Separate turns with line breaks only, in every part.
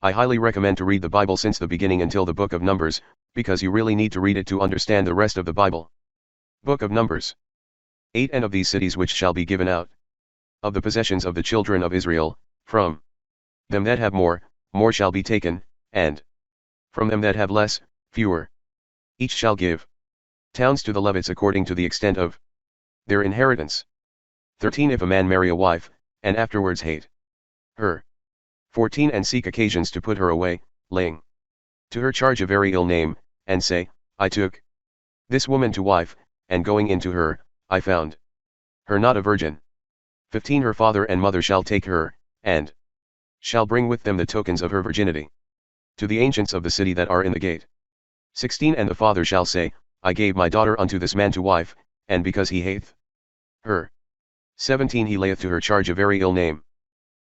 I highly recommend to read the Bible since the beginning until the book of Numbers, because you really need to read it to understand the rest of the Bible. Book of Numbers. 8 And of these cities which shall be given out of the possessions of the children of Israel, from them that have more, more shall be taken, and from them that have less, fewer. Each shall give towns to the Levites according to the extent of their inheritance. 13 If a man marry a wife, and afterwards hate her. 14 And seek occasions to put her away, laying to her charge a very ill name, and say, I took this woman to wife, and going into her, I found her not a virgin. 15 Her father and mother shall take her, and shall bring with them the tokens of her virginity to the ancients of the city that are in the gate. 16 And the father shall say, I gave my daughter unto this man to wife, and because he hateth her. 17 He layeth to her charge a very ill name,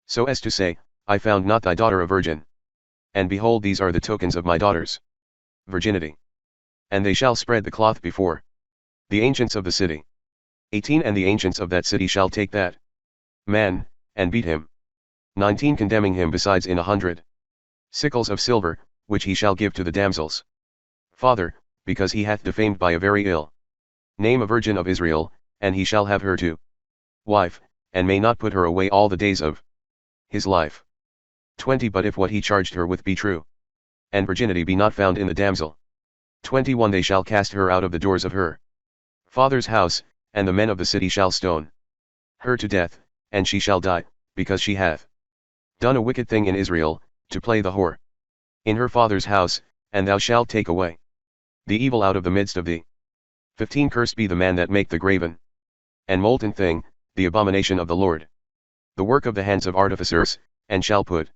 so as to say, I found not thy daughter a virgin. And behold, these are the tokens of my daughter's virginity. And they shall spread the cloth before the ancients of the city. 18 And the ancients of that city shall take that man, and beat him. 19 Condemning him besides in 100 sickles of silver, which he shall give to the damsel's father, because he hath defamed by a very ill name a virgin of Israel, and he shall have her to wife, and may not put her away all the days of his life. 20 But if what he charged her with be true, and virginity be not found in the damsel. 21 They shall cast her out of the doors of her father's house, and the men of the city shall stone her to death, and she shall die, because she hath done a wicked thing in Israel, to play the whore in her father's house, and thou shalt take away the evil out of the midst of thee. 15 Cursed be the man that make the graven and molten thing, the abomination of the Lord, the work of the hands of artificers, and shall put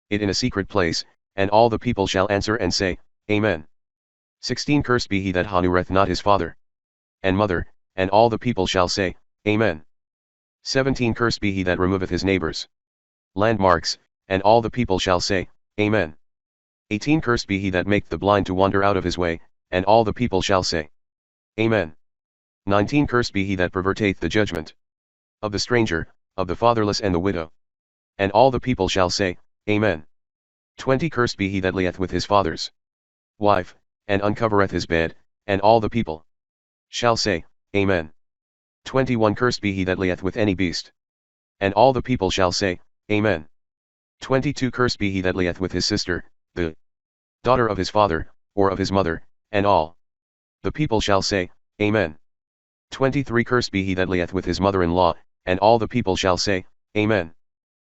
it in a secret place, and all the people shall answer and say, Amen. 16 Cursed be he that honoureth not his father and mother, and all the people shall say, Amen. 17 Cursed be he that removeth his neighbour's landmarks, and all the people shall say, Amen. 18 Cursed be he that maketh the blind to wander out of his way, and all the people shall say, Amen. 19 Cursed be he that perverteth the judgment of the stranger, of the fatherless and the widow. And all the people shall say, Amen. 20 Cursed be he that layeth with his father's wife, and uncovereth his bed, and all the people shall say, Amen. 21 Cursed be he that layeth with any beast, and all the people shall say, Amen. 22 Cursed be he that layeth with his sister, the daughter of his father, or of his mother, and all the people shall say, Amen. 23 Cursed be he that layeth with his mother-in-law, and all the people shall say, Amen.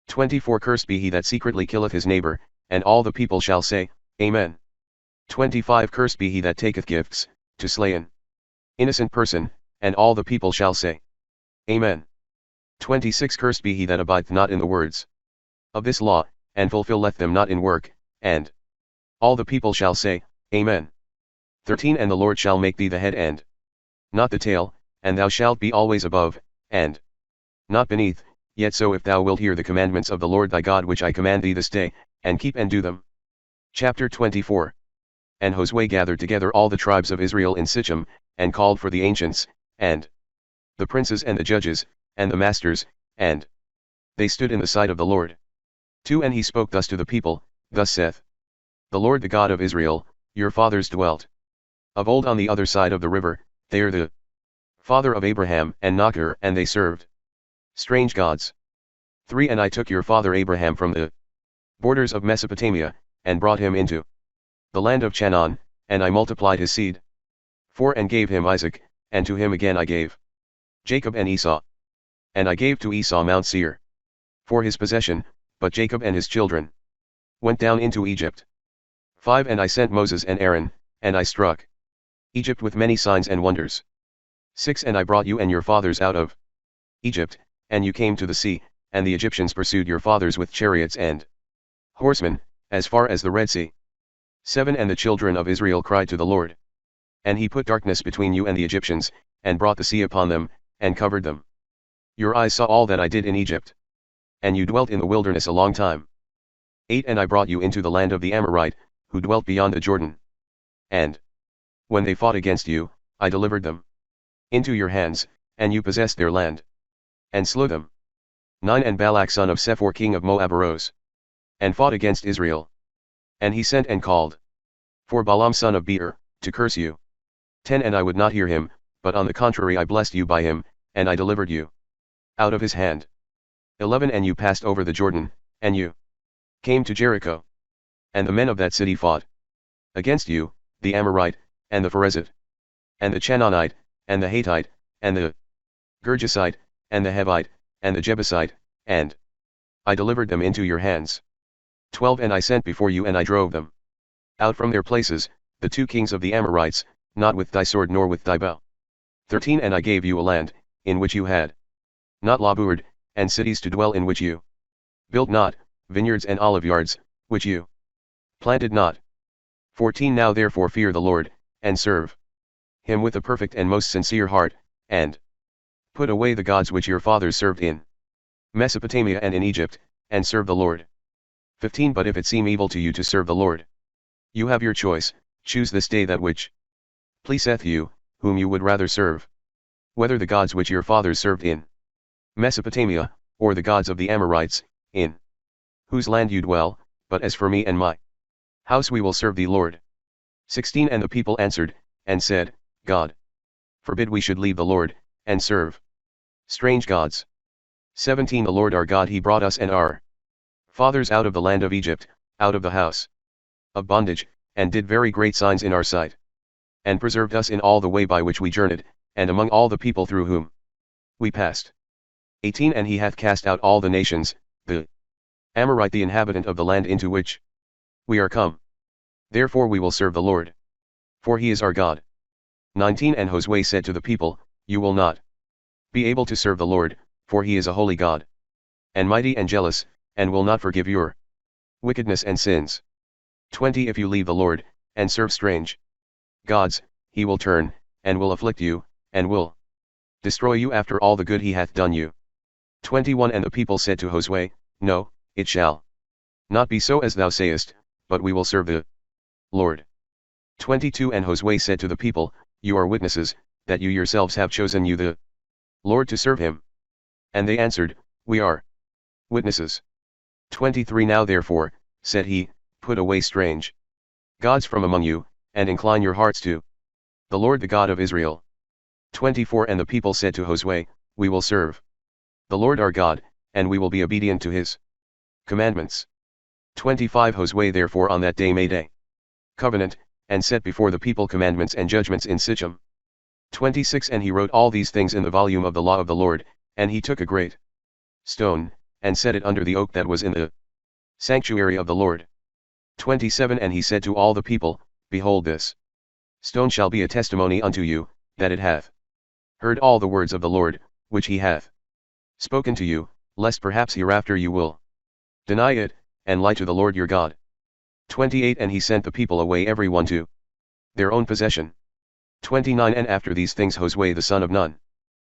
24 Cursed be he that secretly killeth his neighbor, and all the people shall say, Amen. 25 Cursed be he that taketh gifts, to slay an innocent person, and all the people shall say, Amen. 26 Cursed be he that abideth not in the words of this law, and fulfilleth them not in work, and all the people shall say, Amen. 13 And the Lord shall make thee the head and not the tail, and thou shalt be always above, and not beneath, yet so if thou wilt hear the commandments of the Lord thy God which I command thee this day, and keep and do them. Chapter 24. And Josue gathered together all the tribes of Israel in Sichem, and called for the ancients, and the princes and the judges, and the masters, and they stood in the sight of the Lord. 2 And he spoke thus to the people, Thus saith the Lord the God of Israel, your fathers dwelt of old on the other side of the river, they are the father of Abraham and Nachor, and they served strange gods. 3 And I took your father Abraham from the borders of Mesopotamia, and brought him into the land of Canaan, and I multiplied his seed. 4 And gave him Isaac, and to him again I gave Jacob and Esau. And I gave to Esau Mount Seir for his possession, but Jacob and his children went down into Egypt. 5 And I sent Moses and Aaron, and I struck Egypt with many signs and wonders. 6 And I brought you and your fathers out of Egypt, and you came to the sea, and the Egyptians pursued your fathers with chariots and horsemen, as far as the Red Sea. 7 And the children of Israel cried to the Lord. And he put darkness between you and the Egyptians, and brought the sea upon them, and covered them. Your eyes saw all that I did in Egypt. And you dwelt in the wilderness a long time. 8 And I brought you into the land of the Amorite, who dwelt beyond the Jordan. And when they fought against you, I delivered them into your hands, and you possessed their land, and slew them. 9 And Balak son of Sephor king of Moab arose, and fought against Israel. And he sent and called for Balaam son of Beor, to curse you. 10 And I would not hear him, but on the contrary I blessed you by him, and I delivered you out of his hand. 11 And you passed over the Jordan, and you came to Jericho. And the men of that city fought against you, the Amorite, and the Pherezite, and the Canaanite, and the Hittite, and the Girgasite, and the Hivite, and the Jebusite, and I delivered them into your hands. 12 And I sent before you and I drove them out from their places, the 2 kings of the Amorites, not with thy sword nor with thy bow. 13 And I gave you a land, in which you had not labored, and cities to dwell in which you built not, vineyards and oliveyards, which you planted not. 14 Now therefore fear the Lord, and serve him with a perfect and most sincere heart, and put away the gods which your fathers served in Mesopotamia and in Egypt, and serve the Lord. 15 But if it seem evil to you to serve the Lord, you have your choice, choose this day that which pleaseth you, whom you would rather serve, whether the gods which your fathers served in Mesopotamia, or the gods of the Amorites, in whose land you dwell, but as for me and my house we will serve the Lord. 16 And the people answered, and said, God forbid we should leave the Lord, and serve strange gods. 17 The Lord our God he brought us and our fathers out of the land of Egypt, out of the house of bondage, and did very great signs in our sight, and preserved us in all the way by which we journeyed, and among all the people through whom we passed. 18 And he hath cast out all the nations, the Amorite the inhabitant of the land into which we are come. Therefore we will serve the Lord, for he is our God. 19 And Josue said to the people, you will not be able to serve the Lord, for he is a holy God, and mighty and jealous, and will not forgive your wickedness and sins. 20 If you leave the Lord, and serve strange gods, he will turn, and will afflict you, and will destroy you after all the good he hath done you. 21 And the people said to Josue, no, it shall not be so as thou sayest, but we will serve the Lord. 22 And Josue said to the people, you are witnesses, that you yourselves have chosen you the Lord to serve him. And they answered, we are witnesses. 23 Now therefore, said he, put away strange gods from among you, and incline your hearts to the Lord the God of Israel. 24 And the people said to Josue, we will serve the Lord our God, and we will be obedient to his commandments. 25 Josue therefore on that day made a covenant, and set before the people commandments and judgments in Sichem. 26 And he wrote all these things in the volume of the law of the Lord, and he took a great stone, and set it under the oak that was in the sanctuary of the Lord. 27 And he said to all the people, behold, this stone shall be a testimony unto you, that it hath heard all the words of the Lord, which he hath spoken to you, lest perhaps hereafter you will deny it, and lie to the Lord your God. 28 And he sent the people away every one to their own possession. 29 And after these things Josue the son of Nun,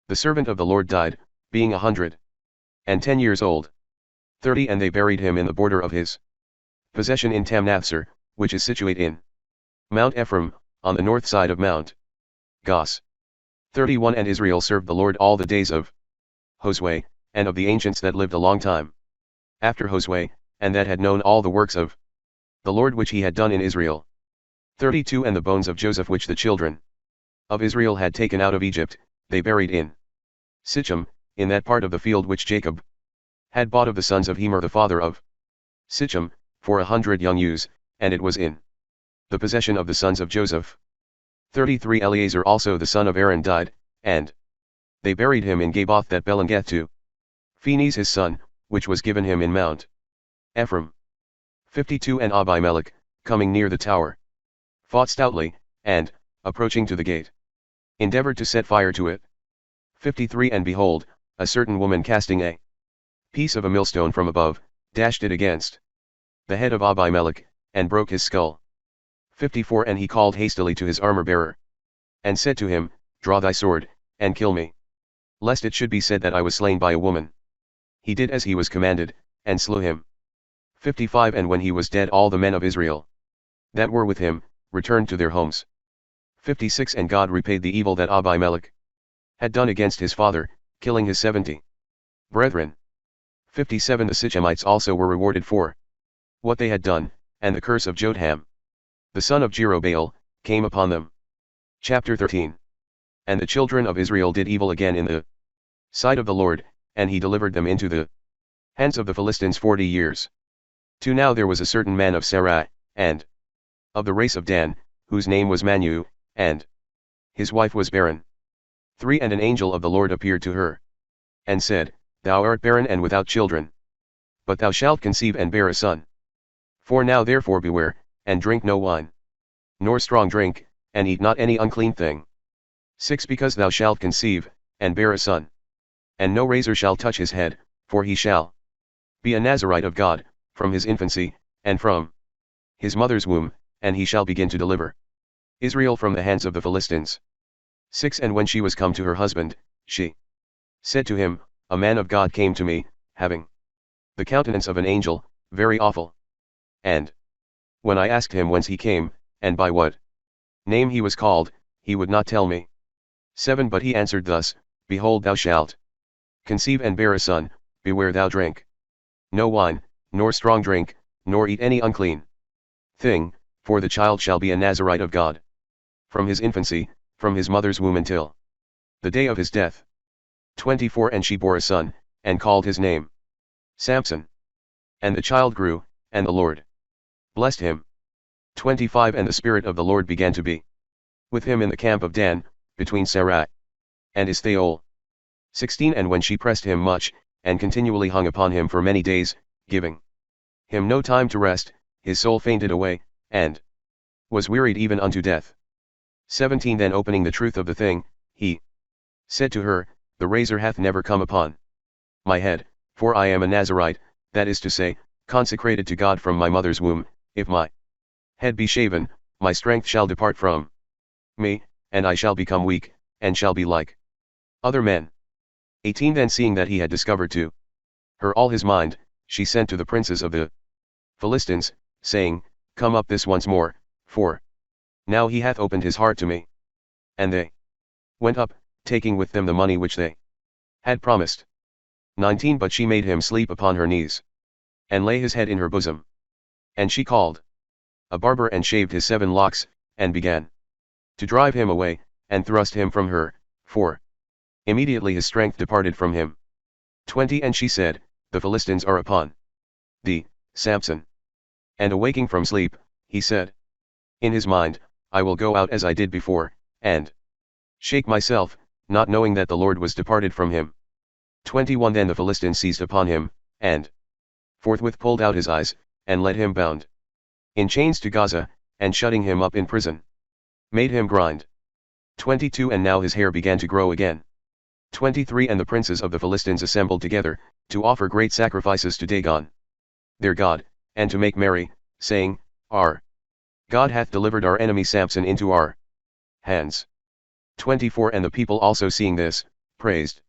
the servant of the Lord, died, being 110 years old. 30 And they buried him in the border of his possession in Tamnathser, which is situate in Mount Ephraim, on the north side of Mount Gos. 31 And Israel served the Lord all the days of Josue, and of the ancients that lived a long time after Josue, and that had known all the works of the Lord which he had done in Israel. 32 And the bones of Joseph which the children of Israel had taken out of Egypt, they buried in Sichem, in that part of the field which Jacob had bought of the sons of Hemer the father of Sichem, for 100 young ewes, and it was in the possession of the sons of Joseph. 33 Eleazar also the son of Aaron died, and they buried him in Gaboth that belongeth to Phinehas his son, which was given him in Mount Ephraim. 52 And Abimelech, coming near the tower, fought stoutly, and, approaching to the gate, endeavored to set fire to it. 53 And behold, a certain woman casting a piece of a millstone from above, dashed it against the head of Abimelech, and broke his skull. 54 And he called hastily to his armor-bearer, and said to him, draw thy sword, and kill me, lest it should be said that I was slain by a woman. He did as he was commanded, and slew him. 55 And when he was dead all the men of Israel that were with him, returned to their homes. 56 And God repaid the evil that Abimelech had done against his father, killing his 70 brethren. 57 The Sichemites also were rewarded for what they had done, and the curse of Jotham, the son of Jerubbaal, came upon them. Chapter 13. And the children of Israel did evil again in the sight of the Lord, and he delivered them into the hands of the Philistines 40 years. 2 Now there was a certain man of Sarai, and of the race of Dan, whose name was Manu, and his wife was barren. 3 And an angel of the Lord appeared to her, and said, Thou art barren and without children. But thou shalt conceive and bear a son. 4 Now therefore beware, and drink no wine, nor strong drink, and eat not any unclean thing. 6 Because thou shalt conceive, and bear a son. And no razor shall touch his head, for he shall be a Nazarite of God, from his infancy, and from his mother's womb, and he shall begin to deliver Israel from the hands of the Philistines. 6 And when she was come to her husband, she said to him, A man of God came to me, having the countenance of an angel, very awful. And when I asked him whence he came, and by what name he was called, he would not tell me. 7 But he answered thus, Behold, thou shalt conceive and bear a son, beware thou drink no wine, nor strong drink, nor eat any unclean thing, for the child shall be a Nazarite of God from his infancy, from his mother's womb until the day of his death. 24 And she bore a son, and called his name Samson. And the child grew, and the Lord blessed him. 25 And the Spirit of the Lord began to be with him in the camp of Dan, between Sarai and Eshtaol. 16 And when she pressed him much, and continually hung upon him for many days, giving him no time to rest, his soul fainted away, and was wearied even unto death. 17 Then opening the truth of the thing, he said to her, The razor hath never come upon my head, for I am a Nazarite, that is to say, consecrated to God from my mother's womb. If my head be shaven, my strength shall depart from me, and I shall become weak, and shall be like other men. 18 Then seeing that he had discovered to her all his mind, she sent to the princes of the Philistines, saying, Come up this once more, for now he hath opened his heart to me. And they went up, taking with them the money which they had promised. 19 But she made him sleep upon her knees, and lay his head in her bosom. And she called a barber and shaved his 7 locks, and began to drive him away, and thrust him from her, for immediately his strength departed from him. 20 And she said, The Philistines are upon thee, Samson. And awaking from sleep, he said in his mind, I will go out as I did before, and shake myself, not knowing that the Lord was departed from him. 21 Then the Philistines seized upon him, and forthwith pulled out his eyes, and led him bound in chains to Gaza, and shutting him up in prison, made him grind. 22 And now his hair began to grow again. 23 And the princes of the Philistines assembled together, to offer great sacrifices to Dagon, their god, and to make merry, saying, Our God hath delivered our enemy Samson into our hands. 24 And the people also seeing this, praised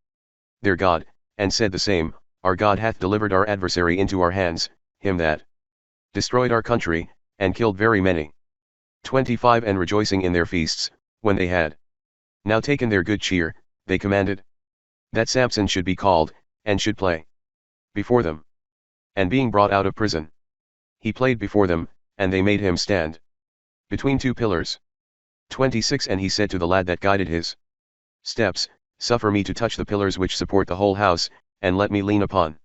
their God, and said the same, Our God hath delivered our adversary into our hands, him that destroyed our country, and killed very many. 25 And rejoicing in their feasts, when they had now taken their good cheer, they commanded that Samson should be called, and should play before them. And being brought out of prison, he played before them, and they made him stand between 2 pillars. 26 And he said to the lad that guided his steps, Suffer me to touch the pillars which support the whole house, and let me lean upon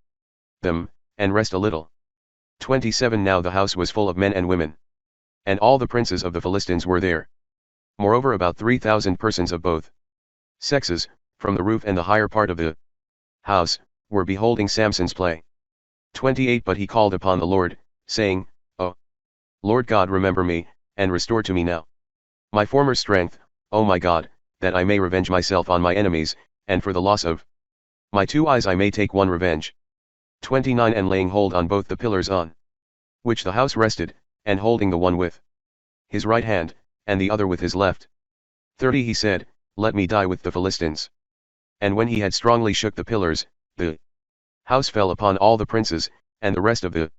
them, and rest a little. 27 Now the house was full of men and women, and all the princes of the Philistines were there. Moreover about 3,000 persons of both sexes, from the roof and the higher part of the house, were beholding Samson's play. 28 But he called upon the Lord, saying, O Lord God, remember me, and restore to me now my former strength, O my God, that I may revenge myself on my enemies, and for the loss of my 2 eyes I may take one revenge. 29 And laying hold on both the pillars on which the house rested, and holding the one with his right hand, and the other with his left. 30 He said, Let me die with the Philistines. And when he had strongly shook the pillars, the house fell upon all the princes, and the rest of the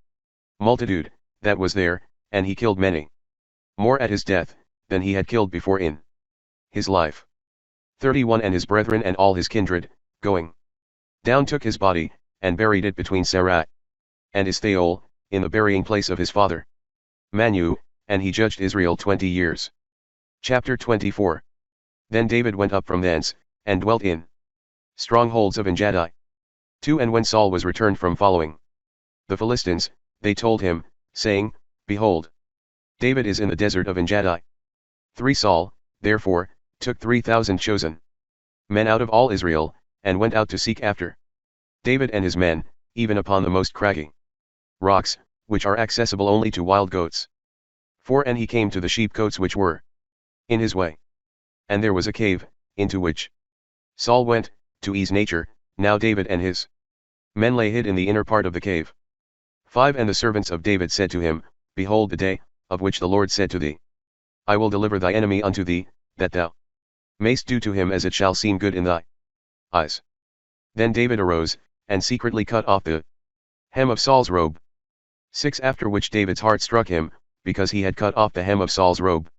multitude that was there, and he killed many more at his death, than he had killed before in his life. 31 And his brethren and all his kindred, going down took his body, and buried it between Sarai and Eshtaol, in the burying place of his father. Manu, and he judged Israel 20 years. Chapter 24. Then David went up from thence, and dwelt in strongholds of Enjadi. 2 And when Saul was returned from following the Philistines, they told him, saying, Behold, David is in the desert of Enjadi. 3 Saul, therefore, took 3,000 chosen men out of all Israel, and went out to seek after David and his men, even upon the most craggy rocks, which are accessible only to wild goats. 4 And he came to the sheepcotes which were in his way. And there was a cave, into which Saul went, to ease nature. Now David and his men lay hid in the inner part of the cave. 5 And the servants of David said to him, Behold the day, of which the Lord said to thee, I will deliver thy enemy unto thee, that thou mayst do to him as it shall seem good in thy eyes. Then David arose, and secretly cut off the hem of Saul's robe. 6 After which David's heart struck him, because he had cut off the hem of Saul's robe.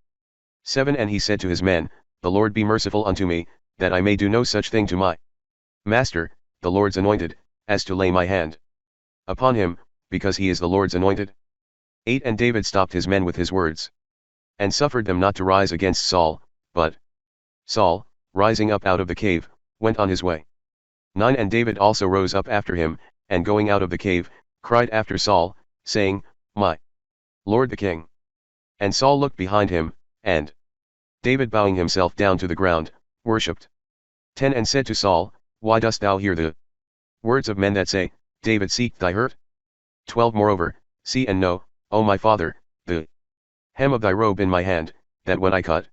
7 And he said to his men, The Lord be merciful unto me, that I may do no such thing to my master, the Lord's anointed, as to lay my hand upon him, because he is the Lord's anointed. 8 And David stopped his men with his words, and suffered them not to rise against Saul, but Saul, rising up out of the cave, went on his way. 9 And David also rose up after him, and going out of the cave, cried after Saul, saying, My Lord the king. And Saul looked behind him, and David bowing himself down to the ground, worshipped. 10 And said to Saul, Why dost thou hear the words of men that say, David seek thy hurt? 12 Moreover, see and know, O my father, the hem of thy robe in my hand, that when I cut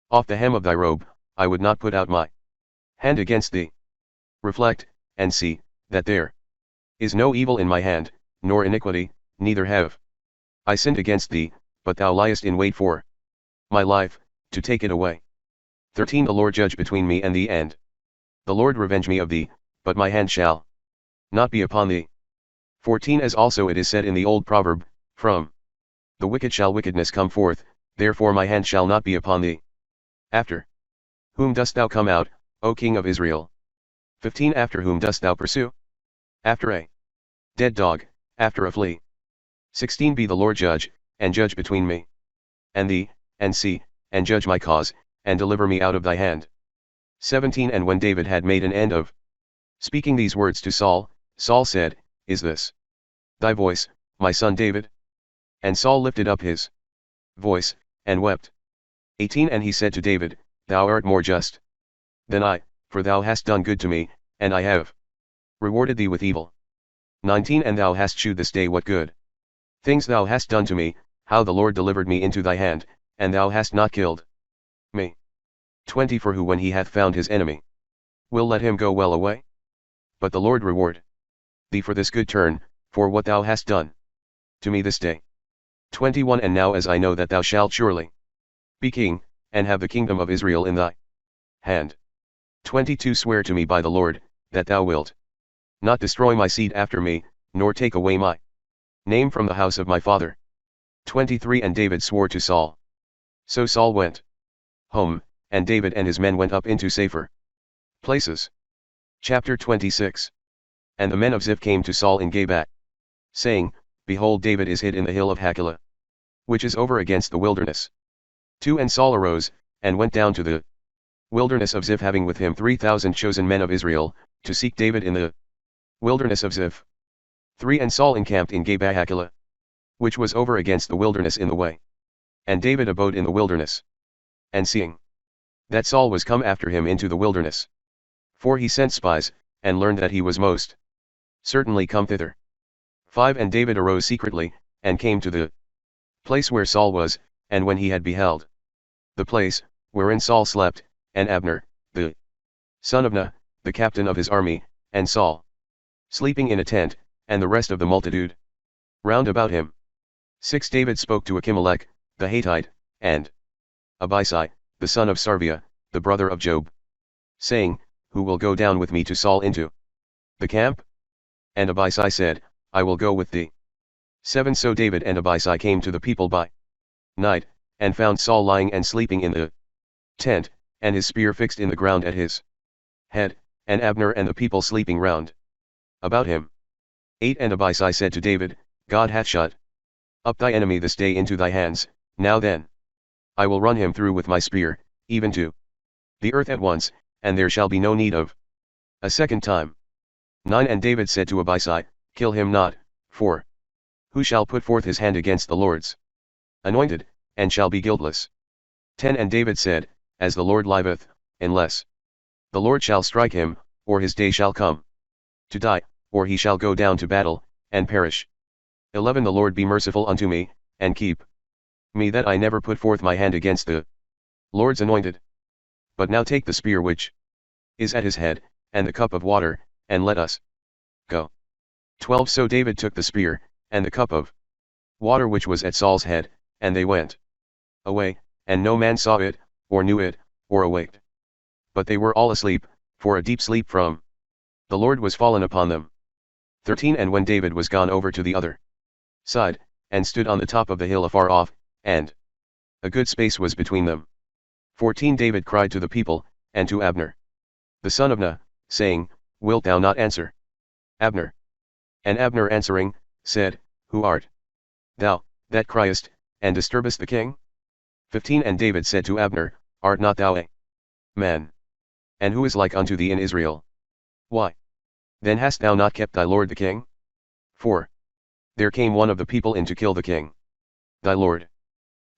off the hem of thy robe, I would not put out my hand against thee. Reflect, and see, that there is no evil in my hand, nor iniquity, neither have I sinned against thee, but thou liest in wait for my life, to take it away. 13 The Lord judge between me and thee, and the Lord revenge me of thee, but my hand shall not be upon thee. 14 As also it is said in the old proverb, From the wicked shall wickedness come forth, therefore my hand shall not be upon thee. After whom dost thou come out, O King of Israel? 15 After whom dost thou pursue? After a dead dog, after a flea. 16 Be the Lord judge, and judge between me and thee, and see, and judge my cause, and deliver me out of thy hand. 17 And when David had made an end of speaking these words to Saul, Saul said, Is this thy voice, my son David? And Saul lifted up his voice, and wept. 18 And he said to David, Thou art more just than I, for thou hast done good to me, and I have rewarded thee with evil. 19 And thou hast shewed this day what good things thou hast done to me, how the Lord delivered me into thy hand, and thou hast not killed me. 20 For who when he hath found his enemy will let him go well away? But the Lord reward thee for this good turn, for what thou hast done to me this day. 21 And now as I know that thou shalt surely be king, and have the kingdom of Israel in thy hand. 22 Swear to me by the Lord, that thou wilt not destroy my seed after me, nor take away my name from the house of my father. 23 And David swore to Saul. So Saul went home, and David and his men went up into safer places. Chapter 26. And the men of Ziph came to Saul in Gabaa, saying, Behold, David is hid in the hill of Hachilah, which is over against the wilderness. 2 And Saul arose, and went down to the wilderness of Ziph, having with him 3,000 chosen men of Israel, to seek David in the wilderness of Ziph. 3 And Saul encamped in Gabaa Hachilah, which was over against the wilderness in the way. And David abode in the wilderness. And seeing that Saul was come after him into the wilderness, for he sent spies, and learned that he was most certainly come thither. 5 And David arose secretly, and came to the place where Saul was, and when he had beheld the place, wherein Saul slept, and Abner, the son of Ner, the captain of his army, and Saul, sleeping in a tent, and the rest of the multitude round about him. 6 David spoke to Achimelech, the Hittite, and Abisai, the son of Sarvia, the brother of Job, saying, Who will go down with me to Saul into the camp? And Abisai said, I will go with thee. 7 So David and Abisai came to the people by night, and found Saul lying and sleeping in the tent, and his spear fixed in the ground at his head, and Abner and the people sleeping round about him. 8 And Abisai said to David, God hath shut up thy enemy this day into thy hands. Now then, I will run him through with my spear, even to the earth at once, and there shall be no need of a second time. 9 And David said to Abishai, Kill him not, for who shall put forth his hand against the Lord's anointed, and shall be guiltless? 10 And David said, As the Lord liveth, unless the Lord shall strike him, or his day shall come to die, or he shall go down to battle, and perish. 11 The Lord be merciful unto me, and keep me that I never put forth my hand against the Lord's anointed. But now take the spear which is at his head, and the cup of water, and let us go. 12 So David took the spear, and the cup of water which was at Saul's head, and they went away, and no man saw it, or knew it, or awaked. But they were all asleep, for a deep sleep from the Lord was fallen upon them. 13 And when David was gone over to the other side, and stood on the top of the hill afar off, and a good space was between them. 14 David cried to the people, and to Abner, the son of Ner, saying, Wilt thou not answer? Abner. And Abner answering, said, Who art thou, that criest, and disturbest the king? 15 And David said to Abner, Art not thou a man? And who is like unto thee in Israel? Why then hast thou not kept thy lord the king? 4. There came one of the people in to kill the king, thy lord.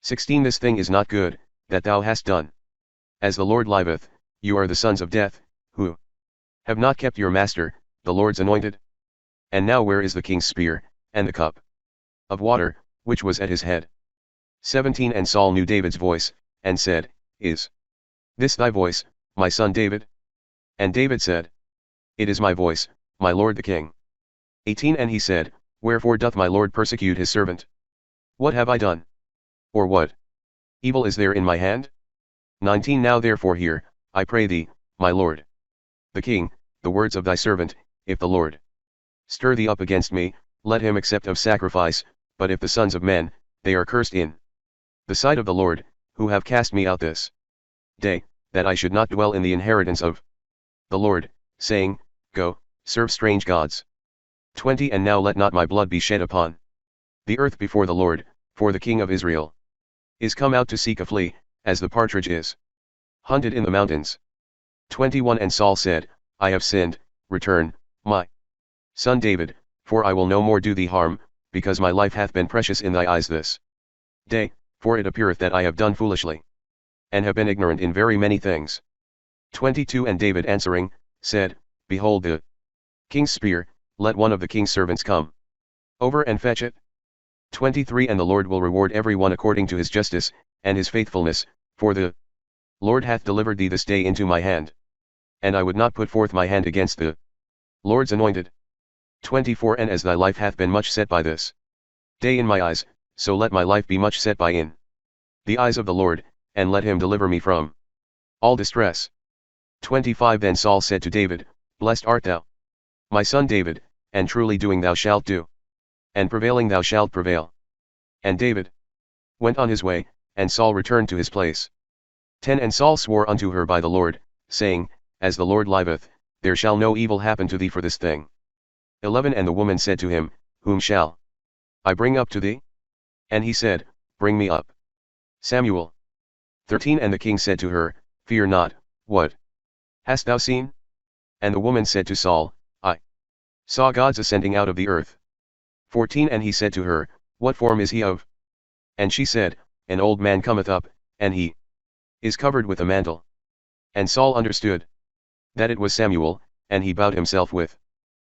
16 This thing is not good, that thou hast done. As the Lord liveth, you are the sons of death, who have not kept your master, the Lord's anointed. And now where is the king's spear, and the cup of water, which was at his head? 17 And Saul knew David's voice, and said, Is this thy voice, my son David? And David said, It is my voice, my lord the king. 18 And he said, Wherefore doth my lord persecute his servant? What have I done? Or what evil is there in my hand? 19 Now therefore hear, I pray thee, my lord the king, the words of thy servant. If the Lord stir thee up against me, let him accept of sacrifice, but if the sons of men, they are cursed in the sight of the Lord, who have cast me out this day, that I should not dwell in the inheritance of the Lord, saying, Go, serve strange gods. 20 And now let not my blood be shed upon the earth before the Lord, for the king of Israel is come out to seek a flea, as the partridge is hunted in the mountains. 21 And Saul said, I have sinned, return, my son David, for I will no more do thee harm, because my life hath been precious in thy eyes this day, for it appeareth that I have done foolishly, and have been ignorant in very many things. 22 And David answering, said, Behold the king's spear, let one of the king's servants come over and fetch it. 23 And the Lord will reward every one according to his justice, and his faithfulness, for the Lord hath delivered thee this day into my hand. And I would not put forth my hand against the Lord's anointed. 24 And as thy life hath been much set by this day in my eyes, so let my life be much set by in the eyes of the Lord, and let him deliver me from all distress. 25 Then Saul said to David, Blessed art thou, my son David, and truly doing thou shalt do, and prevailing thou shalt prevail. And David went on his way, and Saul returned to his place. 10 And Saul swore unto her by the Lord, saying, As the Lord liveth, there shall no evil happen to thee for this thing. 11 And the woman said to him, Whom shall I bring up to thee? And he said, Bring me up Samuel. 13 And the king said to her, Fear not, what hast thou seen? And the woman said to Saul, I saw gods ascending out of the earth. 14 And he said to her, What form is he of? And she said, An old man cometh up, and he is covered with a mantle. And Saul understood that it was Samuel, and he bowed himself with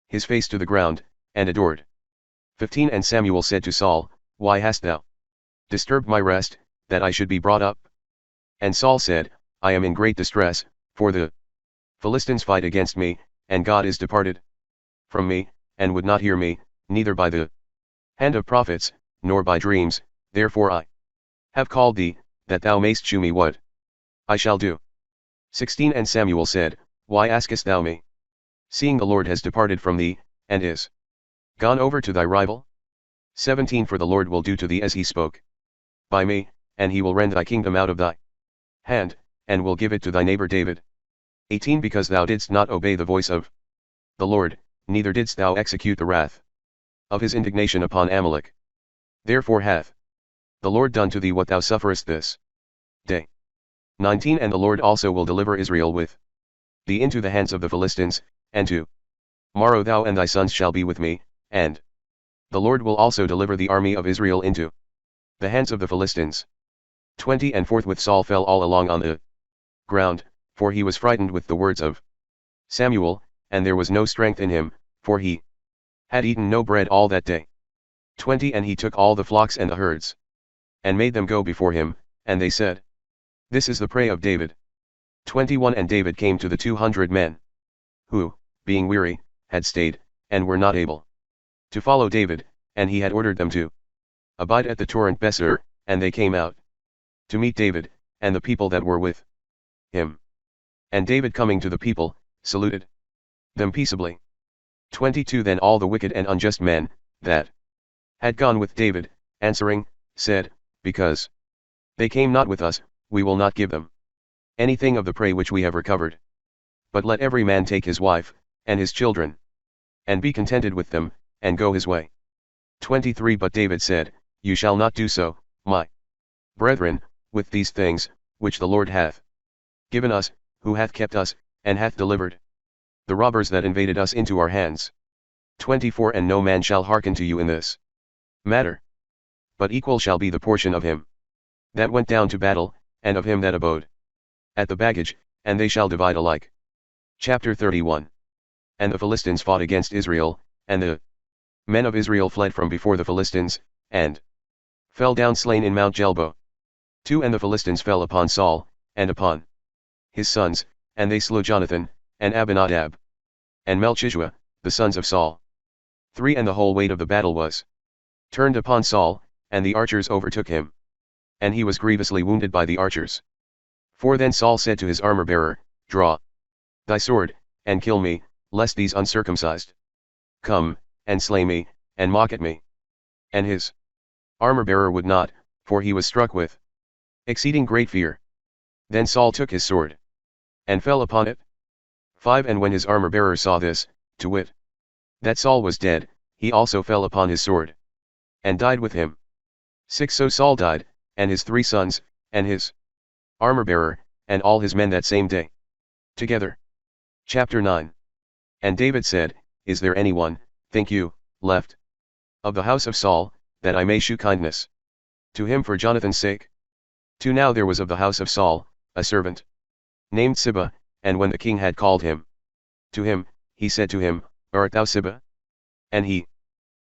his face to the ground, and adored. 15 And Samuel said to Saul, Why hast thou disturbed my rest, that I should be brought up? And Saul said, I am in great distress, for the Philistines fight against me, and God is departed from me, and would not hear me, neither by the hand of prophets, nor by dreams. Therefore I have called thee, that thou mayst shew me what I shall do. 16 And Samuel said, Why askest thou me? Seeing the Lord has departed from thee, and is gone over to thy rival? 17 For the Lord will do to thee as he spoke by me, and he will rend thy kingdom out of thy hand, and will give it to thy neighbor David. 18 Because thou didst not obey the voice of the Lord, neither didst thou execute the wrath of his indignation upon Amalek. Therefore hath the Lord done to thee what thou sufferest this day. 19 And the Lord also will deliver Israel with thee into the hands of the Philistines, and to morrow thou and thy sons shall be with me, and the Lord will also deliver the army of Israel into the hands of the Philistines. 20 And forthwith Saul fell all along on the ground, for he was frightened with the words of Samuel, and there was no strength in him, for he had eaten no bread all that day. 20 And he took all the flocks and the herds, and made them go before him, and they said, This is the prey of David. 21 And David came to the 200 men, who, being weary, had stayed, and were not able to follow David, and he had ordered them to abide at the torrent Besor, and they came out to meet David, and the people that were with him. And David coming to the people, saluted them peaceably. 22 Then all the wicked and unjust men, that had gone with David, answering, said, Because they came not with us, we will not give them anything of the prey which we have recovered. But let every man take his wife, and his children, and be contented with them, and go his way. 23 But David said, You shall not do so, my brethren, with these things, which the Lord hath given us, who hath kept us, and hath delivered the robbers that invaded us into our hands. 24 And no man shall hearken to you in this matter, but equal shall be the portion of him that went down to battle, and of him that abode at the baggage, and they shall divide alike. Chapter 31 And the Philistines fought against Israel, and the men of Israel fled from before the Philistines, and fell down slain in Mount Jelbo. 2 And the Philistines fell upon Saul, and upon his sons, and they slew Jonathan, and Abinadab, and Melchishua, the sons of Saul. 3 And the whole weight of the battle was turned upon Saul, and the archers overtook him, and he was grievously wounded by the archers. 4 Then Saul said to his armor-bearer, Draw thy sword, and kill me, lest these uncircumcised come, and slay me, and mock at me. And his armor-bearer would not, for he was struck with exceeding great fear. Then Saul took his sword, and fell upon it. 5 And when his armor-bearer saw this, to wit, that Saul was dead, he also fell upon his sword, and died with him. 6 So Saul died, and his 3 sons, and his armor-bearer, and all his men that same day together. Chapter 9 And David said, Is there anyone, think you, left of the house of Saul, that I may shew kindness to him for Jonathan's sake? 2 Now there was of the house of Saul a servant named Siba, and when the king had called him to him, he said to him, Art thou Siba? And he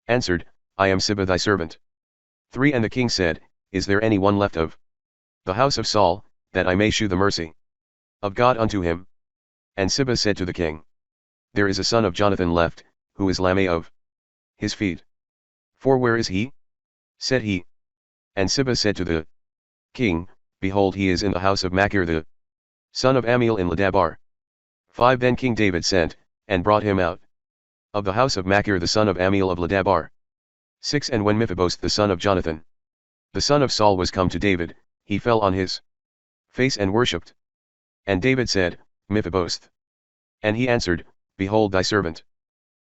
answered, I am Siba thy servant. 3 And the king said, Is there any one left of the house of Saul, that I may shew the mercy of God unto him? And Siba said to the king, There is a son of Jonathan left, who is lame of his feet. 4 Where is he? Said he. And Siba said to the king, Behold, he is in the house of Machir the son of Ammiel in Lodabar. 5 Then King David sent, and brought him out of the house of Machir the son of Ammiel of Lodabar. 6 And when Mephibosheth the son of Jonathan, the son of Saul, was come to David, he fell on his face and worshipped. And David said, Mephibosheth. And he answered, Behold thy servant.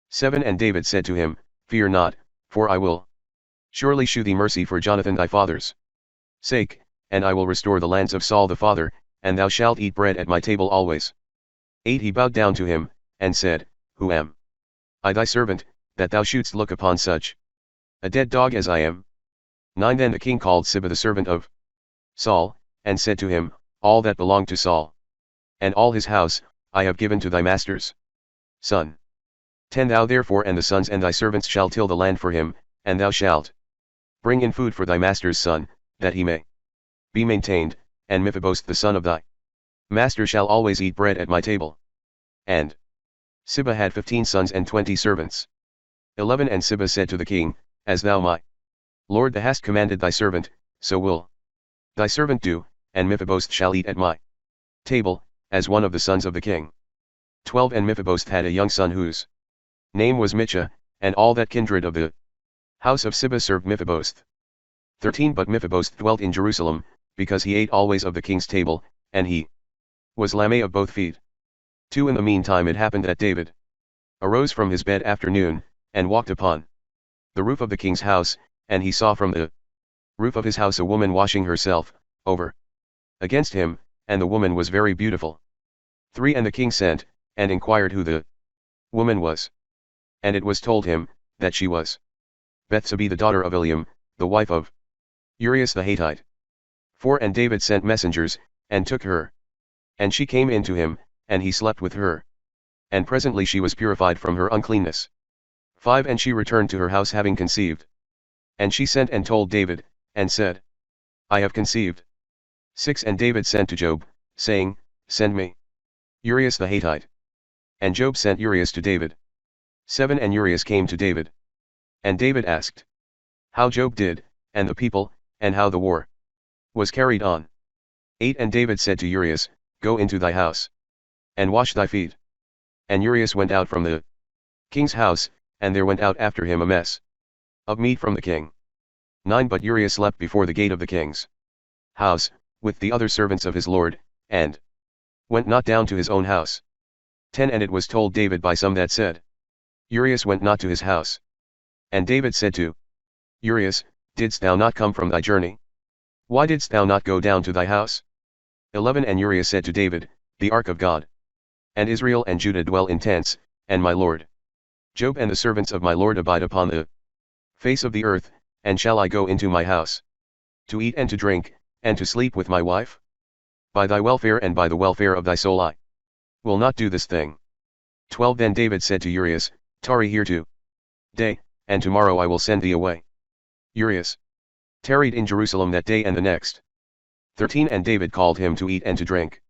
7 And David said to him, Fear not, for I will surely shew thee mercy for Jonathan thy father's sake, and I will restore the lands of Saul the father, and thou shalt eat bread at my table always. 8 He bowed down to him, and said, Who am I thy servant, that thou shouldst look upon such a dead dog as I am? 9 Then the king called Siba the servant of Saul, and said to him, All that belonged to Saul, and all his house, I have given to thy master's son. 10 Thou therefore and the sons and thy servants shall till the land for him, and thou shalt bring in food for thy master's son, that he may be maintained, and Mephibosheth the son of thy master shall always eat bread at my table. And Siba had 15 sons and 20 servants. 11 And Siba said to the king, As thou my lord thou hast commanded thy servant, so will thy servant do, and Mephibosheth shall eat at my table, as one of the sons of the king. 12 And Mephibosheth had a young son whose name was Micha, and all that kindred of the house of Siba served Mephibosheth. 13 But Mephibosheth dwelt in Jerusalem, because he ate always of the king's table, and he was lame of both feet. 2 In the meantime it happened that David arose from his bed after noon, and walked upon the roof of the king's house, and he saw from the roof of his house a woman washing herself, over against him, and the woman was very beautiful. 3 And the king sent, and inquired who the woman was. And it was told him, that she was Bethsabe the daughter of Eliam, the wife of Urias the Hittite. 4 And David sent messengers, and took her. And she came in to him, and he slept with her. And presently she was purified from her uncleanness. 5 And she returned to her house having conceived. And she sent and told David, and said, I have conceived. 6 And David sent to Job, saying, Send me Urias the Hittite. And Job sent Urias to David. 7 And Urias came to David. And David asked how Job did, and the people, and how the war was carried on. 8 And David said to Urias, Go into thy house, and wash thy feet. And Urias went out from the king's house, and there went out after him a mess of meat from the king. 9 But Urias slept before the gate of the king's house, with the other servants of his lord, and went not down to his own house. 10 And it was told David by some that said, Urias went not to his house. And David said to Urias, Didst thou not come from thy journey? Why didst thou not go down to thy house? 11 And Urias said to David, The ark of God and Israel and Judah dwell in tents, and my lord Job and the servants of my lord abide upon the face of the earth, and shall I go into my house to eat and to drink, and to sleep with my wife? By thy welfare and by the welfare of thy soul I will not do this thing. 12 Then David said to Urias, Tarry here today, and tomorrow I will send thee away. Urias tarried in Jerusalem that day and the next. 13 And David called him to eat and to drink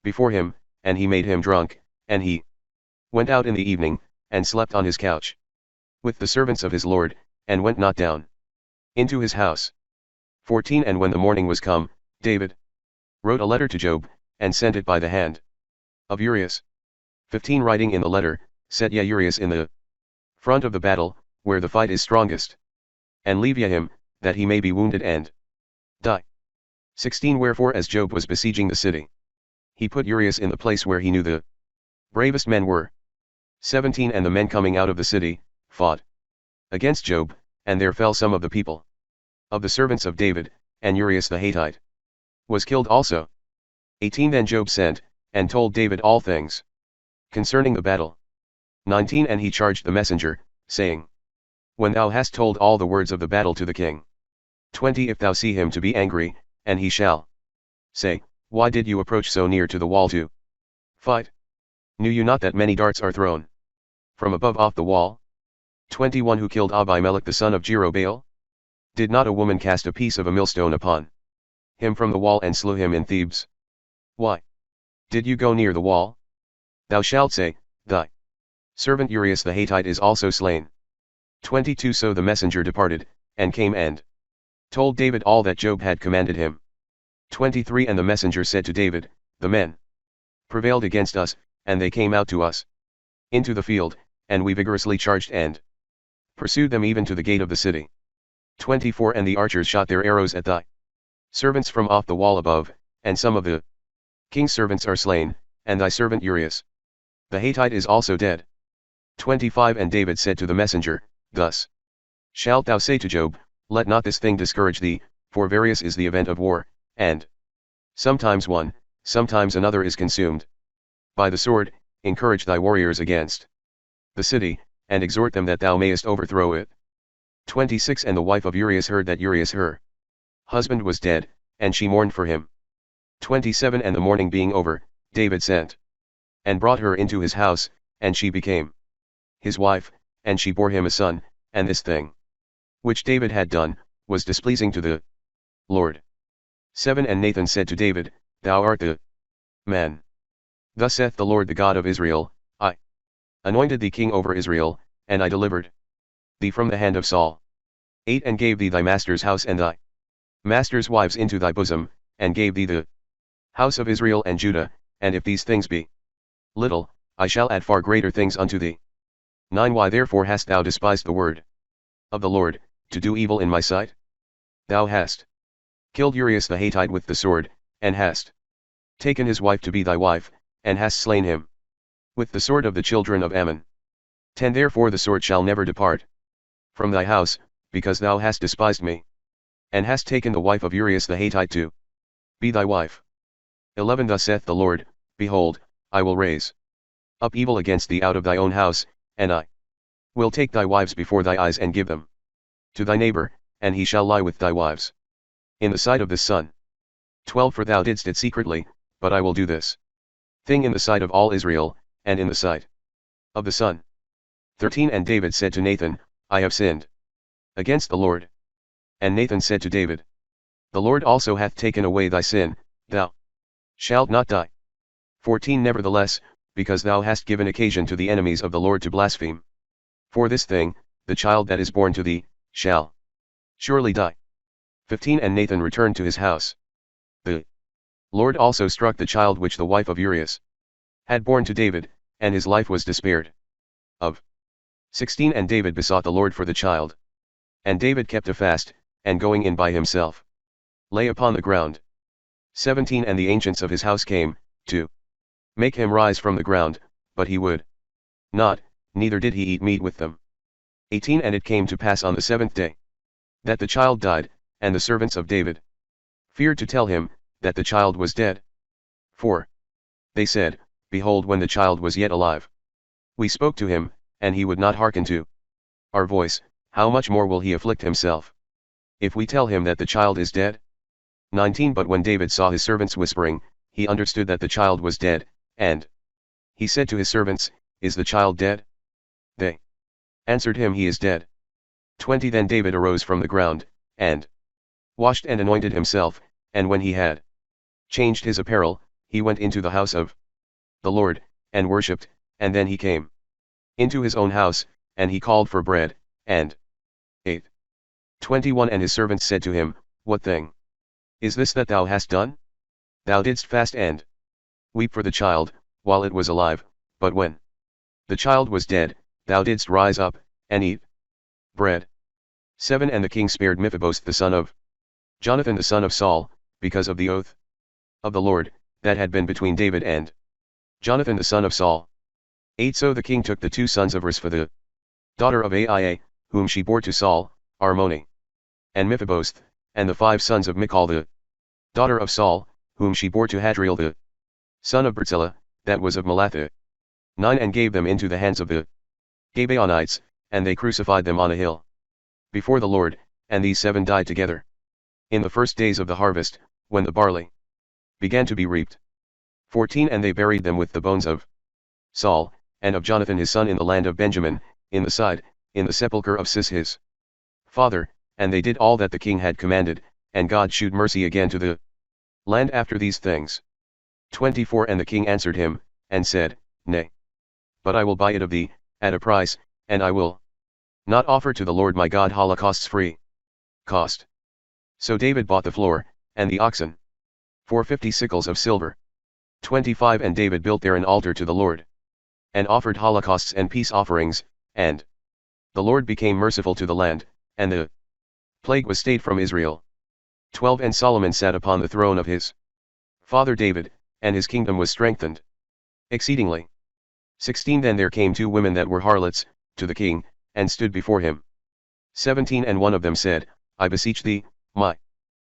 before him, and he made him drunk, and he went out in the evening, and slept on his couch with the servants of his lord, and went not down into his house. 14 And when the morning was come, David wrote a letter to Job, and sent it by the hand of Urias. 15 Writing in the letter, set ye Urias in the front of the battle, where the fight is strongest. And leave ye him, that he may be wounded and die. 16 Wherefore as Job was besieging the city, he put Urias in the place where he knew the bravest men were. 17 And the men coming out of the city, fought against Job, and there fell some of the people of the servants of David, and Urias the Hittite was killed also. 18 Then Job sent, and told David all things concerning the battle. 19 And he charged the messenger, saying, When thou hast told all the words of the battle to the king. 20 If thou see him to be angry, and he shall say, Why did you approach so near to the wall to fight? Knew you not that many darts are thrown from above off the wall? 21 Who killed Abimelech the son of Jerubbaal? Did not a woman cast a piece of a millstone upon him from the wall and slew him in Thebes? Why did you go near the wall? Thou shalt say, Thy servant Urias the Hittite is also slain. 22 So the messenger departed, and came and told David all that Job had commanded him. 23 And the messenger said to David, The men prevailed against us, and they came out to us into the field, and we vigorously charged and pursued them even to the gate of the city. 24 And the archers shot their arrows at thy servants from off the wall above, and some of the king's servants are slain, and thy servant Urias the Hittite is also dead. 25 And David said to the messenger, Thus shalt thou say to Job, Let not this thing discourage thee, for various is the event of war, and sometimes one, sometimes another is consumed by the sword. Encourage thy warriors against the city, and exhort them that thou mayest overthrow it. 26 And the wife of Urias heard that Urias her husband was dead, and she mourned for him. 27 And the mourning being over, David sent and brought her into his house, and she became his wife, and she bore him a son, and this thing which David had done was displeasing to the Lord. 7 And Nathan said to David, Thou art the man. Thus saith the Lord the God of Israel, I anointed thee king over Israel, and I delivered thee from the hand of Saul. 8 And gave thee thy master's house and thy master's wives into thy bosom, and gave thee the house of Israel and Judah, and if these things be little, I shall add far greater things unto thee. 9 Why therefore hast thou despised the word of the Lord, to do evil in my sight? Thou hast killed Urias the Hittite with the sword, and hast taken his wife to be thy wife, and hast slain him with the sword of the children of Ammon. 10 Therefore the sword shall never depart from thy house, because thou hast despised me, and hast taken the wife of Urias the Hittite to be thy wife. 11 Thus saith the Lord, Behold, I will raise up evil against thee out of thy own house, and I will take thy wives before thy eyes and give them to thy neighbor, and he shall lie with thy wives in the sight of the sun. 12 For thou didst it secretly, but I will do this thing in the sight of all Israel, and in the sight of the sun. 13 And David said to Nathan, I have sinned against the Lord. And Nathan said to David, The Lord also hath taken away thy sin, thou shalt not die. 14 Nevertheless, because thou hast given occasion to the enemies of the Lord to blaspheme, for this thing, the child that is born to thee, shall surely die. 15 And Nathan returned to his house. The Lord also struck the child which the wife of Urias had borne to David, and his life was despaired of. 16 And David besought the Lord for the child. And David kept a fast, and going in by himself, lay upon the ground. 17 And the ancients of his house came, to make him rise from the ground, but he would not, neither did he eat meat with them. 18 And it came to pass on the 7th day, that the child died, and the servants of David feared to tell him, that the child was dead. 4 They said, Behold, when the child was yet alive, we spoke to him, and he would not hearken to our voice, how much more will he afflict himself, if we tell him that the child is dead? 19 But when David saw his servants whispering, he understood that the child was dead, and he said to his servants, Is the child dead? They answered him, He is dead. 20 Then David arose from the ground, and washed and anointed himself, and when he had changed his apparel, he went into the house of the Lord, and worshipped, and then he came into his own house, and he called for bread, and ate. 21 And his servants said to him, What thing is this that thou hast done? Thou didst fast and weep for the child, while it was alive, but when the child was dead, thou didst rise up, and eat bread. 7 And the king spared Mephibosheth the son of Jonathan the son of Saul, because of the oath of the Lord, that had been between David and Jonathan the son of Saul. 8 So the king took the 2 sons of Rizpah the daughter of Aiah, whom she bore to Saul, Armoni, and Mephibosheth, and the 5 sons of Michal the daughter of Saul, whom she bore to Hadriel the son of Barzillai, that was of Melathah. 9 And gave them into the hands of the Gibeonites, and they crucified them on a hill before the Lord, and these 7 died together in the first days of the harvest, when the barley began to be reaped. 14 And they buried them with the bones of Saul, and of Jonathan his son in the land of Benjamin, in the side, in the sepulchre of Cis his father, and they did all that the king had commanded, and God shewed mercy again to the land after these things. 24 And the king answered him, and said, Nay, but I will buy it of thee, at a price, and I will not offer to the Lord my God holocausts free cost. So David bought the floor, and the oxen, for 50 sickles of silver. 25 And David built there an altar to the Lord, and offered holocausts and peace offerings, and the Lord became merciful to the land, and the plague was stayed from Israel. 12 And Solomon sat upon the throne of his father David, and his kingdom was strengthened exceedingly. 16 Then there came 2 women that were harlots, to the king, and stood before him. 17 And one of them said, I beseech thee, my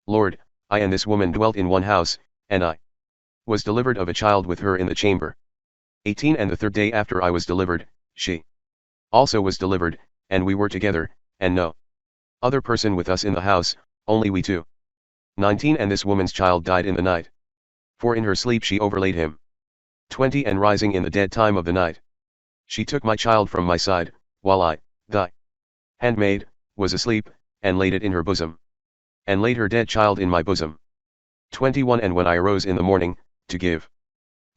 Lord, I and this woman dwelt in one house, and I was delivered of a child with her in the chamber. 18 And the 3rd day after I was delivered, she also was delivered, and we were together, and no other person with us in the house, only we 2. 19 And this woman's child died in the night, for in her sleep she overlaid him. 20 And rising in the dead time of the night, she took my child from my side, while I, thy handmaid, was asleep, and laid it in her bosom, and laid her dead child in my bosom. 21 And when I arose in the morning, to give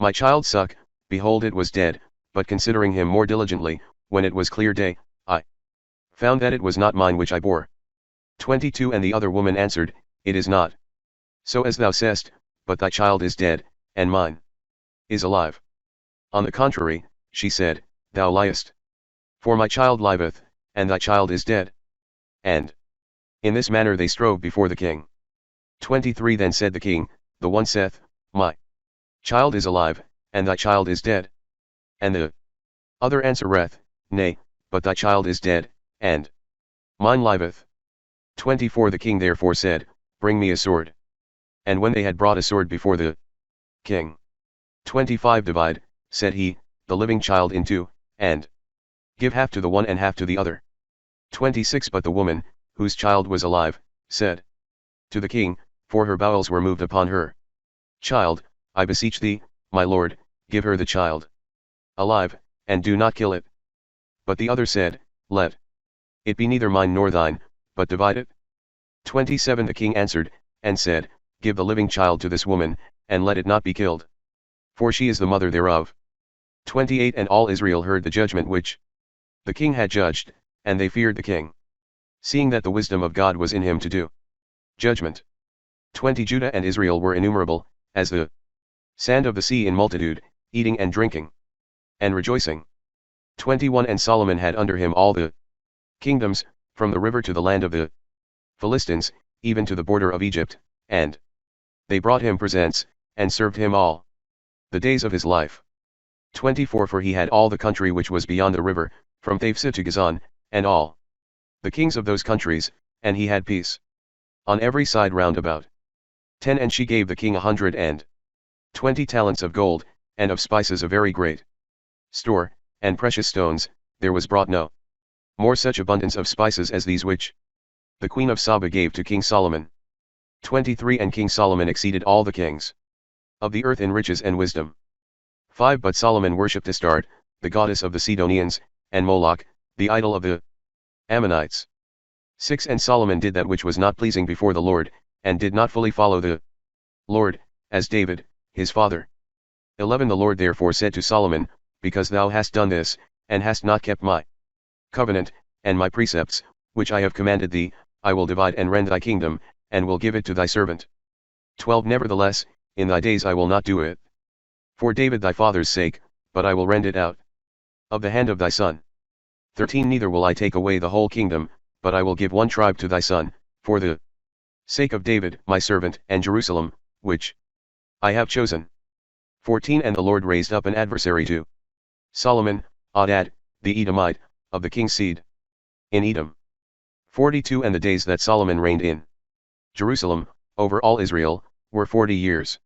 my child suck, behold it was dead, but considering him more diligently, when it was clear day, I found that it was not mine which I bore. 22 And the other woman answered, It is not so as thou sayest, but thy child is dead, and mine is alive. On the contrary, she said, Thou liest. For my child liveth, and thy child is dead. And in this manner they strove before the king. 23 Then said the king, The one saith, My child is alive, and thy child is dead. And the other answereth, Nay, but thy child is dead, and mine liveth. 24 The king therefore said, Bring me a sword. And when they had brought a sword before the king. 25 Divide, said he, the living child in two, and give half to the one and half to the other. 26 But the woman, whose child was alive, said to the king, for her bowels were moved upon her child, I beseech thee, my lord, give her the child alive, and do not kill it. But the other said, Let it be neither mine nor thine, but divide it. 27 The king answered, and said, Give the living child to this woman, and let it not be killed. For she is the mother thereof. 28 And all Israel heard the judgment which the king had judged, and they feared the king, seeing that the wisdom of God was in him to do judgment. 20 Judah and Israel were innumerable, as the sand of the sea in multitude, eating and drinking, and rejoicing. 21 And Solomon had under him all the kingdoms, from the river to the land of the Philistines, even to the border of Egypt, and they brought him presents, and served him all the days of his life. 24 For he had all the country which was beyond the river, from Thaphsah to Gazan, and all the kings of those countries, and he had peace on every side round about. 10 And she gave the king 120 talents of gold, and of spices a very great store, and precious stones. There was brought no more such abundance of spices as these which the queen of Saba gave to King Solomon. 23 And King Solomon exceeded all the kings of the earth in riches and wisdom. 5 But Solomon worshipped Astarte, the goddess of the Sidonians, and Moloch, the idol of the Ammonites. 6 And Solomon did that which was not pleasing before the Lord, and did not fully follow the Lord, as David, his father. 11 The Lord therefore said to Solomon, Because thou hast done this, and hast not kept my covenant, and my precepts, which I have commanded thee, I will divide and rend thy kingdom, and will give it to thy servant. 12 Nevertheless, in thy days I will not do it for David thy father's sake, but I will rend it out of the hand of thy son. 13 Neither will I take away the whole kingdom, but I will give one tribe to thy son, for the sake of David my servant, and Jerusalem, which I have chosen. 14 And the Lord raised up an adversary to Solomon, Hadad, the Edomite, of the king's seed in Edom. 42 And the days that Solomon reigned in Jerusalem, over all Israel, were 40 years.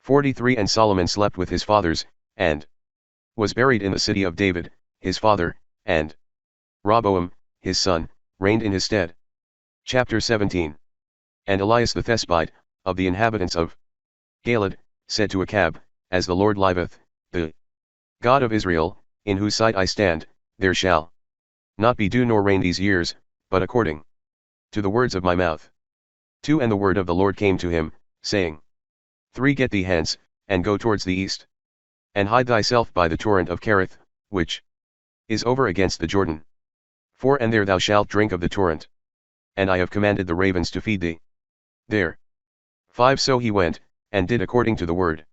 43 And Solomon slept with his fathers, and was buried in the city of David, his father, and Rehoboam, his son, reigned in his stead. Chapter 17 And Elias the Thespite, of the inhabitants of Galad, said to Achab, As the Lord liveth, the God of Israel, in whose sight I stand, there shall not be dew nor rain these years, but according to the words of my mouth. 2 And the word of the Lord came to him, saying, 3 Get thee hence, and go towards the east, and hide thyself by the torrent of Kerith, which is over against the Jordan. 4 And there thou shalt drink of the torrent, and I have commanded the ravens to feed thee there. 5 So he went, and did according to the word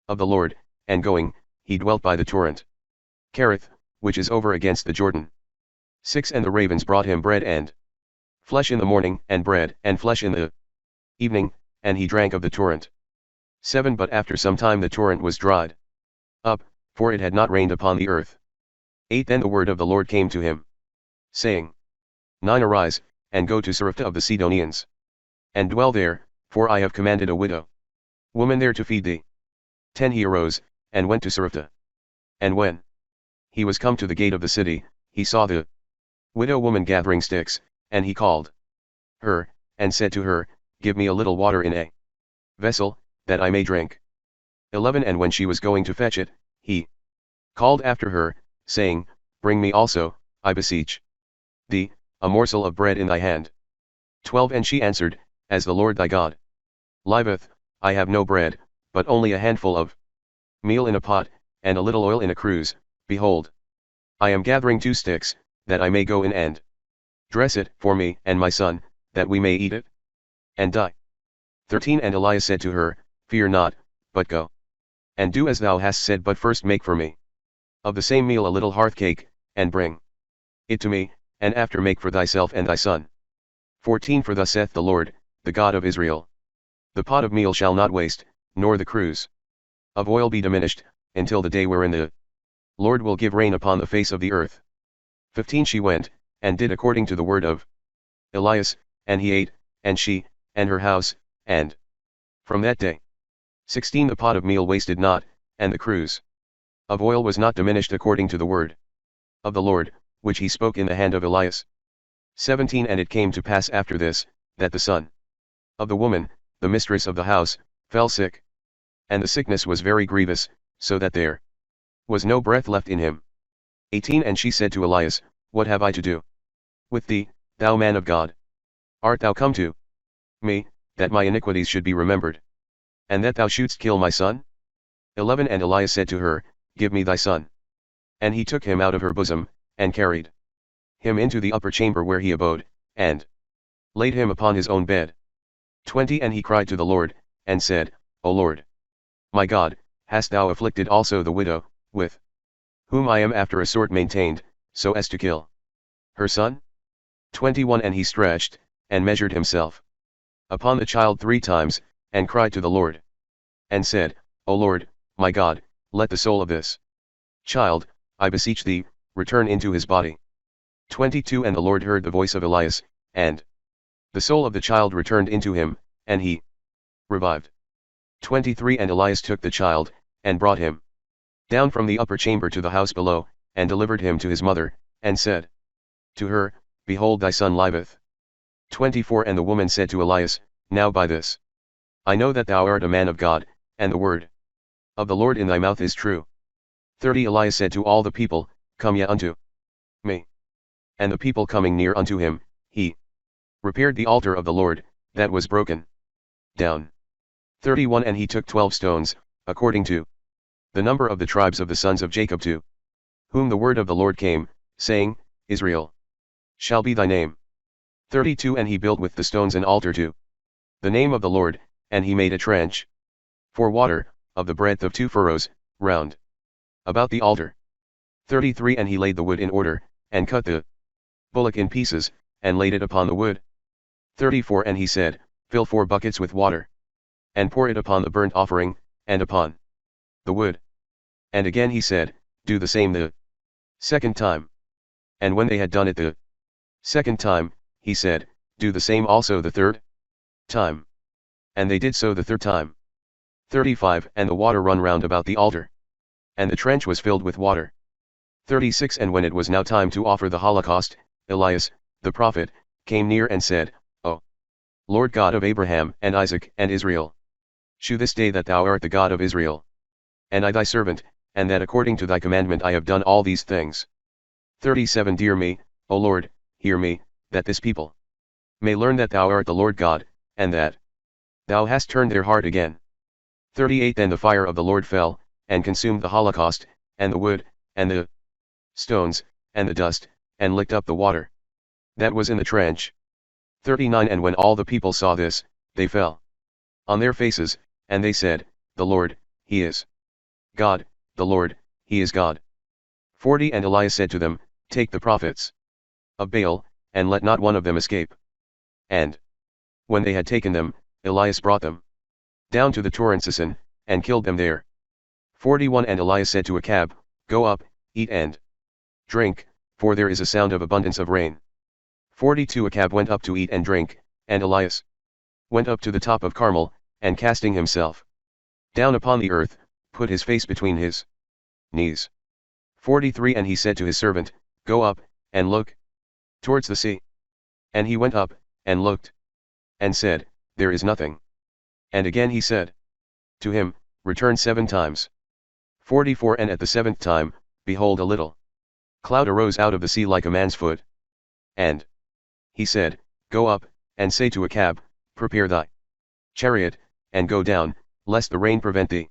of the Lord, and going, he dwelt by the torrent Kerith, which is over against the Jordan. 6 And the ravens brought him bread and flesh in the morning, and bread and flesh in the evening, and he drank of the torrent. 7 But after some time the torrent was dried up, for it had not rained upon the earth. 8 Then the word of the Lord came to him, saying, 9 Arise, and go to Sarepta of the Sidonians, and dwell there, for I have commanded a widow woman there to feed thee. 10 He arose, and went to Sarepta. And when he was come to the gate of the city, he saw the widow woman gathering sticks, and he called her, and said to her, Give me a little water in a vessel, that I may drink. 11 And when she was going to fetch it, he called after her, saying, Bring me also, I beseech thee, a morsel of bread in thy hand. 12 And she answered, As the Lord thy God liveth, I have no bread, but only a handful of meal in a pot, and a little oil in a cruse. Behold, I am gathering 2 sticks, that I may go in and dress it for me and my son, that we may eat it and die. 13 And Elias said to her, Fear not, but go and do as thou hast said, but first make for me of the same meal a little hearth cake, and bring it to me, and after make for thyself and thy son. 14 For thus saith the Lord, the God of Israel, the pot of meal shall not waste, nor the cruse of oil be diminished, until the day wherein the Lord will give rain upon the face of the earth. 15 She went, and did according to the word of Elias, and he ate, and she, and her house, and from that day. 16 The pot of meal wasted not, and the cruse of oil was not diminished according to the word of the Lord, which he spoke in the hand of Elias. 17 And it came to pass after this, that the son of the woman, the mistress of the house, fell sick. And the sickness was very grievous, so that there was no breath left in him. 18 And she said to Elias, What have I to do with thee, thou man of God? Art thou come to me, that my iniquities should be remembered, and that thou shouldst kill my son? 11 And Elias said to her, Give me thy son. And he took him out of her bosom, and carried him into the upper chamber where he abode, and laid him upon his own bed. 20 And he cried to the Lord, and said, O Lord, my God, hast thou afflicted also the widow, with whom I am after a sort maintained, so as to kill her son? 21 And he stretched, and measured himself upon the child 3 times, and cried to the Lord, and said, O Lord, my God, let the soul of this child, I beseech thee, return into his body. 22 And the Lord heard the voice of Elias, and the soul of the child returned into him, and he revived. 23 And Elias took the child, and brought him down from the upper chamber to the house below, and delivered him to his mother, and said to her, Behold thy son liveth. 24 And the woman said to Elias, Now by this I know that thou art a man of God, and the word of the Lord in thy mouth is true. 30 Elias said to all the people, Come ye unto me. And the people coming near unto him, he repaired the altar of the Lord, that was broken down. 31 And he took 12 stones, according to the number of the tribes of the sons of Jacob, to whom the word of the Lord came, saying, Israel shall be thy name. 32 And he built with the stones an altar to the name of the Lord, and he made a trench for water, of the breadth of 2 furrows, round about the altar. 33 And he laid the wood in order, and cut the bullock in pieces, and laid it upon the wood. 34 And he said, Fill 4 buckets with water, and pour it upon the burnt offering, and upon the wood. And again he said, Do the same the second time. And when they had done it the second time, he said, Do the same also the third time. And they did so the third time. 35 And the water run round about the altar, and the trench was filled with water. 36 And when it was now time to offer the holocaust, Elias, the prophet, came near and said, O Lord God of Abraham and Isaac and Israel, shew this day that thou art the God of Israel, and I thy servant, and that according to thy commandment I have done all these things. 37 Hear me, O Lord, hear me, that this people may learn that thou art the Lord God, and that thou hast turned their heart again. 38 Then the fire of the Lord fell, and consumed the holocaust, and the wood, and the stones, and the dust, and licked up the water that was in the trench. 39 And when all the people saw this, they fell on their faces, and they said, The Lord, he is God, the Lord, he is God. 40 And Elias said to them, Take the prophets of Baal, and let not one of them escape. And when they had taken them, Elias brought them down to the torrent Sison, and killed them there. 41 And Elias said to Achab, Go up, eat and drink, for there is a sound of abundance of rain. 42 Achab went up to eat and drink, and Elias went up to the top of Carmel, and casting himself down upon the earth, put his face between his knees. 43 And he said to his servant, Go up, and look towards the sea. And he went up, and looked, and said, There is nothing. And again he said to him, Return 7 times. 44 And at the 7th time, behold, a little cloud arose out of the sea like a man's foot. And he said, Go up, and say to Achab, Prepare thy chariot, and go down, lest the rain prevent thee.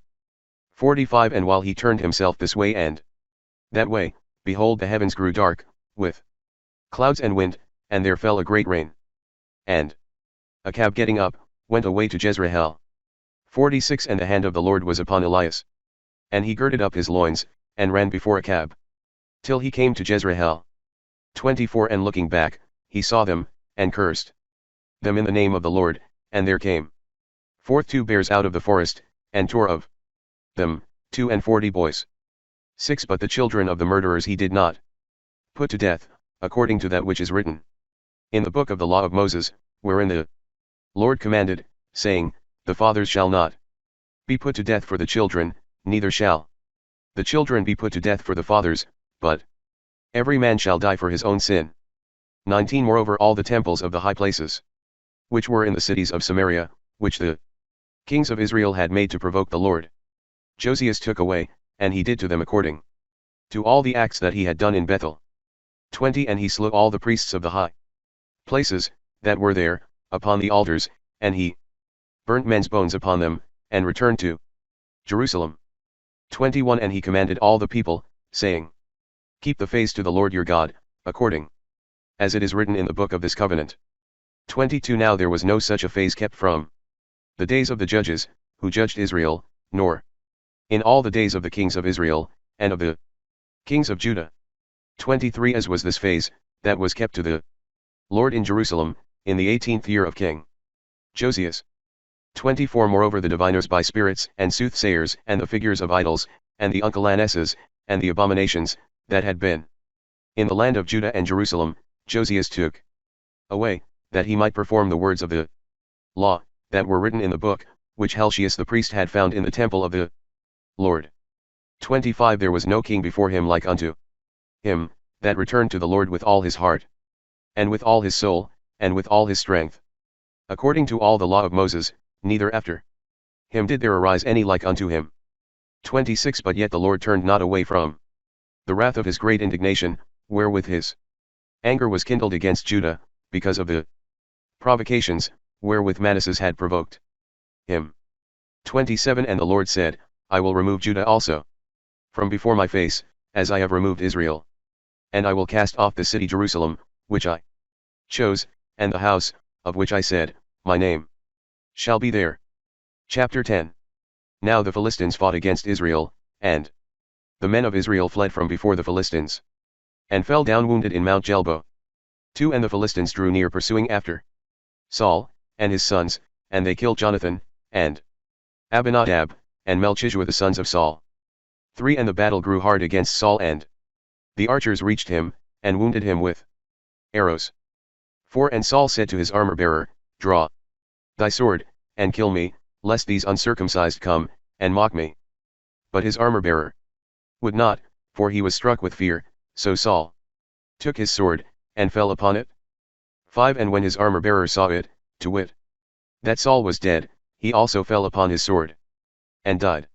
45 And while he turned himself this way and that way, behold, the heavens grew dark, with clouds and wind, and there fell a great rain. And Achab getting up, went away to Jezreel. 46 And the hand of the Lord was upon Elias. And he girded up his loins, and ran before Achab, till he came to Jezreel. 24 And looking back, he saw them, and cursed them in the name of the Lord, and there came forth 2 bears out of the forest, and tore of them 42 boys. 6 But the children of the murderers he did not put to death, according to that which is written in the book of the law of Moses, wherein the Lord commanded, saying, The fathers shall not be put to death for the children, neither shall the children be put to death for the fathers, but every man shall die for his own sin. 19 Moreover all the temples of the high places, which were in the cities of Samaria, which the kings of Israel had made to provoke the Lord, Josias took away, and he did to them according to all the acts that he had done in Bethel. 20 And he slew all the priests of the high places, that were there, upon the altars, and he burnt men's bones upon them, and returned to Jerusalem. 21 And he commanded all the people, saying, Keep the face to the Lord your God, according as it is written in the book of this covenant. 22 Now there was no such a phase kept from the days of the judges, who judged Israel, nor in all the days of the kings of Israel, and of the kings of Judah. 23 As was this phase, that was kept to the Lord in Jerusalem, in the 18th year of King Josias. 24 Moreover the diviners by spirits and soothsayers and the figures of idols, and the uncleannesses, and the abominations, that had been in the land of Judah and Jerusalem, Josias took away, that he might perform the words of the law, that were written in the book, which Helcias the priest had found in the temple of the Lord. 25 There was no king before him like unto him, that returned to the Lord with all his heart, and with all his soul, and with all his strength, according to all the law of Moses, neither after him did there arise any like unto him. 26 But yet the Lord turned not away from the wrath of his great indignation, wherewith his anger was kindled against Judah, because of the provocations, wherewith Manasseh had provoked him. 27 And the Lord said, I will remove Judah also from before my face, as I have removed Israel. And I will cast off the city Jerusalem, which I chose, and the house, of which I said, My name shall be there. Chapter 10 Now the Philistines fought against Israel, and the men of Israel fled from before the Philistines, and fell down wounded in Mount Jelbo. 2 And the Philistines drew near pursuing after Saul, and his sons, and they killed Jonathan, and Abinadab, and Melchishua the sons of Saul. 3 And the battle grew hard against Saul, and the archers reached him, and wounded him with arrows. 4 And Saul said to his armor-bearer, Draw thy sword, and kill me, lest these uncircumcised come, and mock me. But his armor-bearer would not, for he was struck with fear, so Saul took his sword, and fell upon it. 5 And when his armor-bearer saw it, to wit, that Saul was dead, he also fell upon his sword, and died.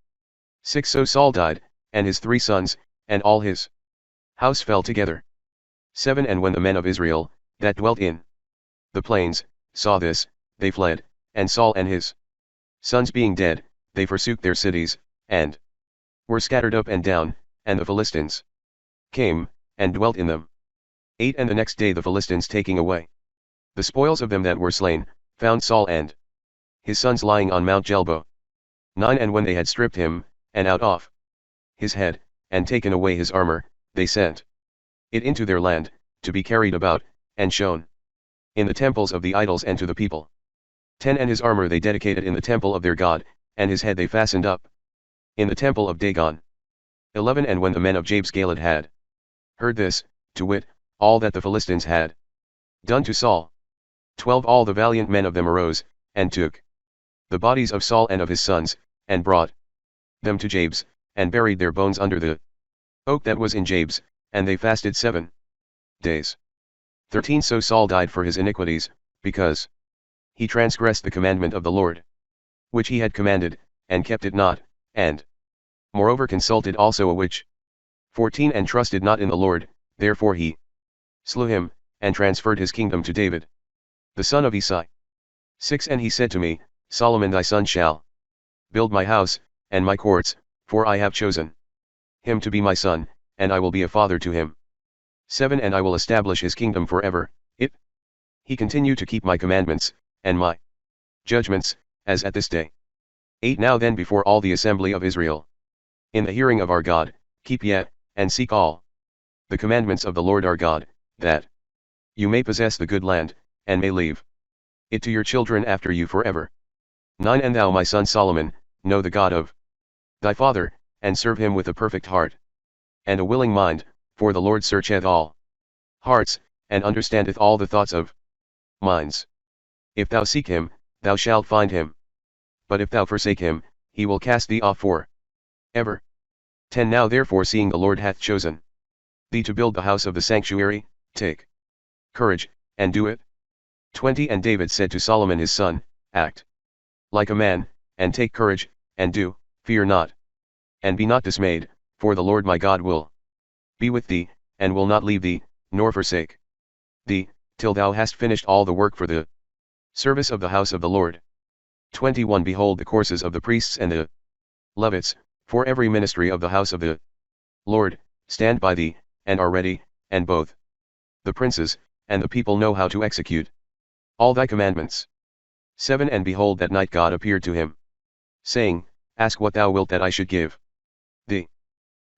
6 So Saul died, and his 3 sons, and all his house fell together. 7 And when the men of Israel, that dwelt in the plains, saw this, they fled, and Saul and his sons being dead, they forsook their cities, and were scattered up and down, and the Philistines came, and dwelt in them. 8 And the next day the Philistines taking away the spoils of them that were slain, found Saul and his sons lying on Mount Jelbo. 9 And when they had stripped him, and out off his head, and taken away his armor, they sent it into their land, to be carried about, and shown in the temples of the idols and to the people. 10 And his armor they dedicated in the temple of their God, and his head they fastened up in the temple of Dagon. 11 And when the men of Jabes Galad had heard this, to wit, all that the Philistines had done to Saul, 12 All the valiant men of them arose, and took the bodies of Saul and of his sons, and brought them to Jabes, and buried their bones under the oak that was in Jabes, and they fasted 7 days. 13 So Saul died for his iniquities, because he transgressed the commandment of the Lord, which he had commanded, and kept it not, and moreover consulted also a witch. 14 And trusted not in the Lord, therefore he slew him, and transferred his kingdom to David, the son of Isai. 6 And he said to me, Solomon thy son shall build my house, and my courts, for I have chosen him to be my son, and I will be a father to him. 7 And I will establish his kingdom forever, if he continue to keep my commandments, and my judgments, as at this day. 8 Now then before all the assembly of Israel, in the hearing of our God, keep yet, and seek all the commandments of the Lord our God, that you may possess the good land, and may leave it to your children after you forever. 9 And thou my son Solomon, know the God of thy father, and serve him with a perfect heart and a willing mind, for the Lord searcheth all hearts, and understandeth all the thoughts of minds. If thou seek him, thou shalt find him. But if thou forsake him, he will cast thee off for ever. 10 Now therefore seeing the Lord hath chosen thee to build the house of the sanctuary, take courage, and do it. 20 And David said to Solomon his son, Act like a man, and take courage, and do, fear not. And be not dismayed, for the Lord my God will be with thee, and will not leave thee, nor forsake thee, till thou hast finished all the work for the service of the house of the Lord. 21 Behold the courses of the priests and the Levites, for every ministry of the house of the Lord, stand by thee, and are ready, and both the princes, and the people know how to execute all thy commandments. 7 And behold that night God appeared to him, saying, Ask what thou wilt that I should give thee.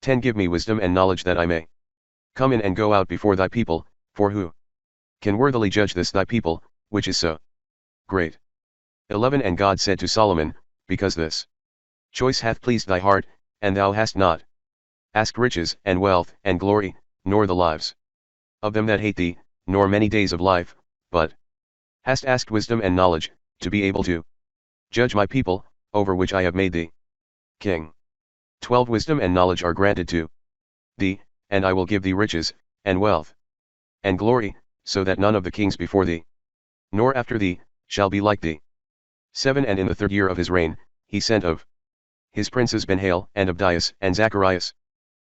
10 Give me wisdom and knowledge that I may come in and go out before thy people, for who can worthily judge this thy people, which is so great? 11 And God said to Solomon, Because this choice hath pleased thy heart, and thou hast not asked riches and wealth and glory, nor the lives of them that hate thee, nor many days of life, but hast asked wisdom and knowledge, to be able to judge my people, over which I have made thee king. 12 Wisdom and knowledge are granted to thee, and I will give thee riches, and wealth, and glory, so that none of the kings before thee, nor after thee, shall be like thee. 7 And in the 3rd year of his reign, he sent of his princes Benhail, and Abdias, and Zacharias,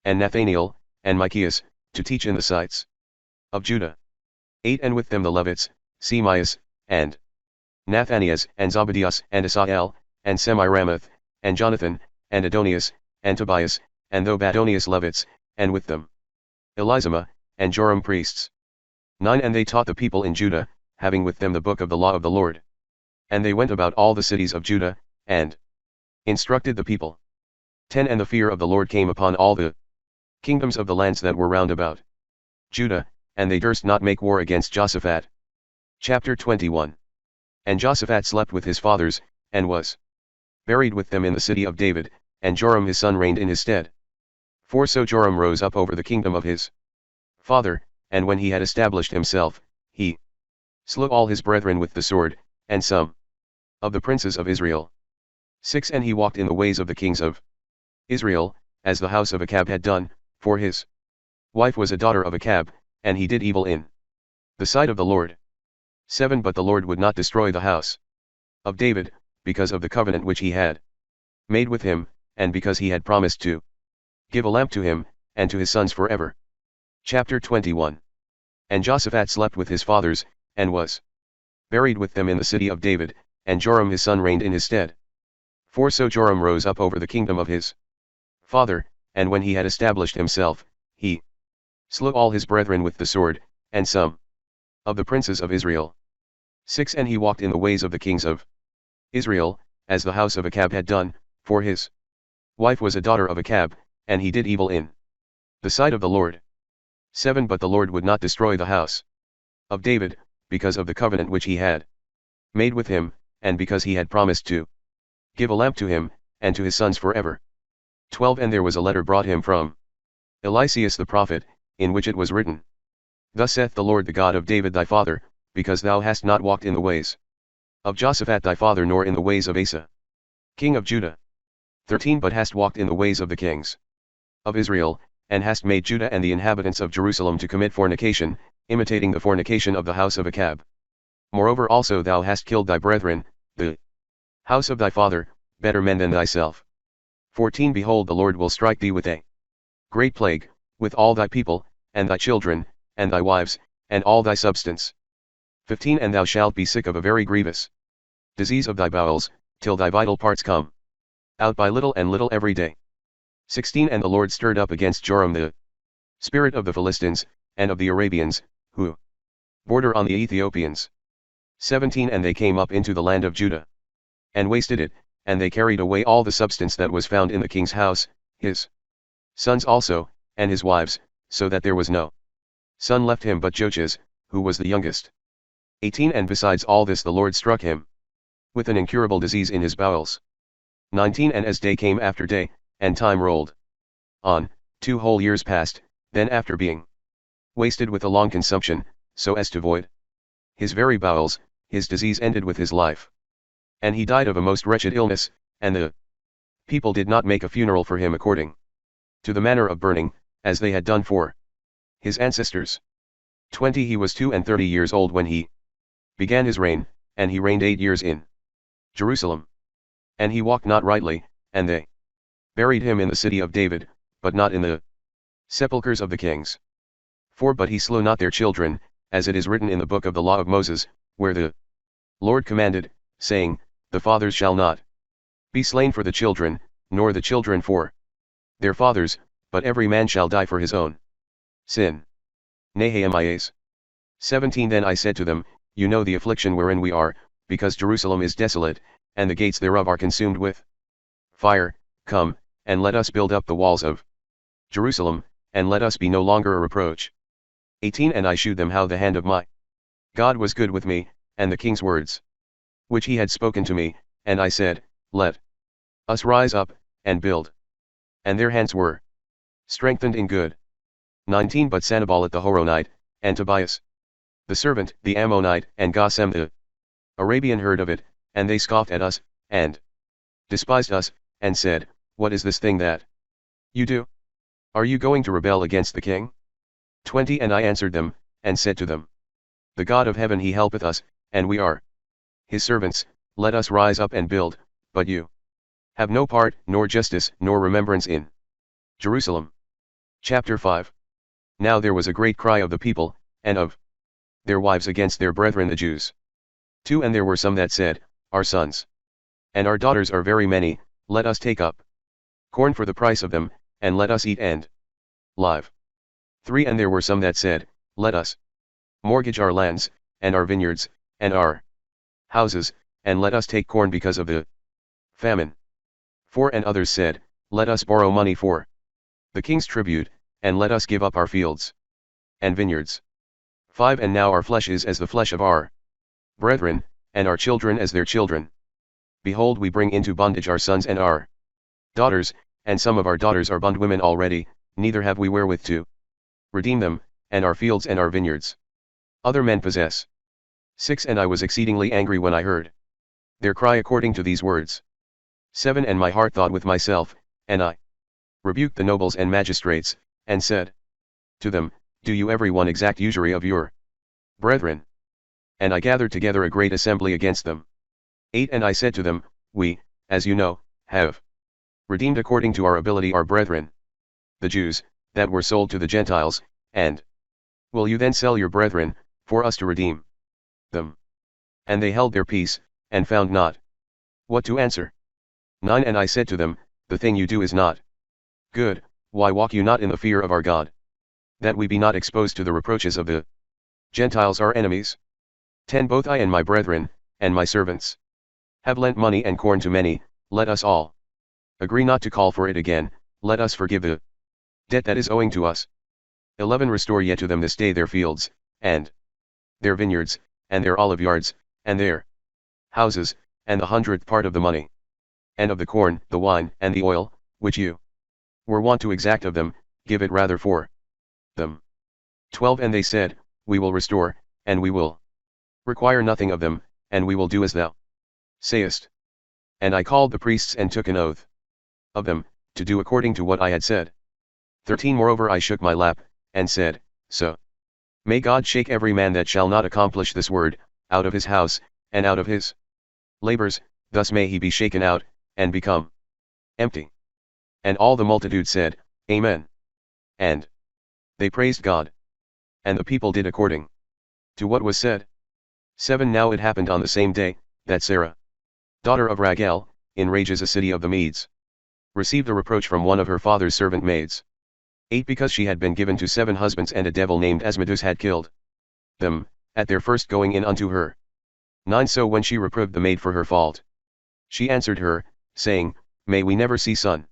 and Nathaniel, and Micheas, to teach in the sites of Judah. 8 And with them the Levites, Semias, and Nathanias, and Zebadias, and Asael, and Semiramoth, and Jonathan, and Adonias, and Tobias, and Tobadonias Levites, and with them Elizamah, and Joram priests. 9 And they taught the people in Judah, having with them the book of the law of the Lord. And they went about all the cities of Judah, and instructed the people. 10 And the fear of the Lord came upon all the kingdoms of the lands that were round about Judah, and they durst not make war against Jehoshaphat. Chapter 21 And Jehoshaphat slept with his fathers, and was buried with them in the city of David, and Joram his son reigned in his stead. For so Joram rose up over the kingdom of his father, and when he had established himself, he slew all his brethren with the sword, and some of the princes of Israel. 6 And he walked in the ways of the kings of Israel, as the house of Achab had done, for his wife was a daughter of Achab, and he did evil in the sight of the Lord. 7 But the Lord would not destroy the house of David, because of the covenant which he had made with him, and because he had promised to give a lamp to him, and to his sons forever. Chapter 21 And Jehoshaphat slept with his fathers, and was buried with them in the city of David, and Joram his son reigned in his stead. For so Joram rose up over the kingdom of his father, and when he had established himself, he slew all his brethren with the sword, and some of the princes of Israel. 6 And he walked in the ways of the kings of Israel, as the house of Achab had done, for his wife was a daughter of Achab, and he did evil in the sight of the Lord. 7 But the Lord would not destroy the house of David, because of the covenant which he had made with him, and because he had promised to give a lamp to him, and to his sons forever. 12 And there was a letter brought him from Eliseus the prophet, in which it was written, Thus saith the Lord the God of David thy father, because thou hast not walked in the ways of Jehoshaphat thy father, nor in the ways of Asa, king of Judah. 13 But hast walked in the ways of the kings of Israel, and hast made Judah and the inhabitants of Jerusalem to commit fornication, imitating the fornication of the house of Achab. Moreover also thou hast killed thy brethren, the house of thy father, better men than thyself. 14 Behold, the Lord will strike thee with a great plague, with all thy people, and thy children, and thy wives, and all thy substance. 15 And thou shalt be sick of a very grievous disease of thy bowels, till thy vital parts come out by little and little every day. 16 And the Lord stirred up against Joram the spirit of the Philistines, and of the Arabians, who border on the Ethiopians. 17 And they came up into the land of Judah, and wasted it, and they carried away all the substance that was found in the king's house, his sons also, and his wives, so that there was no son left him but Jochaz, who was the youngest. 18 And besides all this the Lord struck him with an incurable disease in his bowels. 19 And as day came after day, and time rolled on, 2 whole years passed, then after being wasted with a long consumption, so as to void his very bowels, his disease ended with his life. And he died of a most wretched illness, and the people did not make a funeral for him according to the manner of burning, as they had done for his ancestors. 20 He was 32 years old when he began his reign, and he reigned 8 years in Jerusalem. And he walked not rightly, and they buried him in the city of David, but not in the sepulchres of the kings. 4 But he slew not their children, as it is written in the book of the law of Moses, where the Lord commanded, saying, The fathers shall not be slain for the children, nor the children for their fathers, but every man shall die for his own sin. Nehemiah 17 Then I said to them, You know the affliction wherein we are, because Jerusalem is desolate, and the gates thereof are consumed with fire. Come, and let us build up the walls of Jerusalem, and let us be no longer a reproach. 18 And I shewed them how the hand of my God was good with me, and the king's words which he had spoken to me, and I said, Let us rise up, and build. And their hands were strengthened in good. 19 But Sanballat the Horonite, and Tobias the servant, the Ammonite, and Gesem the Arabian heard of it, and they scoffed at us, and despised us, and said, What is this thing that you do? Are you going to rebel against the king? 20 And I answered them, and said to them, The God of heaven he helpeth us, and we are his servants. Let us rise up and build, but you have no part, nor justice, nor remembrance in Jerusalem. Chapter 5 Now there was a great cry of the people, and of their wives against their brethren the Jews. 2 And there were some that said, Our sons and our daughters are very many, let us take up corn for the price of them, and let us eat and live. 3 And there were some that said, Let us mortgage our lands, and our vineyards, and our houses, and let us take corn because of the famine. 4 And others said, Let us borrow money for the king's tribute, and let us give up our fields and vineyards. 5 And now our flesh is as the flesh of our brethren, and our children as their children. Behold, we bring into bondage our sons and our daughters, and some of our daughters are bondwomen already, neither have we wherewith to redeem them, and our fields and our vineyards other men possess. 6 And I was exceedingly angry when I heard their cry according to these words. 7 And my heart thought with myself, and I rebuked the nobles and magistrates, and said to them, Do you every one exact usury of your brethren? And I gathered together a great assembly against them. 8 And I said to them, We, as you know, have redeemed according to our ability our brethren, the Jews, that were sold to the Gentiles, and will you then sell your brethren, for us to redeem them? And they held their peace, and found not what to answer. 9 And I said to them, The thing you do is not good. Why walk you not in the fear of our God, that we be not exposed to the reproaches of the Gentiles our enemies? 10 Both I and my brethren, and my servants, have lent money and corn to many, let us all agree not to call for it again, let us forgive the debt that is owing to us. 11 Restore yet to them this day their fields, and their vineyards, and their olive yards, and their houses, and the 100th part of the money, and of the corn, the wine, and the oil, which you were wont to exact of them, give it rather for them. 12 And they said, We will restore, and we will require nothing of them, and we will do as thou sayest. And I called the priests and took an oath of them, to do according to what I had said. 13 Moreover I shook my lap, and said, So may God shake every man that shall not accomplish this word, out of his house, and out of his labors, thus may he be shaken out, and become empty. And all the multitude said, Amen. And they praised God. And the people did according to what was said. 7 Now it happened on the same day, that Sarah, daughter of Raguel, in Rages a city of the Medes, received a reproach from one of her father's servant maids. 8 Because she had been given to 7 husbands, and a devil named Asmodeus had killed them, at their first going in unto her. 9 So when she reproved the maid for her fault, she answered her, saying, May we never see son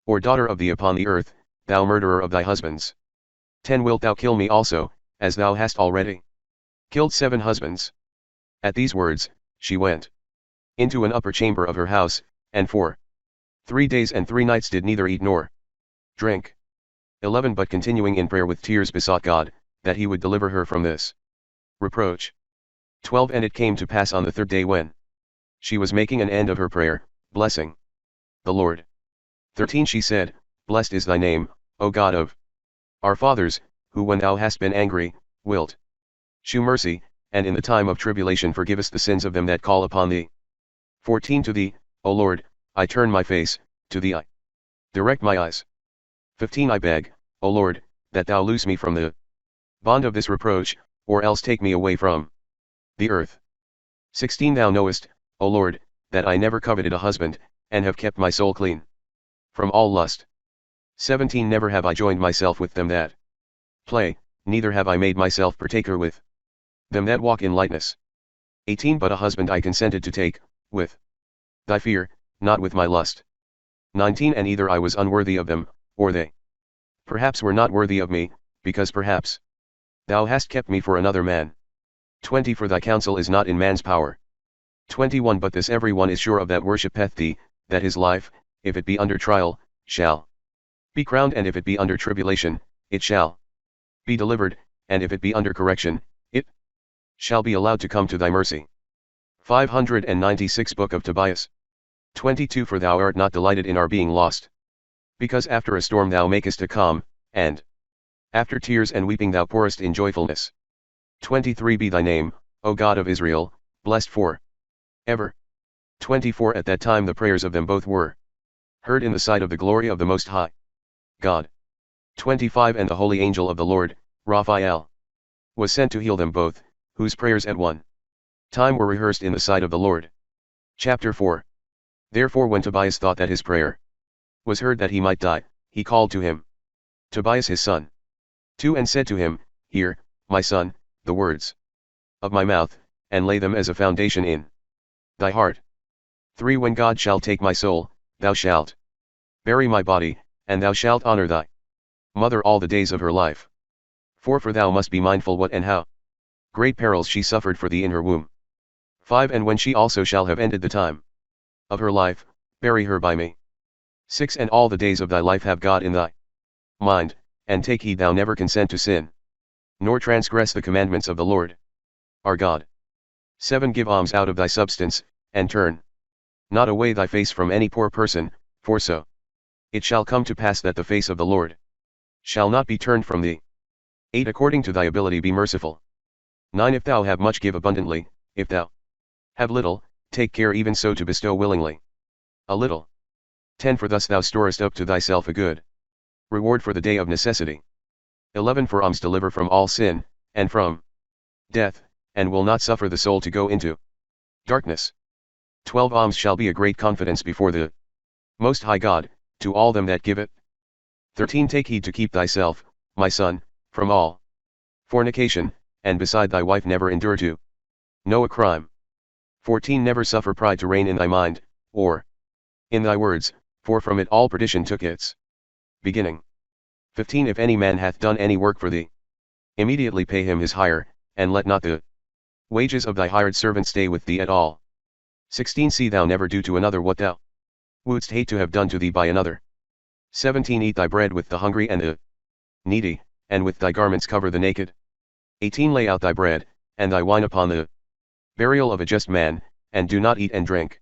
or daughter of thee upon the earth, thou murderer of thy husbands. 10 Wilt thou kill me also, as thou hast already killed 7 husbands? At these words, she went into an upper chamber of her house, and for 3 days and 3 nights did neither eat nor drink. 11 But continuing in prayer with tears besought God, that he would deliver her from this reproach. 12 And it came to pass on the third day when she was making an end of her prayer, blessing the Lord. 13 She said, Blessed is thy name, O God of our fathers, who when thou hast been angry, wilt shew mercy, and in the time of tribulation forgivest the sins of them that call upon thee. 14 To thee, O Lord, I turn my face, to thee I direct my eyes. 15 I beg, O Lord, that thou loose me from the bond of this reproach, or else take me away from the earth. 16 Thou knowest, O Lord, that I never coveted a husband, and have kept my soul clean from all lust. 17 Never have I joined myself with them that play, neither have I made myself partaker with them that walk in lightness. 18 But a husband I consented to take, with thy fear, not with my lust. 19 And either I was unworthy of them, or they perhaps were not worthy of me, because perhaps thou hast kept me for another man. 20 For thy counsel is not in man's power. 21 But this every one is sure of that worshippeth thee, that his life, if it be under trial, shall be crowned, and if it be under tribulation, it shall be delivered, and if it be under correction, it shall be allowed to come to thy mercy. 596 Book of Tobias. 22 For thou art not delighted in our being lost, because after a storm thou makest a calm, and after tears and weeping thou pourest in joyfulness. 23 Be thy name, O God of Israel, blessed for ever. 24 At that time the prayers of them both were heard in the sight of the glory of the Most High God. 25 And the holy angel of the Lord, Raphael, was sent to heal them both, whose prayers at one time were rehearsed in the sight of the Lord. Chapter 4 Therefore when Tobias thought that his prayer was heard that he might die, he called to him Tobias his son. 2 And said to him, Hear, my son, the words of my mouth, and lay them as a foundation in thy heart. 3 When God shall take my soul, thou shalt bury my body, and thou shalt honor thy mother all the days of her life. 4 For thou must be mindful what and how great perils she suffered for thee in her womb. 5 And when she also shall have ended the time of her life, bury her by me. 6 And all the days of thy life have God in thy mind, and take heed thou never consent to sin, nor transgress the commandments of the Lord our God. 7 Give alms out of thy substance, and turn not away thy face from any poor person, for so it shall come to pass that the face of the Lord shall not be turned from thee. 8 According to thy ability be merciful. 9 If thou have much, give abundantly; if thou have little, take care even so to bestow willingly a little. 10 For thus thou storest up to thyself a good reward for the day of necessity. 11 For alms deliver from all sin, and from death, and will not suffer the soul to go into darkness. 12 Alms shall be a great confidence before the Most High God, to all them that give it. 13 Take heed to keep thyself, my son, from all fornication, and beside thy wife never endure to know a crime. 14 Never suffer pride to reign in thy mind, or in thy words, for from it all perdition took its beginning. 15 If any man hath done any work for thee, immediately pay him his hire, and let not the wages of thy hired servant stay with thee at all. 16 See thou never do to another what thou wouldst hate to have done to thee by another. 17 Eat thy bread with the hungry and the needy, and with thy garments cover the naked. 18 Lay out thy bread, and thy wine upon the burial of a just man, and do not eat and drink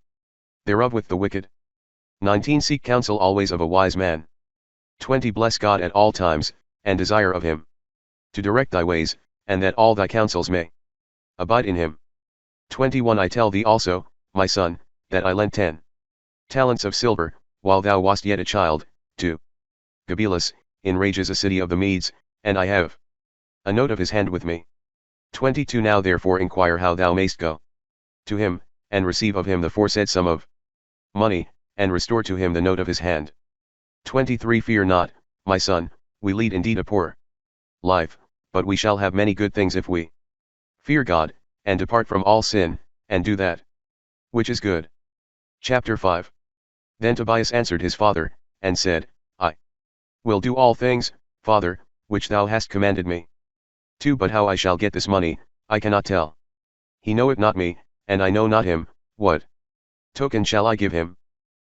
thereof with the wicked. 19 Seek counsel always of a wise man. 20 Bless God at all times, and desire of him to direct thy ways, and that all thy counsels may abide in him. 21 I tell thee also, my son, that I lent 10 talents of silver, while thou wast yet a child, to Gabelus, in Rages a city of the Medes, and I have a note of his hand with me. 22 Now therefore inquire how thou mayst go to him, and receive of him the foresaid sum of money, and restore to him the note of his hand. 23 Fear not, my son, we lead indeed a poor life, but we shall have many good things if we fear God, and depart from all sin, and do that which is good. Chapter 5 Then Tobias answered his father, and said, I will do all things, father, which thou hast commanded me. 2 But how I shall get this money, I cannot tell. He knoweth not me, and I know not him. What token shall I give him?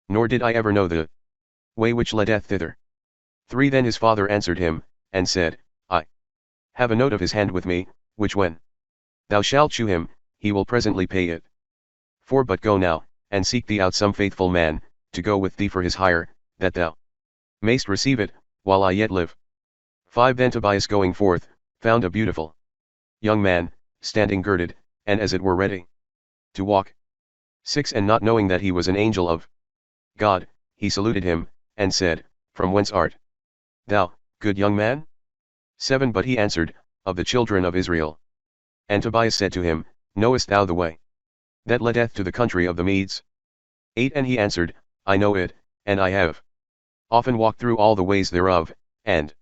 Nor did I ever know the way which leadeth thither. 3 Then his father answered him, and said, I have a note of his hand with me, which when thou shalt shew him, he will presently pay it. 4 But go now, and seek thee out some faithful man, to go with thee for his hire, that thou mayst receive it, while I yet live. 5 Then Tobias going forth, found a beautiful young man, standing girded, and as it were ready to walk. 6 And not knowing that he was an angel of God, he saluted him, and said, From whence art thou, good young man? 7 But he answered, Of the children of Israel. And Tobias said to him, Knowest thou the way that leadeth to the country of the Medes? 8 And he answered, I know it, and I have often walked through all the ways thereof, and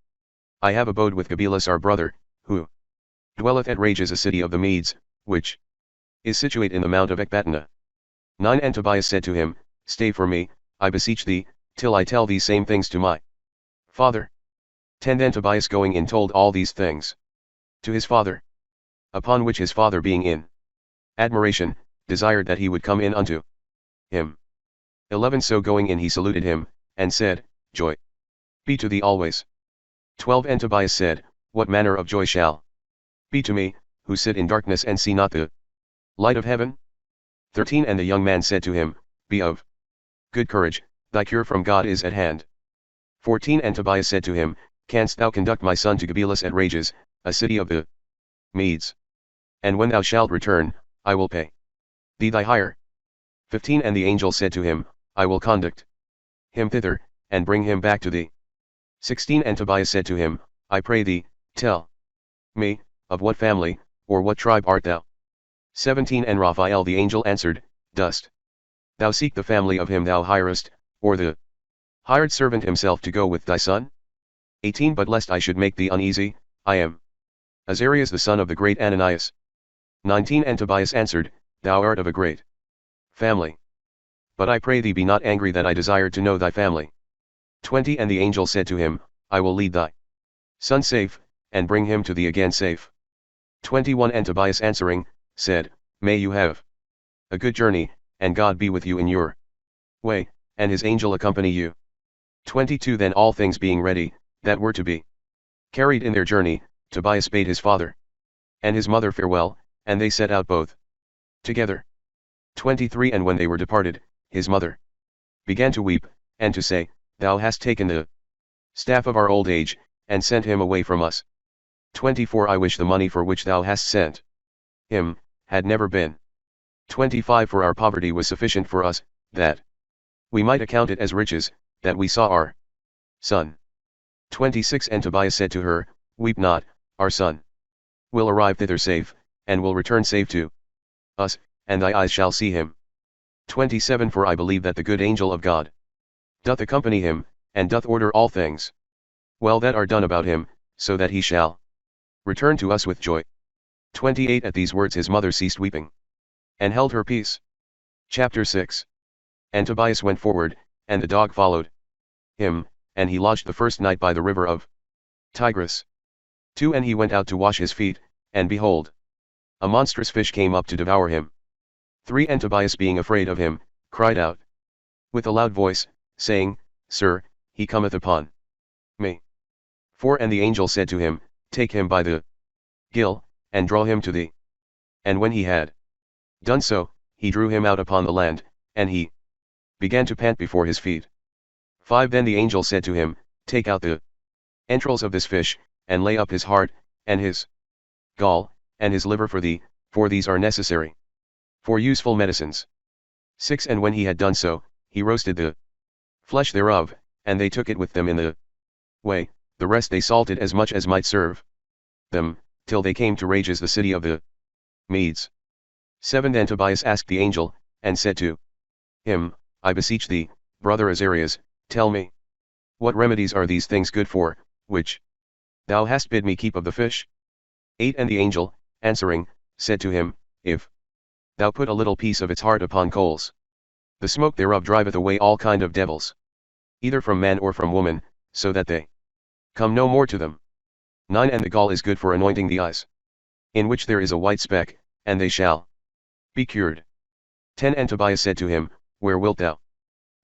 I have abode with Gabelus our brother, who dwelleth at Rages, a city of the Medes, which is situate in the mount of Ecbatana. 9 And Tobias said to him, Stay for me, I beseech thee, till I tell these same things to my father. 10 Then Tobias going in told all these things to his father. Upon which his father being in admiration, desired that he would come in unto him. 11 So going in he saluted him, and said, Joy be to thee always. 12 And Tobias said, What manner of joy shall be to me, who sit in darkness and see not the light of heaven? 13 And the young man said to him, Be of good courage, thy cure from God is at hand. 14 And Tobias said to him, Canst thou conduct my son to Gabelus at Rages, a city of the Medes? And when thou shalt return, I will pay thee thy hire. 15 And the angel said to him, I will conduct him thither, and bring him back to thee. 16 And Tobias said to him, I pray thee, tell me, of what family, or what tribe art thou? 17 And Raphael the angel answered, Dost thou seek the family of him thou hirest, or the hired servant himself to go with thy son? 18 But lest I should make thee uneasy, I am Azarias the son of the great Ananias. 19 And Tobias answered, Thou art of a great family. But I pray thee be not angry that I desired to know thy family. 20 And the angel said to him, I will lead thy son safe, and bring him to thee again safe. 21 And Tobias answering, said, May you have a good journey, and God be with you in your way, and his angel accompany you. 22 Then all things being ready, that were to be carried in their journey, Tobias bade his father and his mother farewell, and they set out both together. 23 And when they were departed, his mother began to weep, and to say, Thou hast taken the staff of our old age, and sent him away from us. 24 I wish the money for which thou hast sent him had never been. 25 For our poverty was sufficient for us, that we might account it as riches, that we saw our son. 26 And Tobias said to her, Weep not, our son will arrive thither safe, and will return safe to us, and thy eyes shall see him. 27 For I believe that the good angel of God doth accompany him, and doth order all things well that are done about him, so that he shall return to us with joy. 28 At these words his mother ceased weeping, and held her peace. Chapter 6 And Tobias went forward, and the dog followed him, and he lodged the first night by the river of Tigris. 2 And he went out to wash his feet, and behold, a monstrous fish came up to devour him. 3 And Tobias being afraid of him, cried out with a loud voice, saying, Sir, he cometh upon me. 4 And the angel said to him, Take him by the gill, and draw him to thee. And when he had done so, he drew him out upon the land, and he began to pant before his feet. 5 Then the angel said to him, Take out the entrails of this fish, and lay up his heart, and his gall, and his liver for thee, for these are necessary for useful medicines. 6 And when he had done so, he roasted the flesh thereof, and they took it with them in the way, the rest they salted as much as might serve them, till they came to Rages the city of the Medes. 7 Then Tobias asked the angel, and said to him, I beseech thee, brother Azarias, tell me, what remedies are these things good for, which thou hast bid me keep of the fish? 8 And the angel, answering, said to him, If thou put a little piece of its heart upon coals, the smoke thereof driveth away all kind of devils, either from man or from woman, so that they come no more to them. 9 And the gall is good for anointing the eyes, in which there is a white speck, and they shall be cured. 10 And Tobias said to him, Where wilt thou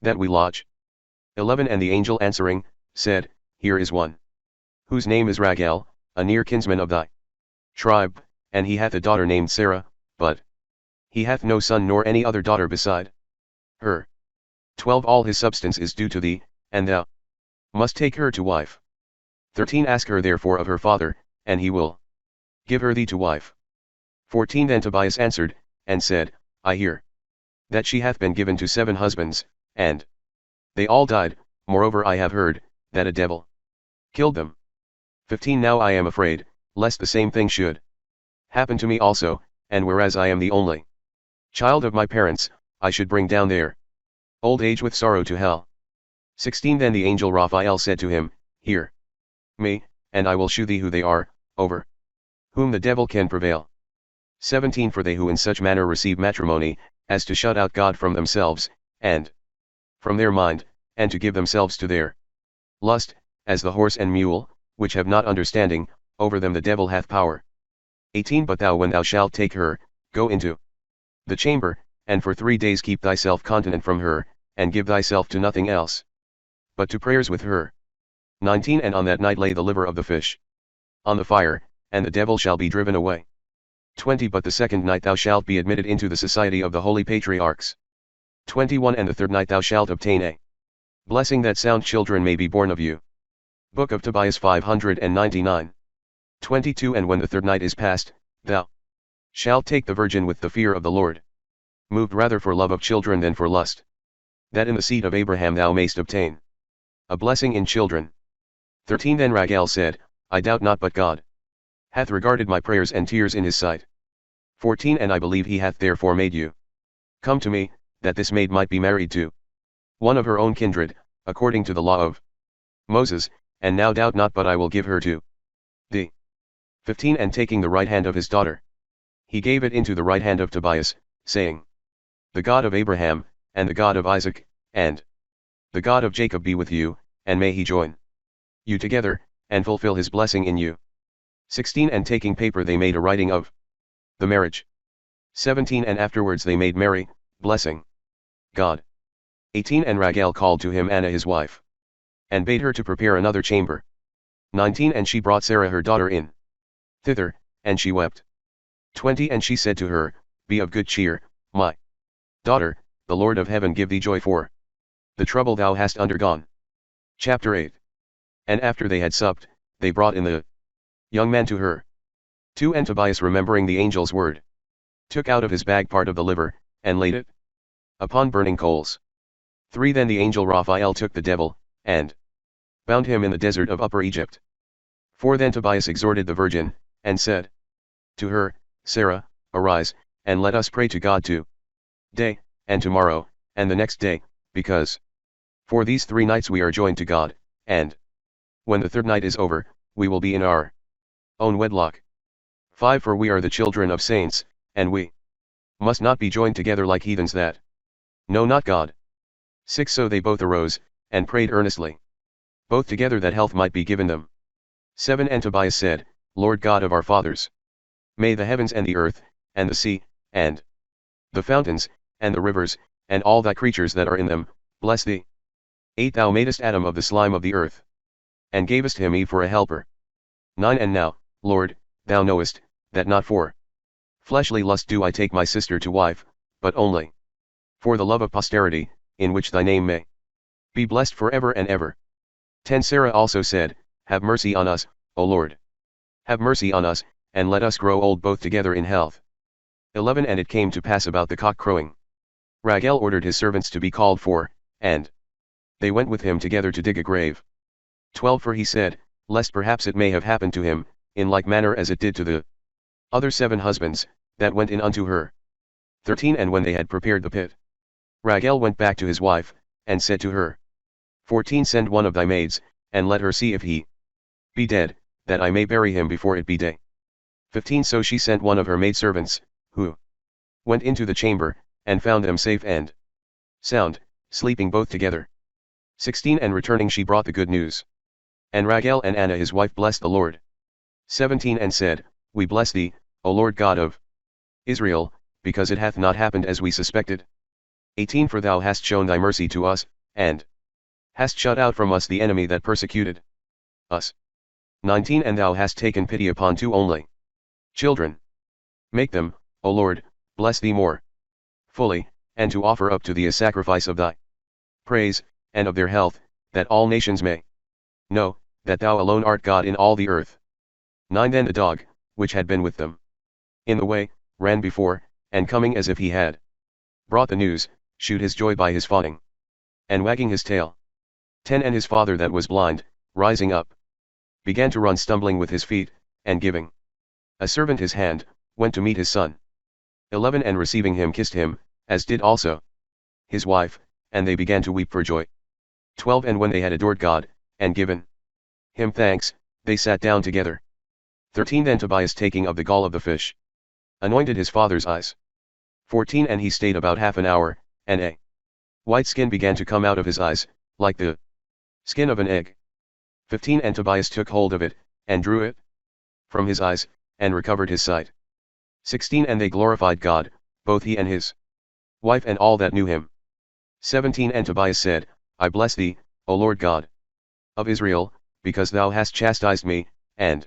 that we lodge? 11 And the angel answering, said, Here is one, whose name is Raguel, a near kinsman of thy tribe, and he hath a daughter named Sarah, but He hath no son nor any other daughter beside her. 12 All his substance is due to thee, and thou must take her to wife. 13 Ask her therefore of her father, and he will give her thee to wife. 14 Then Tobias answered, and said, I hear that she hath been given to 7 husbands, and they all died. Moreover I have heard that a devil killed them. 15 Now I am afraid, lest the same thing should happen to me also, and whereas I am the only child of my parents, I should bring down their old age with sorrow to hell. 16 Then the angel Raphael said to him, Hear me, and I will shew thee who they are, over whom the devil can prevail. 17 For they who in such manner receive matrimony, as to shut out God from themselves, and from their mind, and to give themselves to their lust, as the horse and mule, which have not understanding, over them the devil hath power. 18 But thou when thou shalt take her, go into the chamber, and for 3 days keep thyself continent from her, and give thyself to nothing else but to prayers with her. 19 And on that night lay the liver of the fish on the fire, and the devil shall be driven away. 20 But the second night thou shalt be admitted into the society of the holy patriarchs. 21 And the third night thou shalt obtain a blessing that sound children may be born of you. Book of Tobias 599. 22 And when the third night is past, thou shalt take the virgin with the fear of the Lord, moved rather for love of children than for lust, that in the seed of Abraham thou mayst obtain a blessing in children. 13 Then Raguel said, I doubt not but God hath regarded my prayers and tears in his sight. 14 And I believe he hath therefore made you come to me, that this maid might be married to one of her own kindred, according to the law of Moses, and now doubt not but I will give her to thee. 15 And taking the right hand of his daughter, he gave it into the right hand of Tobias, saying, The God of Abraham, and the God of Isaac, and the God of Jacob be with you, and may he join you together, and fulfill his blessing in you. 16 And taking paper they made a writing of the marriage. 17 And afterwards they made merry, blessing God. 18 And Raguel called to him Anna his wife, and bade her to prepare another chamber. 19 And she brought Sarah her daughter in thither, and she wept. 20 And she said to her, Be of good cheer, my daughter, the Lord of heaven give thee joy for the trouble thou hast undergone. Chapter 8. And after they had supped, they brought in the young man to her. 2 And Tobias remembering the angel's word, took out of his bag part of the liver, and laid it upon burning coals. 3 Then the angel Raphael took the devil, and bound him in the desert of Upper Egypt. 4 Then Tobias exhorted the virgin, and said to her, Sarah, arise, and let us pray to God to-day, and tomorrow, and the next day, because for these 3 nights we are joined to God, and when the third night is over, we will be in our own wedlock. 5 For we are the children of saints, and we must not be joined together like heathens that know not God. 6 So they both arose, and prayed earnestly, both together that health might be given them. 7 And Tobias said, Lord God of our fathers, may the heavens and the earth, and the sea, and the fountains, and the rivers, and all thy creatures that are in them, bless thee. 8 Thou madest Adam of the slime of the earth, and gavest him Eve for a helper. 9 And now, Lord, thou knowest, that not for fleshly lust do I take my sister to wife, but only for the love of posterity, in which thy name may be blessed forever and ever. 10 Sarah also said, Have mercy on us, O Lord. Have mercy on us, and let us grow old both together in health. 11 And it came to pass about the cock crowing, Raguel ordered his servants to be called for, and they went with him together to dig a grave. 12 For he said, lest perhaps it may have happened to him, in like manner as it did to the other 7 husbands, that went in unto her. 13 And when they had prepared the pit, Raguel went back to his wife, and said to her, 14 Send one of thy maids, and let her see if he be dead, that I may bury him before it be day. 15 So she sent one of her maidservants, who went into the chamber, and found them safe and sound, sleeping both together. 16 And returning she brought the good news. And Raguel and Anna his wife blessed the Lord. 17 And said, We bless thee, O Lord God of Israel, because it hath not happened as we suspected. 18 For thou hast shown thy mercy to us, and hast shut out from us the enemy that persecuted us. 19 And thou hast taken pity upon 2 only children. Make them, O Lord, bless thee more. fully, and to offer up to thee a sacrifice of thy praise, and of their health, that all nations may know, that thou alone art God in all the earth. 9 Then the dog, which had been with them in the way, ran before, and coming as if he had brought the news, shewed his joy by his fawning, and wagging his tail. 10 And his father that was blind, rising up, began to run stumbling with his feet, and giving a servant his hand, went to meet his son. 11 And receiving him kissed him, as did also his wife, and they began to weep for joy. 12 And when they had adored God, and given him thanks, they sat down together. 13 Then Tobias taking of the gall of the fish, anointed his father's eyes. 14 And he stayed about half an hour, and a white skin began to come out of his eyes, like the skin of an egg. 15 And Tobias took hold of it, and drew it from his eyes, and recovered his sight. 16 And they glorified God, both he and his wife and all that knew him. 17 And Tobias said, I bless thee, O Lord God of Israel, because thou hast chastised me, and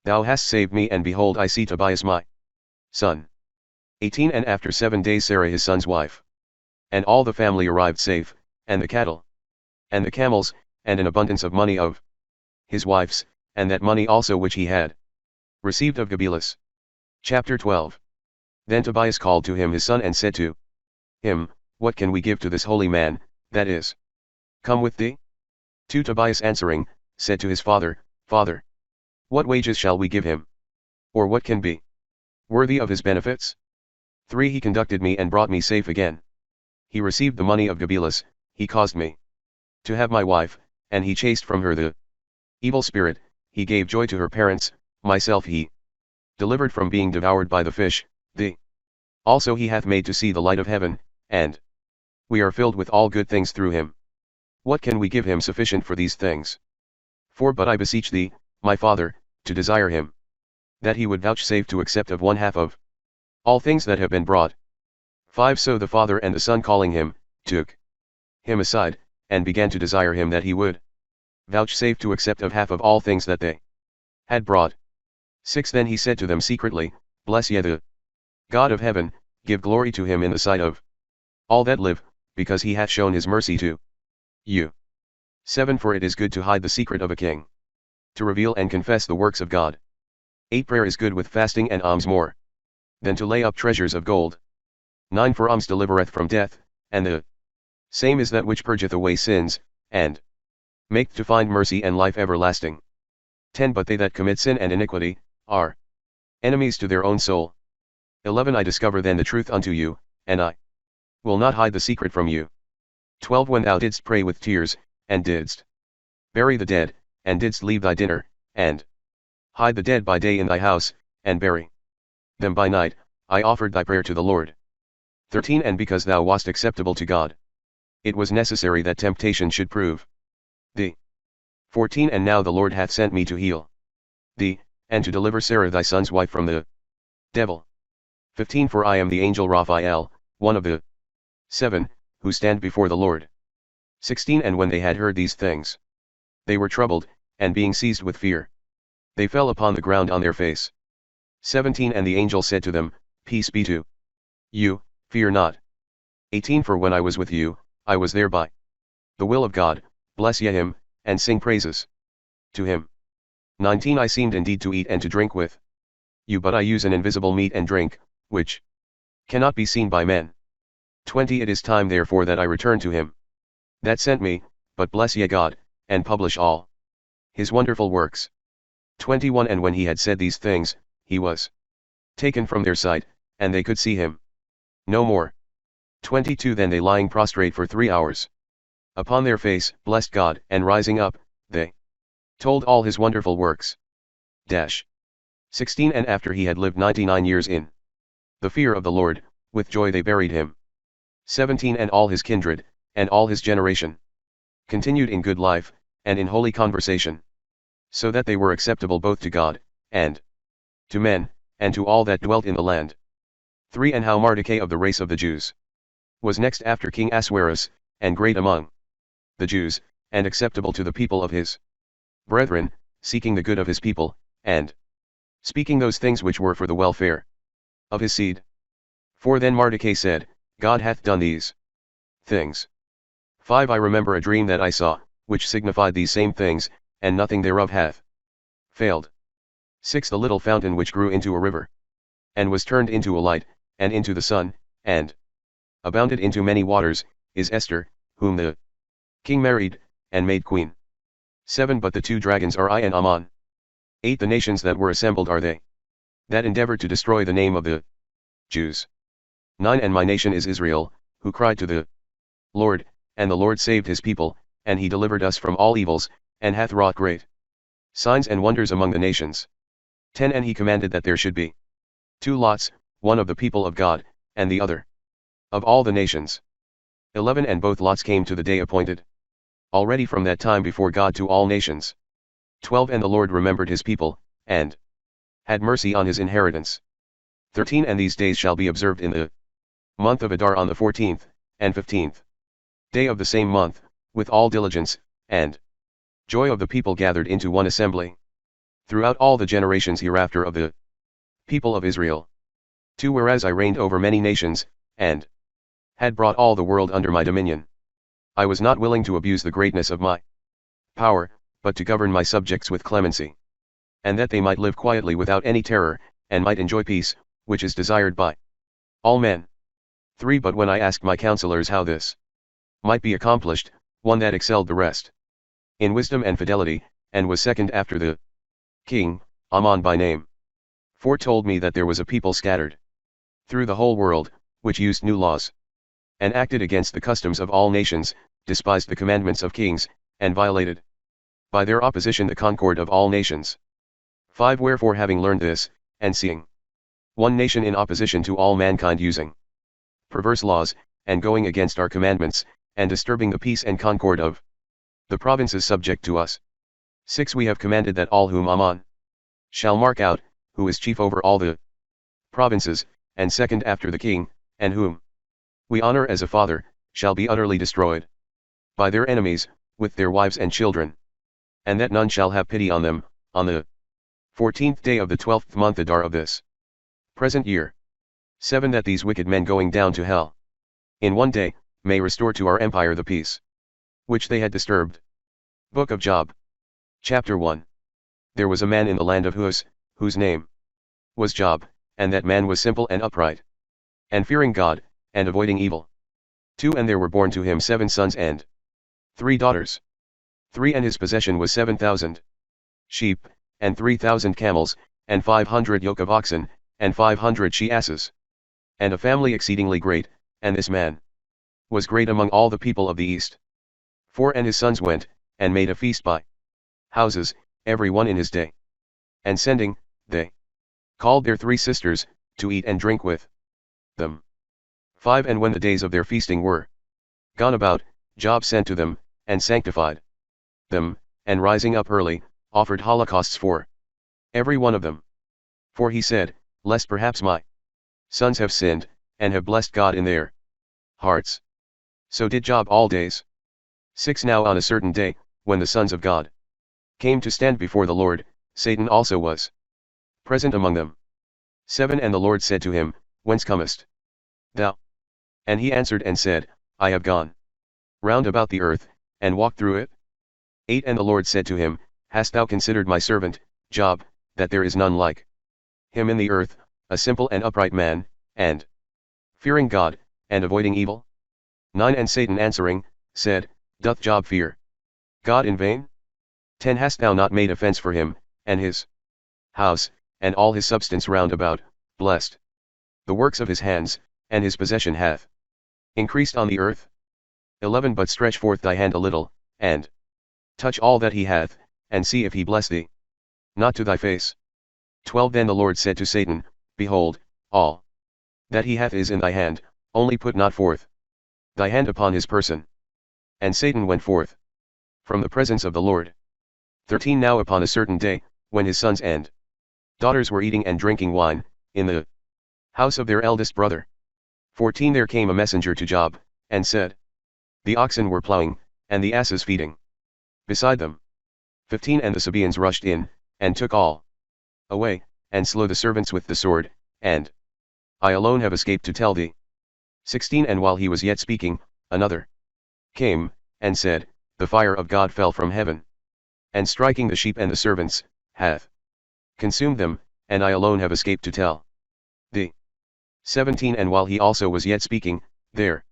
thou hast saved me, and behold I see Tobias my son. 18 And after 7 days Sarah his son's wife, and all the family arrived safe, and the cattle, and the camels, and an abundance of money of his wife's, and that money also which he had received of Gabelis. Chapter 12. Then Tobias called to him his son and said to him, What can we give to this holy man, that is come with thee? 2 Tobias answering, said to his father, Father, what wages shall we give him? Or what can be worthy of his benefits? 3 He conducted me and brought me safe again. He received the money of Gabelis, he caused me to have my wife, and he chased from her the evil spirit, he gave joy to her parents, myself he delivered from being devoured by the fish, thee also he hath made to see the light of heaven, and we are filled with all good things through him. What can we give him sufficient for these things? 4 But I beseech thee, my father, to desire him, that he would vouchsafe to accept of one half of all things that have been brought. 5 So the father and the son calling him, took him aside, and began to desire him that he would vouchsafe to accept of half of all things that they had brought. 6 Then he said to them secretly, Bless ye the God of heaven, give glory to him in the sight of all that live, because he hath shown his mercy to you. 7 For it is good to hide the secret of a king, to reveal and confess the works of God. 8 Prayer is good with fasting and alms more than to lay up treasures of gold. 9 For alms delivereth from death, and the same is that which purgeth away sins, and maketh to find mercy and life everlasting. 10 But they that commit sin and iniquity, are enemies to their own soul. 11 I discover then the truth unto you, and I will not hide the secret from you. 12 When thou didst pray with tears, and didst bury the dead, and didst leave thy dinner, and hide the dead by day in thy house, and bury them by night, I offered thy prayer to the Lord. 13 And because thou wast acceptable to God, it was necessary that temptation should prove thee. 14 And now the Lord hath sent me to heal thee, and to deliver Sarah thy son's wife from the devil. 15 For I am the angel Raphael, one of the 7, who stand before the Lord. 16 And when they had heard these things, they were troubled, and being seized with fear, they fell upon the ground on their face. 17 And the angel said to them, Peace be to you, fear not. 18 For when I was with you, I was there by the will of God, bless ye him, and sing praises to him. 19 I seemed indeed to eat and to drink with you, but I use an invisible meat and drink, which cannot be seen by men. 20 It is time therefore that I return to him that sent me, but bless ye God, and publish all his wonderful works. 21 And when he had said these things, he was taken from their sight, and they could see him no more. 22 Then they lying prostrate for 3 hours upon their face, blessed God, and rising up, they told all his wonderful works. 16 And after he had lived 99 years in the fear of the Lord, with joy they buried him. 17 And all his kindred, and all his generation, continued in good life, and in holy conversation, so that they were acceptable both to God, and to men, and to all that dwelt in the land. 3 And how Mordecai of the race of the Jews was next after King Ahasuerus, and great among the Jews, and acceptable to the people of his brethren, seeking the good of his people, and speaking those things which were for the welfare of his seed. 4 Then Mordecai said, God hath done these things. 5. I remember a dream that I saw, which signified these same things, and nothing thereof hath failed. 6. The little fountain which grew into a river, and was turned into a light, and into the sun, and abounded into many waters, is Esther, whom the king married, and made queen. 7. But the two dragons are I and Ammon. 8. The nations that were assembled are they that endeavored to destroy the name of the Jews. 9. And my nation is Israel, who cried to the Lord, and the Lord saved his people, and he delivered us from all evils, and hath wrought great signs and wonders among the nations. 10. And he commanded that there should be 2 lots, one of the people of God, and the other of all the nations. 11. And both lots came to the day appointed already from that time before God to all nations. 12. And the Lord remembered his people, and had mercy on his inheritance. 13. And these days shall be observed in the month of Adar on the 14th, and 15th day of the same month, with all diligence, and joy of the people gathered into one assembly, throughout all the generations hereafter of the people of Israel. 2. Whereas I reigned over many nations, and had brought all the world under my dominion, I was not willing to abuse the greatness of my power, but to govern my subjects with clemency, and that they might live quietly without any terror, and might enjoy peace, which is desired by all men. 3. But when I asked my counselors how this might be accomplished, one that excelled the rest in wisdom and fidelity, and was second after the king, Ammon by name, 4. told me that there was a people scattered through the whole world, which used new laws, and acted against the customs of all nations, despised the commandments of kings, and violated by their opposition the concord of all nations. 5. Wherefore having learned this, and seeing one nation in opposition to all mankind using perverse laws, and going against our commandments, and disturbing the peace and concord of the provinces subject to us. 6. We have commanded that all whom Ammon shall mark out, who is chief over all the provinces, and second after the king, and whom we honor as a father, shall be utterly destroyed by their enemies, with their wives and children, and that none shall have pity on them, on the 14th day of the 12th month Adar of this present year. 7. That these wicked men going down to hell in one day, may restore to our empire the peace which they had disturbed. Book of Job. Chapter 1. There was a man in the land of Uz, whose name was Job, and that man was simple and upright, and fearing God, and avoiding evil. 2. And there were born to him 7 sons and 3 daughters. 3. And his possession was 7,000 sheep, and 3,000 camels, and 500 yoke of oxen, and 500 she-asses. And a family exceedingly great, and this man was great among all the people of the east. 4. And his sons went, and made a feast by houses, every one in his day. And sending, they called their 3 sisters, to eat and drink with them. 5. And when the days of their feasting were gone about, Job sent to them, and sanctified them, and rising up early, offered holocausts for every one of them. For he said, lest perhaps my sons have sinned, and have blessed God in their hearts. So did Job all days. 6. Now on a certain day, when the sons of God came to stand before the Lord, Satan also was present among them. 7. And the Lord said to him, Whence comest thou? And he answered and said, I have gone round about the earth, and walked through it. 8. And the Lord said to him, Hast thou considered my servant, Job, that there is none like him in the earth, a simple and upright man, and fearing God, and avoiding evil? 9. And Satan answering, said, Doth Job fear God in vain? 10. Hast thou not made a fence for him, and his house, and all his substance round about, blessed the works of his hands, and his possession hath increased on the earth? 11. But stretch forth thy hand a little, and touch all that he hath, and see if he bless thee not to thy face. 12. Then the Lord said to Satan, Behold, all that he hath is in thy hand, only put not forth thy hand upon his person. And Satan went forth from the presence of the Lord. 13. Now upon a certain day, when his sons and daughters were eating and drinking wine, in the house of their eldest brother. 14. There came a messenger to Job, and said, The oxen were plowing, and the asses feeding beside them. 15. And the Sabaeans rushed in, and took all away, and slew the servants with the sword, and I alone have escaped to tell thee 16 And while he was yet speaking, another came, and said, The fire of God fell from heaven, and striking the sheep and the servants, hath consumed them, and I alone have escaped to tell thee. 17 And while he also was yet speaking, there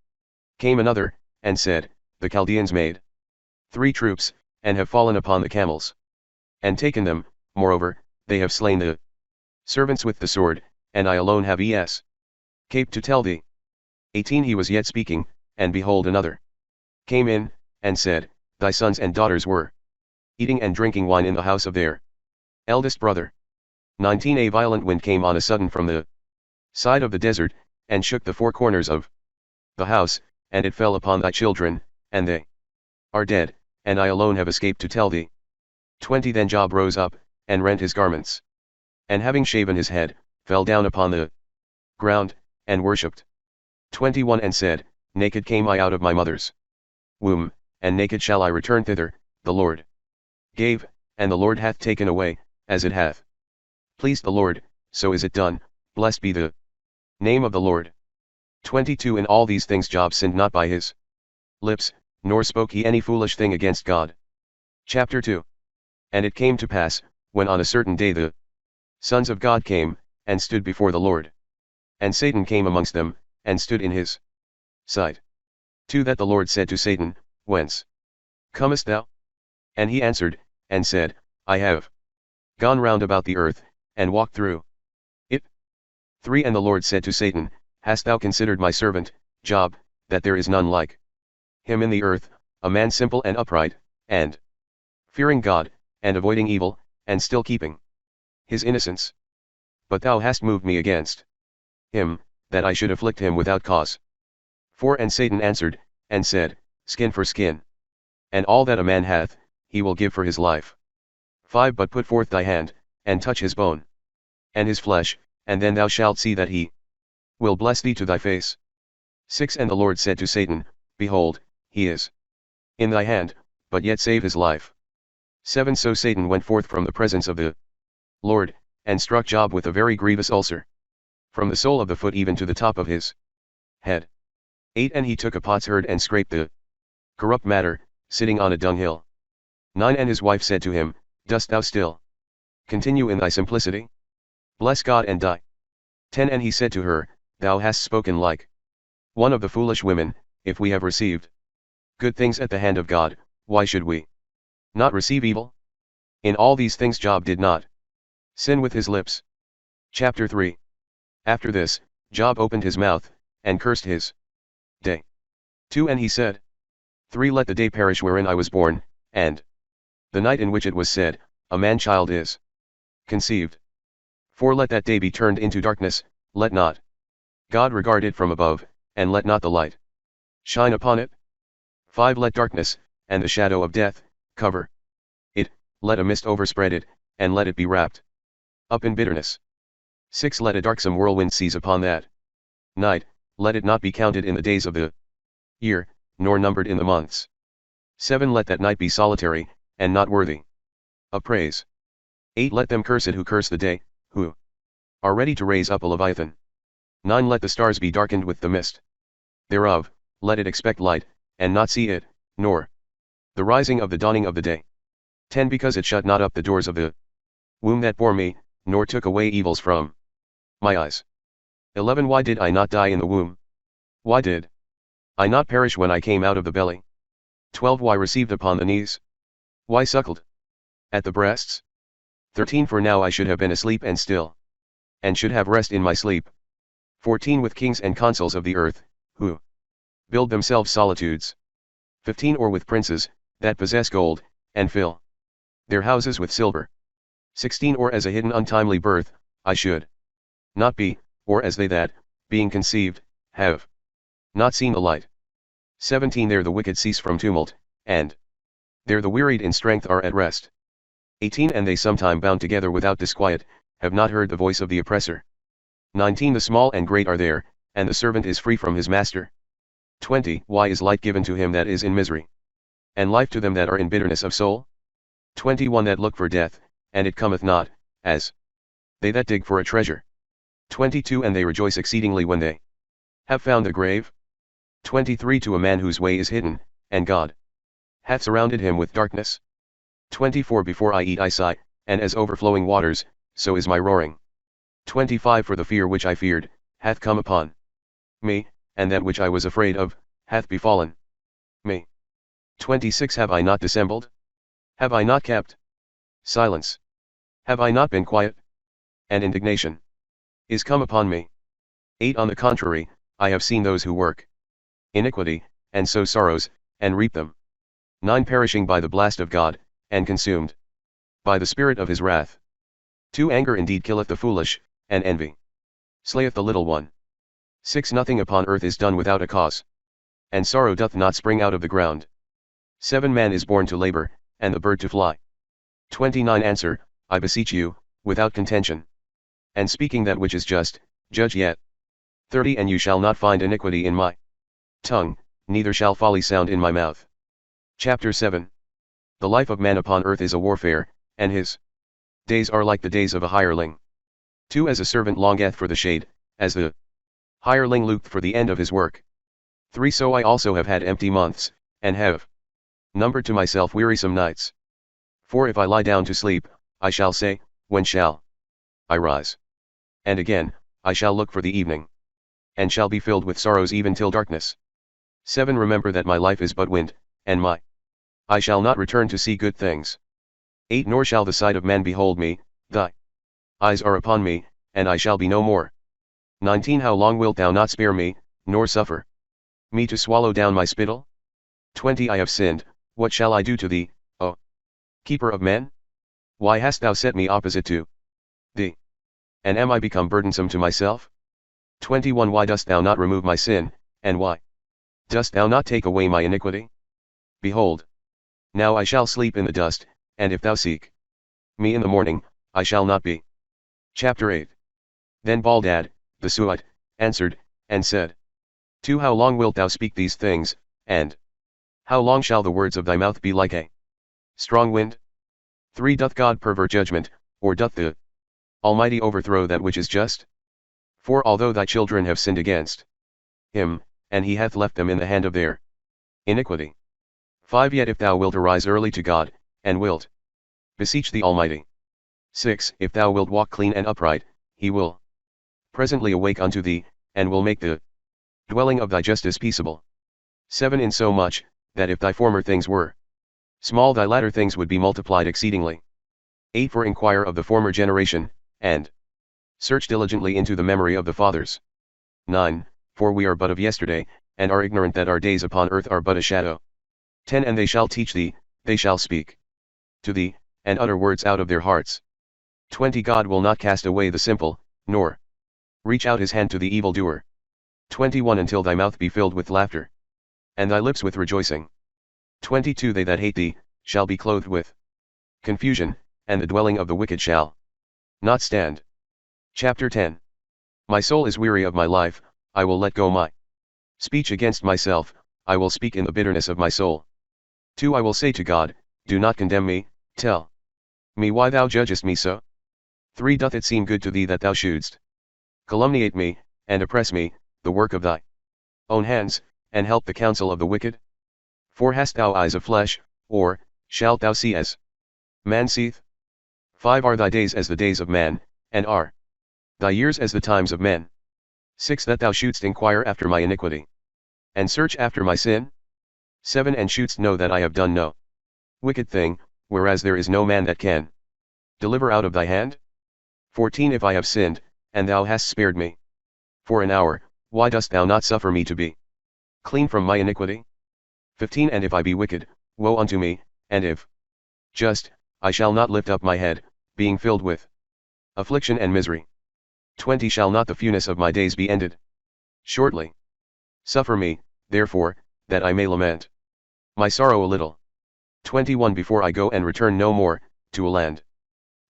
came another, and said, The Chaldeans made 3 troops, and have fallen upon the camels, and taken them, moreover, they have slain the servants with the sword, and I alone have escaped to tell thee. 18 He was yet speaking, and behold another came in, and said, Thy sons and daughters were eating and drinking wine in the house of their eldest brother. 19 A violent wind came on a sudden from the side of the desert, and shook the 4 corners of the house, and it fell upon thy children, and they are dead, and I alone have escaped to tell thee. 20 Then Job rose up, and rent his garments, and having shaven his head, fell down upon the ground, and worshipped. 21 And said, Naked came I out of my mother's womb, and naked shall I return thither. The Lord gave, and the Lord hath taken away, as it hath pleased the Lord, so is it done. Blessed be the name of the Lord. 22 In all these things Job sinned not by his lips, nor spoke he any foolish thing against God. Chapter 2 And it came to pass, when on a certain day the sons of God came, and stood before the Lord, and Satan came amongst them, and stood in his sight. 2 That the Lord said to Satan, Whence comest thou? And he answered, and said, I have gone round about the earth, and walked through it. 3 And the Lord said to Satan, Hast thou considered my servant, Job, that there is none like him in the earth, a man simple and upright, and fearing God, and avoiding evil, and still keeping his innocence? But thou hast moved me against him, that I should afflict him without cause. 4 And Satan answered, and said, Skin for skin. And all that a man hath, he will give for his life. 5 But put forth thy hand, and touch his bone and his flesh, and then thou shalt see that he will bless thee to thy face. 6 And the Lord said to Satan, Behold, he is in thy hand, but yet save his life. 7 So Satan went forth from the presence of the Lord, and struck Job with a very grievous ulcer, from the sole of the foot even to the top of his head. 8 And he took a potsherd and scraped the corrupt matter, sitting on a dunghill. 9 And his wife said to him, Dost thou still continue in thy simplicity? Bless God and die. 10 And he said to her, Thou hast spoken like one of the foolish women. If we have received good things at the hand of God, why should we not receive evil? In all these things Job did not sin with his lips. Chapter 3 After this, Job opened his mouth, and cursed his day. 2 And he said, 3 Let the day perish wherein I was born, and the night in which it was said, A man-child is conceived. 4 Let that day be turned into darkness, let not God regard it from above, and let not the light shine upon it. 5 Let darkness, and the shadow of death, cover it, let a mist overspread it, and let it be wrapped up in bitterness. 6 Let a darksome whirlwind seize upon that night, let it not be counted in the days of the year, nor numbered in the months. 7 Let that night be solitary, and not worthy of praise. 8 Let them curse it who curse the day, who are ready to raise up a Leviathan. 9 Let the stars be darkened with the mist thereof, let it expect light, and not see it, nor the rising of the dawning of the day. 10 Because it shut not up the doors of the womb that bore me, nor took away evils from my eyes. 11 Why did I not die in the womb? Why did I not perish when I came out of the belly? 12 Why received upon the knees? Why suckled at the breasts? 13 For now I should have been asleep and still, and should have rest in my sleep. 14 With kings and consuls of the earth, who build themselves solitudes. 15 Or with princes, that possess gold, and fill their houses with silver. 16 Or as a hidden untimely birth, I should not be, or as they that, being conceived, have not seen the light. 17 There the wicked cease from tumult, and there the wearied in strength are at rest. 18 And they sometime bound together without disquiet, have not heard the voice of the oppressor. 19 The small and great are there, and the servant is free from his master. 20 Why is light given to him that is in misery, and life to them that are in bitterness of soul? 21 That look for death, and it cometh not, as they that dig for a treasure. 22 And they rejoice exceedingly when they have found the grave? 23 To a man whose way is hidden, and God hath surrounded him with darkness. 24 Before I eat I sigh, and as overflowing waters, so is my roaring. 25 For the fear which I feared, hath come upon me, and that which I was afraid of, hath befallen me. 26 Have I not dissembled? Have I not kept silence? Have I not been quiet? And indignation is come upon me. 8 On the contrary, I have seen those who work iniquity, and sow sorrows, and reap them. 9 Perishing by the blast of God, and consumed by the spirit of his wrath. 2 Anger indeed killeth the foolish, and envy slayeth the little one. 6 Nothing upon earth is done without a cause, and sorrow doth not spring out of the ground. 7 Man is born to labor, and the bird to fly. 29 Answer, I beseech you, without contention. And speaking that which is just, judge yet. 30 And you shall not find iniquity in my tongue, neither shall folly sound in my mouth. Chapter 7 The life of man upon earth is a warfare, and his days are like the days of a hireling. 2 As a servant longeth for the shade, as the hireling looketh for the end of his work. 3 So I also have had empty months, and have numbered to myself wearisome nights. 4 If I lie down to sleep, I shall say, when shall I rise? And again, I shall look for the evening, and shall be filled with sorrows even till darkness. 7 Remember that my life is but wind, and I shall not return to see good things. 8 Nor shall the sight of man behold me, thy eyes are upon me, and I shall be no more. 19 How long wilt thou not spare me, nor suffer me to swallow down my spittle? 20 I have sinned, what shall I do to thee, O keeper of men? Why hast thou set me opposite to thee? And am I become burdensome to myself? 21 Why dost thou not remove my sin, and why dost thou not take away my iniquity? Behold, now I shall sleep in the dust, and if thou seek me in the morning, I shall not be. Chapter 8 Then Baldad, the Suite, answered, and said, 2 How long wilt thou speak these things, and how long shall the words of thy mouth be like a strong wind? 3 Doth God pervert judgment, or doth the Almighty overthrow that which is just? 4 Although thy children have sinned against him, and he hath left them in the hand of their iniquity. 5 Yet if thou wilt arise early to God, and wilt beseech the Almighty. 6 If thou wilt walk clean and upright, he will presently awake unto thee, and will make the dwelling of thy justice peaceable. 7 Insomuch, that if thy former things were small thy latter things would be multiplied exceedingly. 8 For inquire of the former generation, and search diligently into the memory of the fathers. 9 For we are but of yesterday, and are ignorant that our days upon earth are but a shadow. 10 And they shall teach thee, they shall speak to thee, and utter words out of their hearts. 20 God will not cast away the simple, nor reach out his hand to the evildoer. 21 Until thy mouth be filled with laughter, and thy lips with rejoicing. 22 They that hate thee, shall be clothed with confusion, and the dwelling of the wicked shall not stand. Chapter 10 My soul is weary of my life, I will let go my speech against myself, I will speak in the bitterness of my soul. 2 I will say to God, do not condemn me, tell me why thou judgest me so. 3 Doth it seem good to thee that thou shouldst calumniate me, and oppress me, the work of thy own hands, and help the counsel of the wicked? 4 Hast thou eyes of flesh, or shalt thou see as man seeth? 5 Are thy days as the days of man, and are thy years as the times of men? 6 That thou shouldst inquire after my iniquity, and search after my sin? 7 And shouldst know that I have done no wicked thing, whereas there is no man that can deliver out of thy hand? 14 If I have sinned, and thou hast spared me for an hour, why dost thou not suffer me to be clean from my iniquity? 15 And if I be wicked, woe unto me, and if just, I shall not lift up my head, being filled with affliction and misery. 20 Shall not the fewness of my days be ended shortly? Suffer me, therefore, that I may lament my sorrow a little. 21 Before I go and return no more, to a land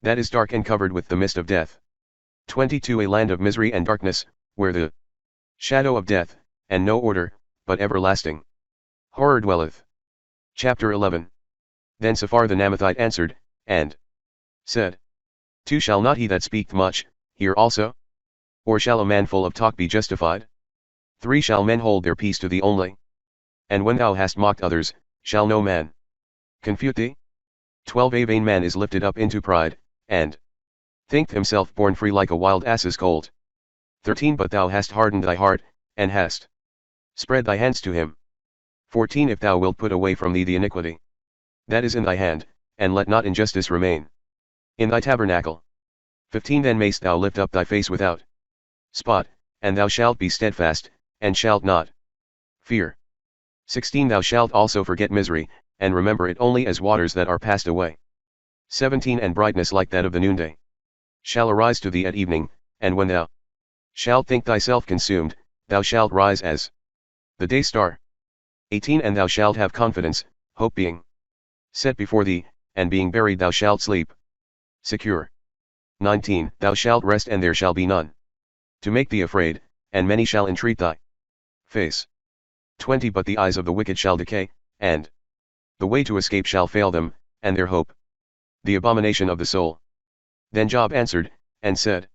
that is dark and covered with the mist of death. 22 A land of misery and darkness, where the shadow of death, and no order, but everlasting horror dwelleth. Chapter 11 Then Sophar the Naamathite answered, and said, 2 Shall not he that speaketh much, hear also? Or shall a man full of talk be justified? 3 Shall men hold their peace to thee only? And when thou hast mocked others, shall no man confute thee? 12 A vain man is lifted up into pride, and thinketh himself born free like a wild ass's colt. 13 But thou hast hardened thy heart, and hast spread thy hands to him. 14 If thou wilt put away from thee the iniquity that is in thy hand, and let not injustice remain in thy tabernacle. 15 Then mayst thou lift up thy face without spot, and thou shalt be steadfast, and shalt not fear. 16 Thou shalt also forget misery, and remember it only as waters that are passed away. 17 And brightness like that of the noonday shall arise to thee at evening, and when thou shalt think thyself consumed, thou shalt rise as the day star. 18 And thou shalt have confidence, hope being set before thee, and being buried thou shalt sleep secure. 19 Thou shalt rest and there shall be none to make thee afraid, and many shall entreat thy face. 20 But the eyes of the wicked shall decay, and the way to escape shall fail them, and their hope the abomination of the soul. Then Job answered, and said,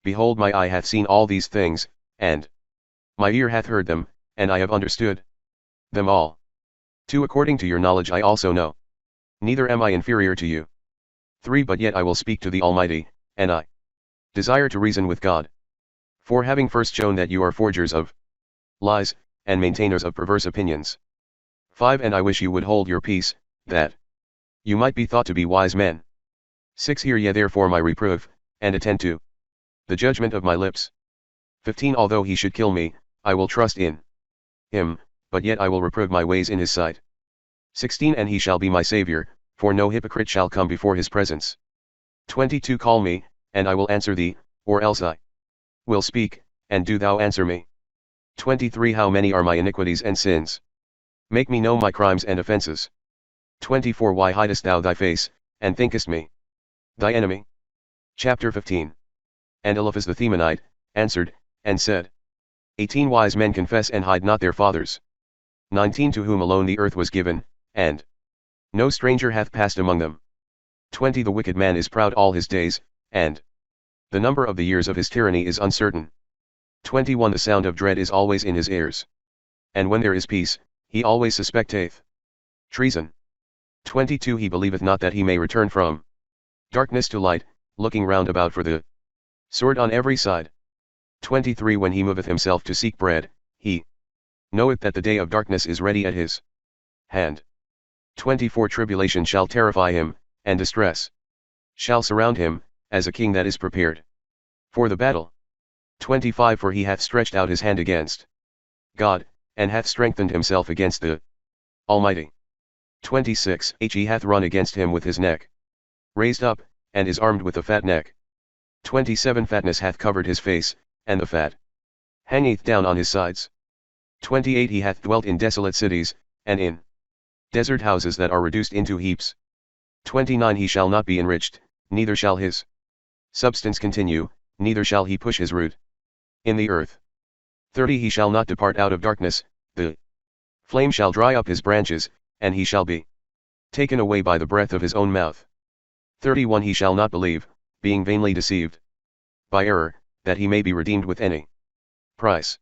Behold, my eye hath seen all these things, and my ear hath heard them, and I have understood them all. 2 According to your knowledge I also know, neither am I inferior to you. 3 But yet I will speak to the Almighty, and I desire to reason with God. 4 Having first shown that you are forgers of lies, and maintainers of perverse opinions. 5 And I wish you would hold your peace, that you might be thought to be wise men. 6 Hear ye therefore my reproof, and attend to the judgment of my lips. 15 Although he should kill me, I will trust in him, but yet I will reprove my ways in his sight. 16 And he shall be my Saviour, for no hypocrite shall come before his presence. 22 Call me, and I will answer thee, or else I will speak, and do thou answer me. 23 How many are my iniquities and sins? Make me know my crimes and offences. 24 Why hidest thou thy face, and thinkest me thy enemy? Chapter 15. And Eliphaz the Themanite answered, and said, 18 Wise men confess and hide not their fathers. 19 To whom alone the earth was given, and no stranger hath passed among them. 20 The wicked man is proud all his days, and the number of the years of his tyranny is uncertain. 21 The sound of dread is always in his ears, and when there is peace, he always suspecteth treason. 22 He believeth not that he may return from darkness to light, looking round about for the sword on every side. 23 When he moveth himself to seek bread, he knoweth that the day of darkness is ready at his hand. 24 Tribulation shall terrify him, and distress shall surround him, as a king that is prepared for the battle. 25 For he hath stretched out his hand against God, and hath strengthened himself against the Almighty. 26 He hath run against him with his neck raised up, and is armed with a fat neck. 27 Fatness hath covered his face, and the fat hangeth down on his sides. 28 He hath dwelt in desolate cities, and in desert houses that are reduced into heaps. 29 He shall not be enriched, neither shall his substance continue, neither shall he push his root in the earth. 30 He shall not depart out of darkness, the flame shall dry up his branches, and he shall be taken away by the breath of his own mouth. 31 He shall not believe, being vainly deceived by error, that he may be redeemed with any price.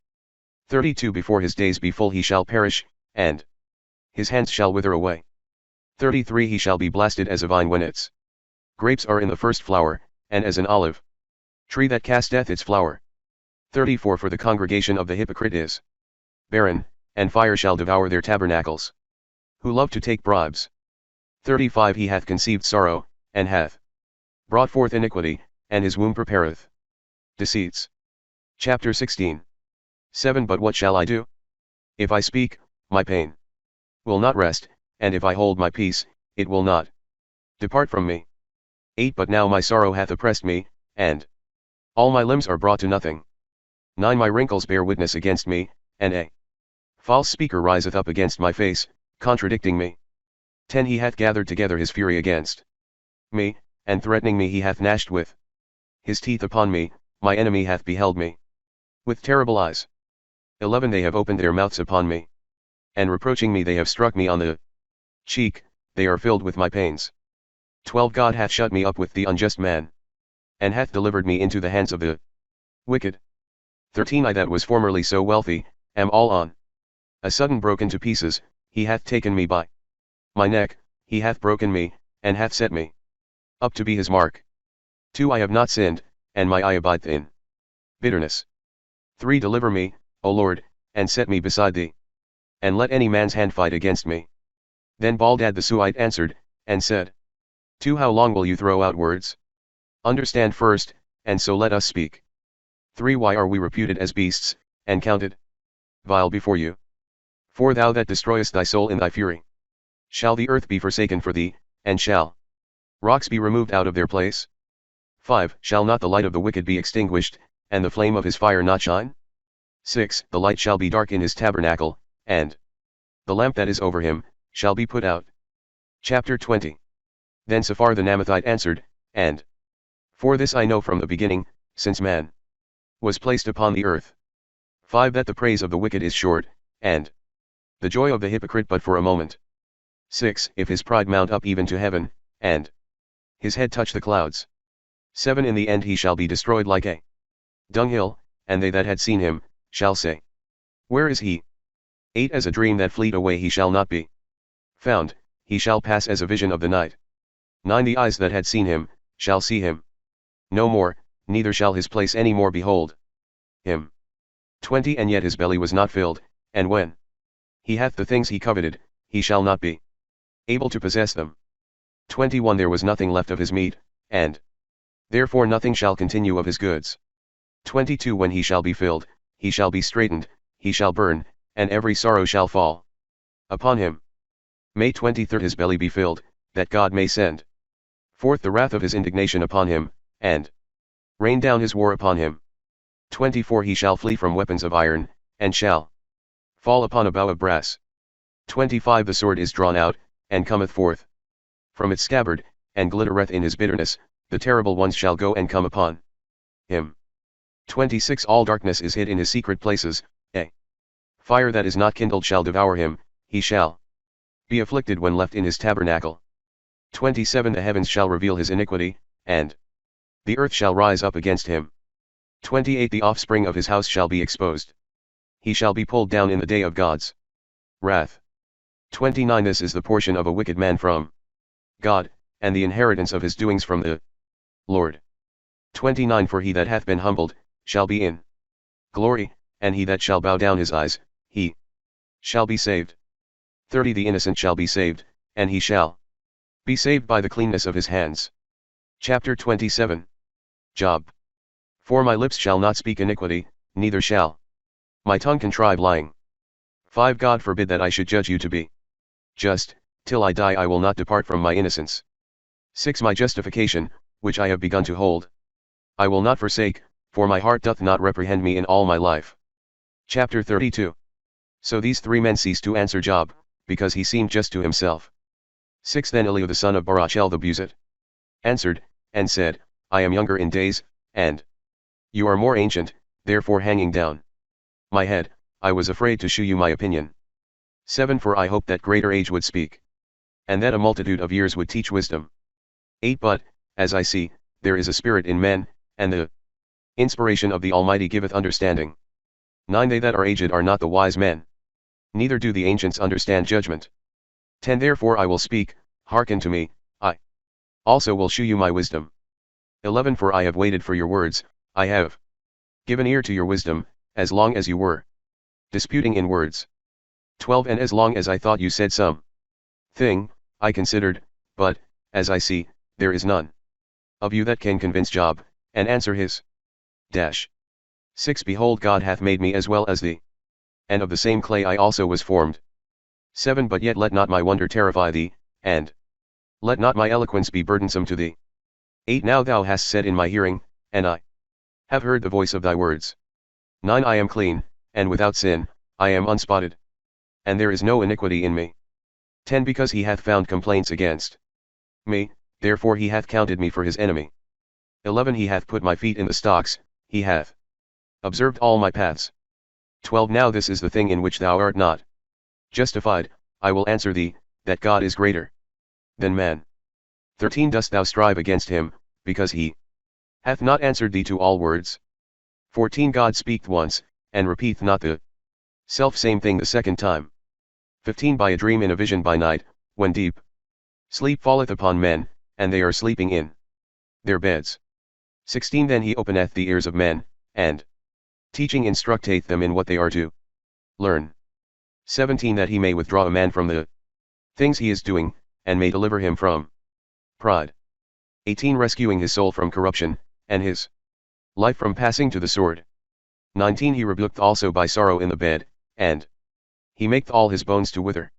32 Before his days be full he shall perish, and his hands shall wither away. 33 He shall be blasted as a vine when its grapes are in the first flower, and as an olive tree that casteth its flower. 34 For the congregation of the hypocrite is barren, and fire shall devour their tabernacles, who love to take bribes. 35 He hath conceived sorrow, and hath brought forth iniquity, and his womb prepareth deceits. Chapter 16. 7 But what shall I do? If I speak, my pain will not rest, and if I hold my peace, it will not depart from me. 8 But now my sorrow hath oppressed me, and all my limbs are brought to nothing. 9 My wrinkles bear witness against me, and a false speaker riseth up against my face, contradicting me. 10 He hath gathered together his fury against me, and threatening me he hath gnashed with his teeth upon me, my enemy hath beheld me with terrible eyes. 11 They have opened their mouths upon me, and reproaching me they have struck me on the cheek, they are filled with my pains. 12 God hath shut me up with the unjust man, and hath delivered me into the hands of the wicked. 13 I that was formerly so wealthy, am all on a sudden broken to pieces, he hath taken me by my neck, he hath broken me, and hath set me up to be his mark. 2. I have not sinned, and my eye abideth in bitterness. 3. Deliver me, O Lord, and set me beside thee. And let any man's hand fight against me. Then Baldad the Suite answered, and said, 2. How long will you throw out words? Understand first, and so let us speak. 3. Why are we reputed as beasts, and counted vile before you? 4. Thou that destroyest thy soul in thy fury. Shall the earth be forsaken for thee, and shall rocks be removed out of their place? 5. Shall not the light of the wicked be extinguished, and the flame of his fire not shine? 6. The light shall be dark in his tabernacle, and the lamp that is over him shall be put out. Chapter 20. Then Sophar the Naamathite answered, and for this I know from the beginning, since man was placed upon the earth. 5. That the praise of the wicked is short, and the joy of the hypocrite but for a moment. 6. If his pride mount up even to heaven, and his head touch the clouds. 7. In the end he shall be destroyed like a dunghill, and they that had seen him, shall say, where is he? 8. As a dream that fleet away he shall not be found, he shall pass as a vision of the night. 9. The eyes that had seen him, shall see him no more, neither shall his place any more behold him. 20. And yet his belly was not filled, and when he hath the things he coveted, he shall not be able to possess them. 21. There was nothing left of his meat, and therefore nothing shall continue of his goods. 22. When he shall be filled, he shall be straitened, he shall burn, and every sorrow shall fall upon him. May 23. His belly be filled, that God may send forth the wrath of his indignation upon him, and rain down his war upon him. 24. He shall flee from weapons of iron, and shall fall upon a bow of brass. 25. The sword is drawn out, and cometh forth from its scabbard, and glittereth in his bitterness, the terrible ones shall go and come upon him. 26. All darkness is hid in his secret places, a fire that is not kindled shall devour him, he shall be afflicted when left in his tabernacle. 27. The heavens shall reveal his iniquity, and the earth shall rise up against him. 28. The offspring of his house shall be exposed. He shall be pulled down in the day of God's wrath. 29. This is the portion of a wicked man from God, and the inheritance of his doings from the Lord. 29. For he that hath been humbled, shall be in glory, and he that shall bow down his eyes, he shall be saved. 30. The innocent shall be saved, and he shall be saved by the cleanness of his hands. Chapter 27. Job. For my lips shall not speak iniquity, neither shall my tongue contrive lying. 5. God forbid that I should judge you to be just, till I die I will not depart from my innocence. 6. My justification, which I have begun to hold, I will not forsake, for my heart doth not reprehend me in all my life. Chapter 32. So these 3 men ceased to answer Job, because he seemed just to himself. 6. Then Elihu the son of Barachel the Buzite answered, and said, I am younger in days, and you are more ancient, therefore hanging down my head, I was afraid to shew you my opinion. 7. For I hoped that greater age would speak, and that a multitude of years would teach wisdom. 8. But, as I see, there is a spirit in men, and the inspiration of the Almighty giveth understanding. 9. They that are aged are not the wise men, neither do the ancients understand judgment. 10. Therefore I will speak, hearken to me, I also will shew you my wisdom. 11. For I have waited for your words, I have given ear to your wisdom, as long as you were disputing in words. 12. And as long as I thought you said some thing, I considered, but, as I see, there is none of you that can convince Job, and answer his dash. 6. Behold, God hath made me as well as thee, and of the same clay I also was formed. 7. But yet let not my wonder terrify thee, and let not my eloquence be burdensome to thee. 8. Now thou hast said in my hearing, and I have heard the voice of thy words. 9. I am clean, and without sin, I am unspotted, and there is no iniquity in me. 10. Because he hath found complaints against me, therefore he hath counted me for his enemy. 11. He hath put my feet in the stocks, he hath observed all my paths. 12. Now this is the thing in which thou art not justified, I will answer thee, that God is greater than man. 13. Dost thou strive against him, because he hath not answered thee to all words? 14. God speaketh once, and repeateth not the Self same thing the second time. 15 By a dream in a vision by night, when deep sleep falleth upon men, and they are sleeping in their beds. 16 Then he openeth the ears of men, and teaching instructeth them in what they are to learn. 17 That he may withdraw a man from the things he is doing, and may deliver him from pride. 18 Rescuing his soul from corruption, and his life from passing to the sword. 19 He rebuketh also by sorrow in the bed, and he maketh all his bones to wither.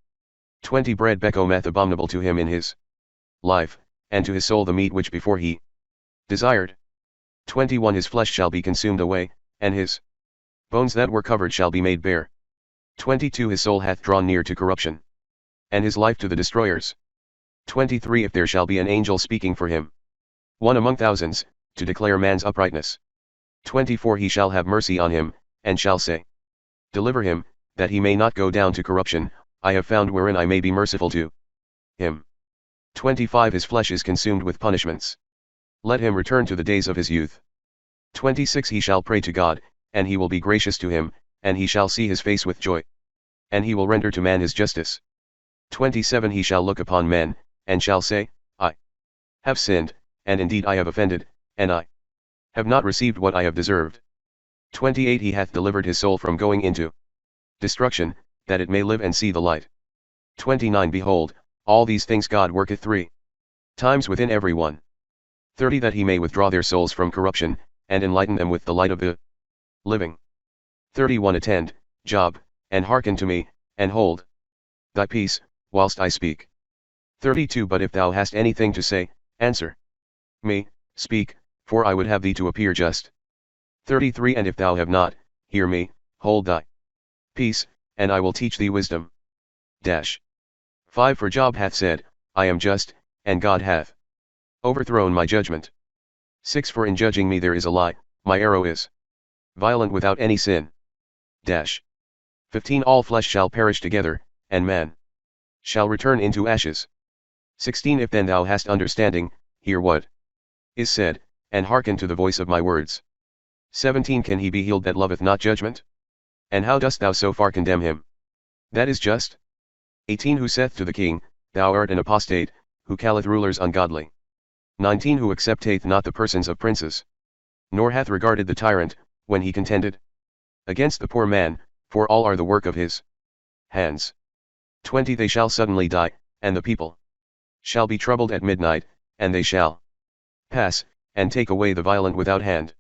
20 Bread becometh abominable to him in his life, and to his soul the meat which before he desired. 21 His flesh shall be consumed away, and his bones that were covered shall be made bare. 22 His soul hath drawn near to corruption, and his life to the destroyers. 23 If there shall be an angel speaking for him, one among thousands, to declare man's uprightness. 24 He shall have mercy on him, and shall say, Deliver him, that he may not go down to corruption, I have found wherein I may be merciful to him. 25 His flesh is consumed with punishments. Let him return to the days of his youth. 26 He shall pray to God, and he will be gracious to him, and he shall see his face with joy. And he will render to man his justice. 27 He shall look upon men, and shall say, I have sinned, and indeed I have offended, and I have not received what I have deserved. 28 He hath delivered his soul from going into destruction, that it may live and see the light. 29 Behold, all these things God worketh 3 times within every one. 30 That he may withdraw their souls from corruption, and enlighten them with the light of the living. 31 Attend, Job, and hearken to me, and hold thy peace, whilst I speak. 32 But if thou hast anything to say, answer me, speak, for I would have thee to appear just. 33 And if thou have not, hear me, hold thy peace, and I will teach thee wisdom. 5 For Job hath said, I am just, and God hath overthrown my judgment. 6 For in judging me there is a lie, my arrow is violent without any sin. 15 All flesh shall perish together, and man shall return into ashes. 16 If then thou hast understanding, hear what is said, and hearken to the voice of my words. 17 Can he be healed that loveth not judgment? And how dost thou so far condemn him that is just? 18 Who saith to the king, Thou art an apostate, who calleth rulers ungodly. 19 Who accepteth not the persons of princes, nor hath regarded the tyrant, when he contended against the poor man, for all are the work of his hands. 20 They shall suddenly die, and the people shall be troubled at midnight, and they shall pass, and take away the violent without hand.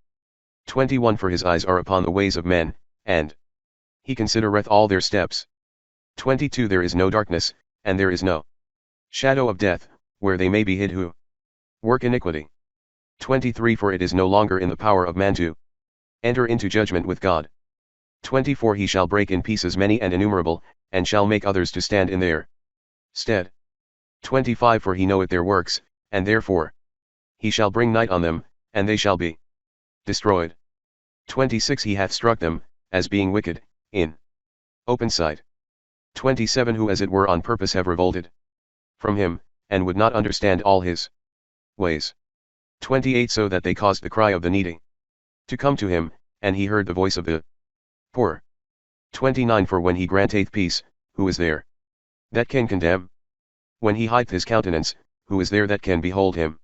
21 For his eyes are upon the ways of men, and he considereth all their steps. 22 There is no darkness, and there is no shadow of death, where they may be hid who work iniquity. 23 For it is no longer in the power of man to enter into judgment with God. 24 He shall break in pieces many and innumerable, and shall make others to stand in their stead. 25 For he knoweth their works, and therefore he shall bring night on them, and they shall be destroyed. 26 He hath struck them, as being wicked, in open sight. 27 Who as it were on purpose have revolted from him, and would not understand all his ways. 28 So that they caused the cry of the needy to come to him, and he heard the voice of the poor. 29 For when he granteth peace, who is there that can condemn? When he hideth his countenance, who is there that can behold him?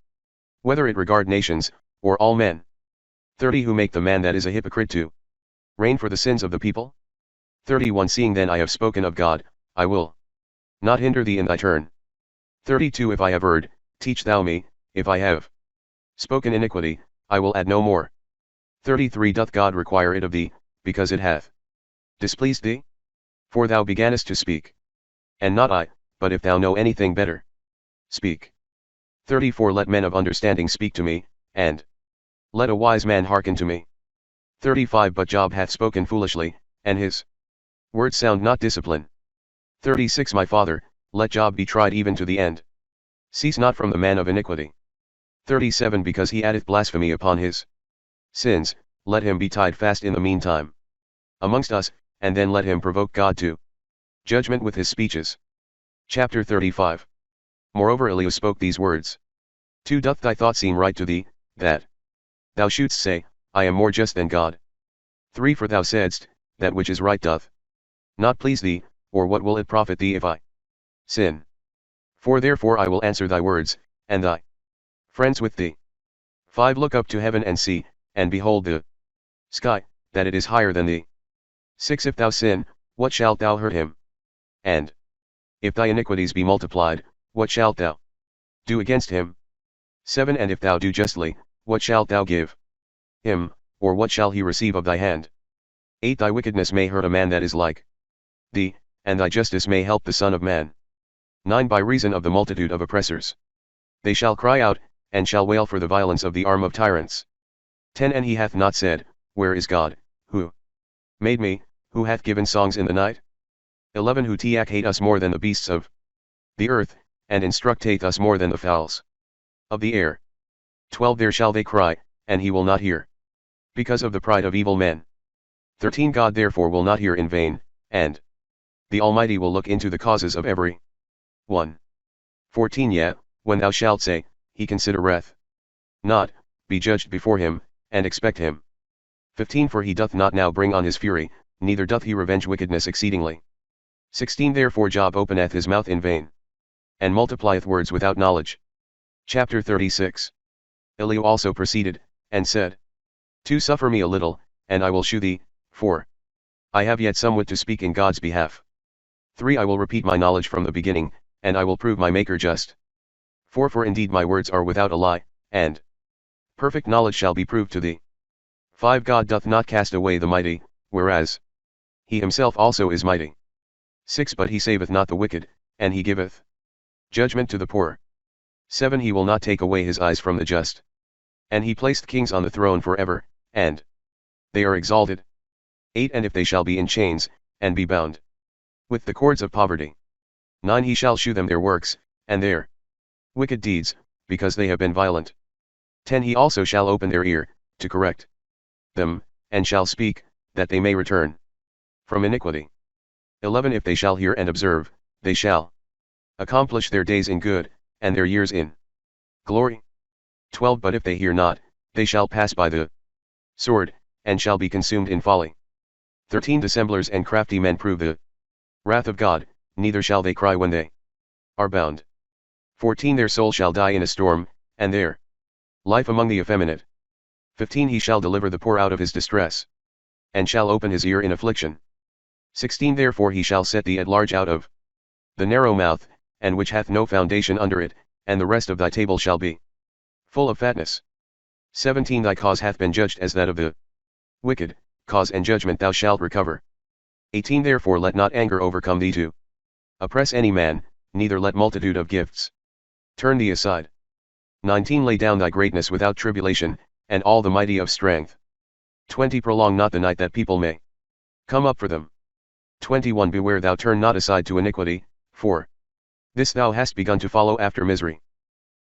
Whether it regard nations, or all men. 30 Who make the man that is a hypocrite to reign for the sins of the people? 31 Seeing then I have spoken of God, I will not hinder thee in thy turn. 32 If I have erred, teach thou me, if I have spoken iniquity, I will add no more. 33 Doth God require it of thee, because it hath displeased thee? For thou begannest to speak. And not I, but if thou know anything better, speak. 34 Let men of understanding speak to me, and let a wise man hearken to me. 35 But Job hath spoken foolishly, and his words sound not discipline. 36 My father, let Job be tried even to the end. Cease not from the man of iniquity. 37 Because he addeth blasphemy upon his sins, let him be tied fast in the meantime amongst us, and then let him provoke God to judgment with his speeches. Chapter 35 Moreover Elihu spoke these words. 2 Doth thy thought seem right to thee, that thou shouldst say, I am more just than God? 3 For thou saidst, that which is right doth not please thee, or what will it profit thee if I sin? For therefore I will answer thy words, and thy friends with thee. 5. Look up to heaven and see, and behold the sky, that it is higher than thee. 6. If thou sin, what shalt thou hurt him? And if thy iniquities be multiplied, what shalt thou do against him? 7. And if thou do justly, what shalt thou give him, or what shall he receive of thy hand? 8. Thy wickedness may hurt a man that is like thee, and thy justice may help the Son of Man. 9. By reason of the multitude of oppressors, they shall cry out, and shall wail for the violence of the arm of tyrants. 10. And he hath not said, Where is God, who made me, who hath given songs in the night? 11. Who hate us more than the beasts of the earth, and instructeth us more than the fowls of the air. 12. There shall they cry, and he will not hear, because of the pride of evil men. 13. God therefore will not hear in vain, and the Almighty will look into the causes of every one. 14. Yea, when thou shalt say, He considereth not, be judged before him, and expect him. 15. For he doth not now bring on his fury, neither doth he revenge wickedness exceedingly. 16. Therefore Job openeth his mouth in vain, and multiplieth words without knowledge. Chapter 36. Elihu also proceeded, and said, 2. Suffer me a little, and I will shew thee, for I have yet somewhat to speak in God's behalf. 3. I will repeat my knowledge from the beginning, and I will prove my Maker just. 4. For indeed my words are without a lie, and perfect knowledge shall be proved to thee. 5. God doth not cast away the mighty, whereas he himself also is mighty. 6. But he saveth not the wicked, and he giveth judgment to the poor. 7. He will not take away his eyes from the just. And he placed kings on the throne forever, and they are exalted. 8. And if they shall be in chains, and be bound with the cords of poverty. 9. He shall shew them their works, and their wicked deeds, because they have been violent. 10. He also shall open their ear, to correct them, and shall speak, that they may return from iniquity. 11. If they shall hear and observe, they shall accomplish their days in good, and their years in glory. 12. But if they hear not, they shall pass by the sword, and shall be consumed in folly. 13. Dissemblers and crafty men prove the wrath of God, neither shall they cry when they are bound. 14. Their soul shall die in a storm, and their life among the effeminate. 15. He shall deliver the poor out of his distress, and shall open his ear in affliction. 16. Therefore he shall set thee at large out of the narrow mouth, and which hath no foundation under it, and the rest of thy table shall be full of fatness. 17. Thy cause hath been judged as that of the wicked, cause and judgment thou shalt recover. 18. Therefore let not anger overcome thee to oppress any man, neither let multitude of gifts turn thee aside. 19. Lay down thy greatness without tribulation, and all the mighty of strength. 20. Prolong not the night that people may come up for them. 21. Beware thou turn not aside to iniquity, for this thou hast begun to follow after misery.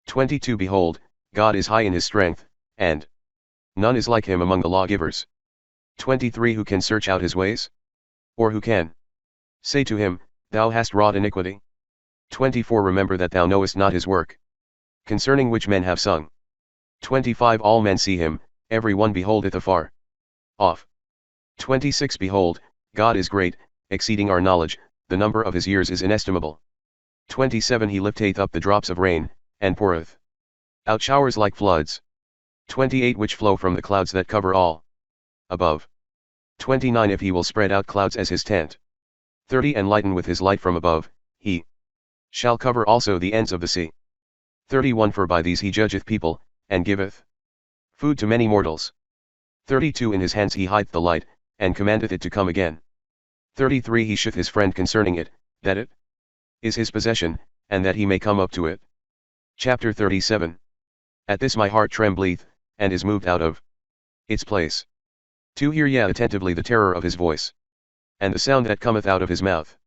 22. Behold, God is high in his strength, and none is like him among the lawgivers. 23. Who can search out his ways? Or who can say to him, Thou hast wrought iniquity? 24. Remember that thou knowest not his work, concerning which men have sung. 25. All men see him, every one beholdeth afar off. 26. Behold, God is great, exceeding our knowledge, the number of his years is inestimable. 27. He lifteth up the drops of rain, and poureth out showers like floods. 28. Which flow from the clouds that cover all above. 29. If he will spread out clouds as his tent. 30. And lighten with his light from above, he shall cover also the ends of the sea. 31. For by these he judgeth people, and giveth food to many mortals. 32. In his hands he hideth the light, and commandeth it to come again. 33. He sheweth his friend concerning it, that it is his possession, and that he may come up to it. Chapter 37. At this my heart trembleth, and is moved out of its place, to hear yet attentively the terror of his voice, and the sound that cometh out of his mouth.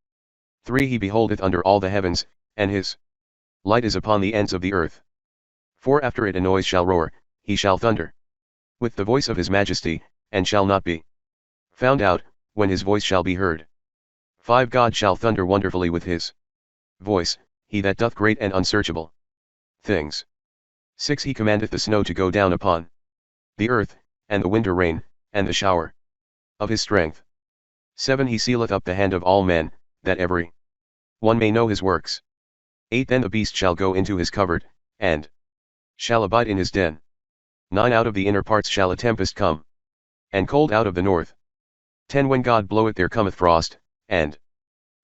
3. He beholdeth under all the heavens, and his light is upon the ends of the earth. 4. After it a noise shall roar, he shall thunder with the voice of his majesty, and shall not be found out, when his voice shall be heard. 5. God shall thunder wonderfully with his voice, he that doth great and unsearchable things. 6. He commandeth the snow to go down upon the earth, and the winter rain, and the shower of his strength. 7 He sealeth up the hand of all men, that every one may know his works. 8 Then the beast shall go into his covert, and shall abide in his den. 9 Out of the inner parts shall a tempest come, and cold out of the north. 10 When God bloweth there cometh frost, and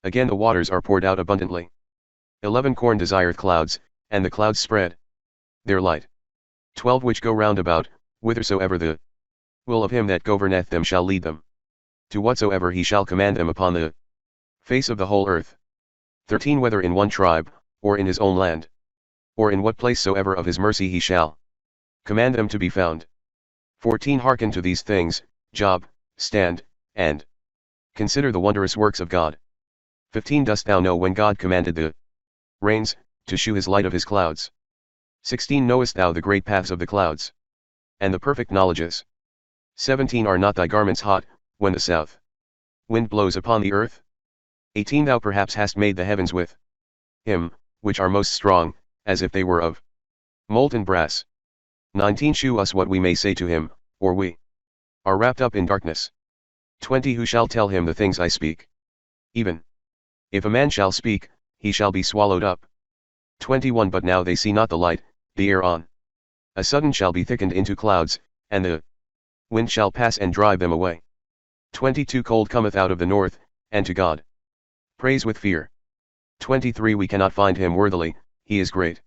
again the waters are poured out abundantly. 11 Corn desireth clouds, and the clouds spread their light. 12 Which go round about, whithersoever the will of him that governeth them shall lead them, to whatsoever he shall command them upon the face of the whole earth. 13 Whether in one tribe, or in his own land, or in what place soever of his mercy he shall command them to be found. 14 Hearken to these things, Job, stand, and consider the wondrous works of God. 15 Dost thou know when God commanded the rains, to shew his light of his clouds? 16 Knowest thou the great paths of the clouds, and the perfect knowledges? 17 Are not thy garments hot, when the south wind blows upon the earth? 18 Thou perhaps hast made the heavens with him, which are most strong, as if they were of molten brass. 19 Shew us what we may say to him, or we are wrapped up in darkness. 20 Who shall tell him the things I speak? Even if a man shall speak, he shall be swallowed up. 21 But now they see not the light, the air on a sudden shall be thickened into clouds, and the wind shall pass and drive them away. 22 Cold cometh out of the north, and to God praise with fear. 23 We cannot find him worthily, he is great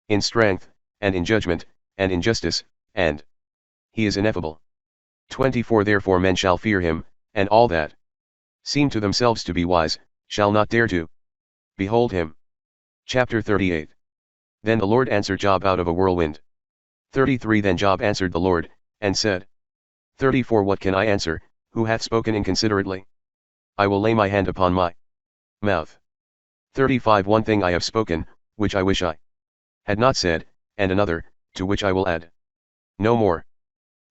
in strength, and in judgment, and in justice, and he is ineffable. 24 Therefore men shall fear him, and all that seem to themselves to be wise, shall not dare to behold him. Chapter 38. Then the Lord answered Job out of a whirlwind. 33 Then Job answered the Lord, and said. 34 What can I answer, who hath spoken inconsiderately? I will lay my hand upon my mouth. 35 One thing I have spoken, which I wish I had not said, and another, to which I will add no more.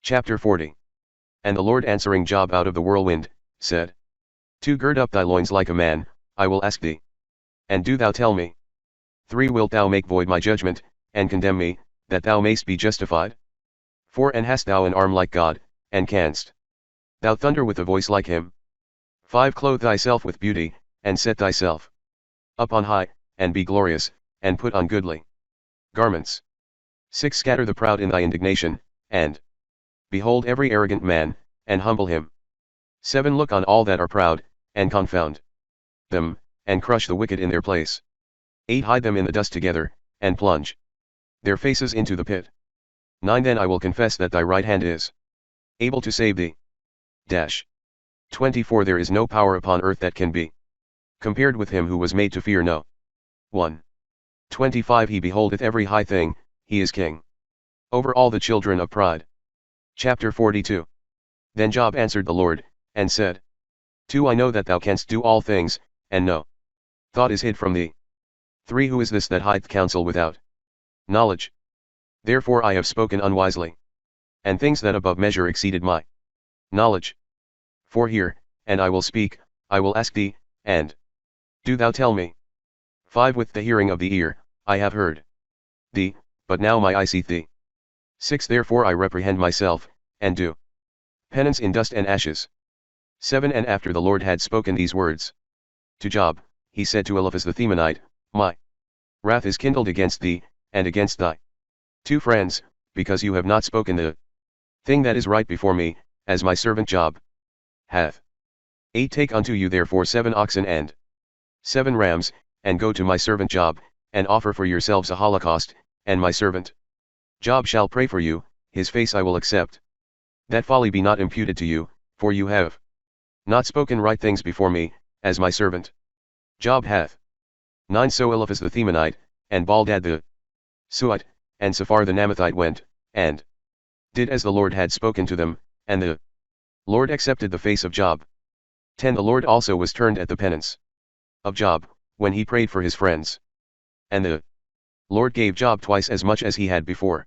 Chapter 40. And the Lord answering Job out of the whirlwind, said. 2 Gird up thy loins like a man, I will ask thee, and do thou tell me. 3 Wilt thou make void my judgment, and condemn me, that thou mayst be justified? 4 And hast thou an arm like God, and canst thou thunder with a voice like him? 5 Clothe thyself with beauty, and set thyself up on high, and be glorious, and put on goodly garments. 6 Scatter the proud in thy indignation, and behold every arrogant man, and humble him. 7 Look on all that are proud, and confound them, and crush the wicked in their place. 8 Hide them in the dust together, and plunge their faces into the pit. 9 Then I will confess that thy right hand is able to save thee. 24 There is no power upon earth that can be compared with him who was made to fear no one. 25 He beholdeth every high thing, he is king over all the children of pride. Chapter 42. Then Job answered the Lord, and said. 2 I know that thou canst do all things, and no thought is hid from thee. 3 Who is this that hideth counsel without knowledge? Therefore I have spoken unwisely, and things that above measure exceeded my knowledge. 4 Hear, and I will speak, I will ask thee, and do thou tell me. 5 With the hearing of the ear, I have heard thee, but now my eye seeth thee. 6 Therefore I reprehend myself, and do penance in dust and ashes. 7 And after the Lord had spoken these words to Job, he said to Eliphaz the Themanite, My wrath is kindled against thee, and against thy 2 friends, because you have not spoken the thing that is right before me, as my servant Job hath. 8 Take unto you therefore 7 oxen and 7 rams, and go to my servant Job, and offer for yourselves a holocaust, and my servant Job shall pray for you, his face I will accept. That folly be not imputed to you, for you have not spoken right things before me, as my servant Job hath. 9 So Eliphaz the Themanite, and Baldad the Suite, and Sophar the Namathite went, and did as the Lord had spoken to them, and the Lord accepted the face of Job. 10 The Lord also was turned at the penance of Job, when he prayed for his friends. And the Lord gave Job twice as much as he had before.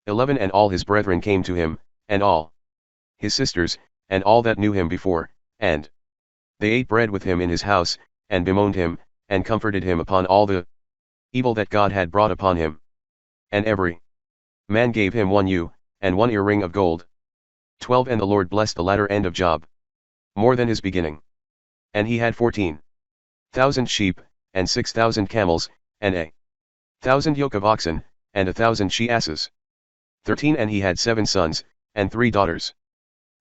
11 And all his brethren came to him, and all his sisters, and all that knew him before, and they ate bread with him in his house, and bemoaned him, and comforted him upon all the evil that God had brought upon him. And every man gave him 1 ewe, and 1 earring of gold. 12 And the Lord blessed the latter end of Job. more than his beginning. And he had 14,000 sheep, and 6,000 camels, and 1,000 yoke of oxen, and 1,000 she-asses. 13 And he had 7 sons, and 3 daughters.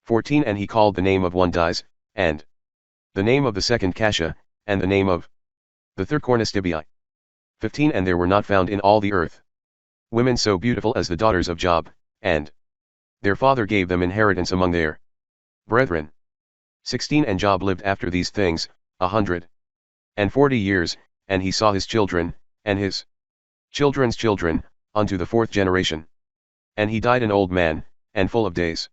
14 And he called the name of one Diz, and the name of the second Cassia, and the name of the third Cornustibii. 15 And there were not found in all the earth women so beautiful as the daughters of Job, and their father gave them inheritance among their brethren. 16 And Job lived after these things 140 years, and he saw his children, and his children's children, unto the 4th generation. And he died an old man, and full of days.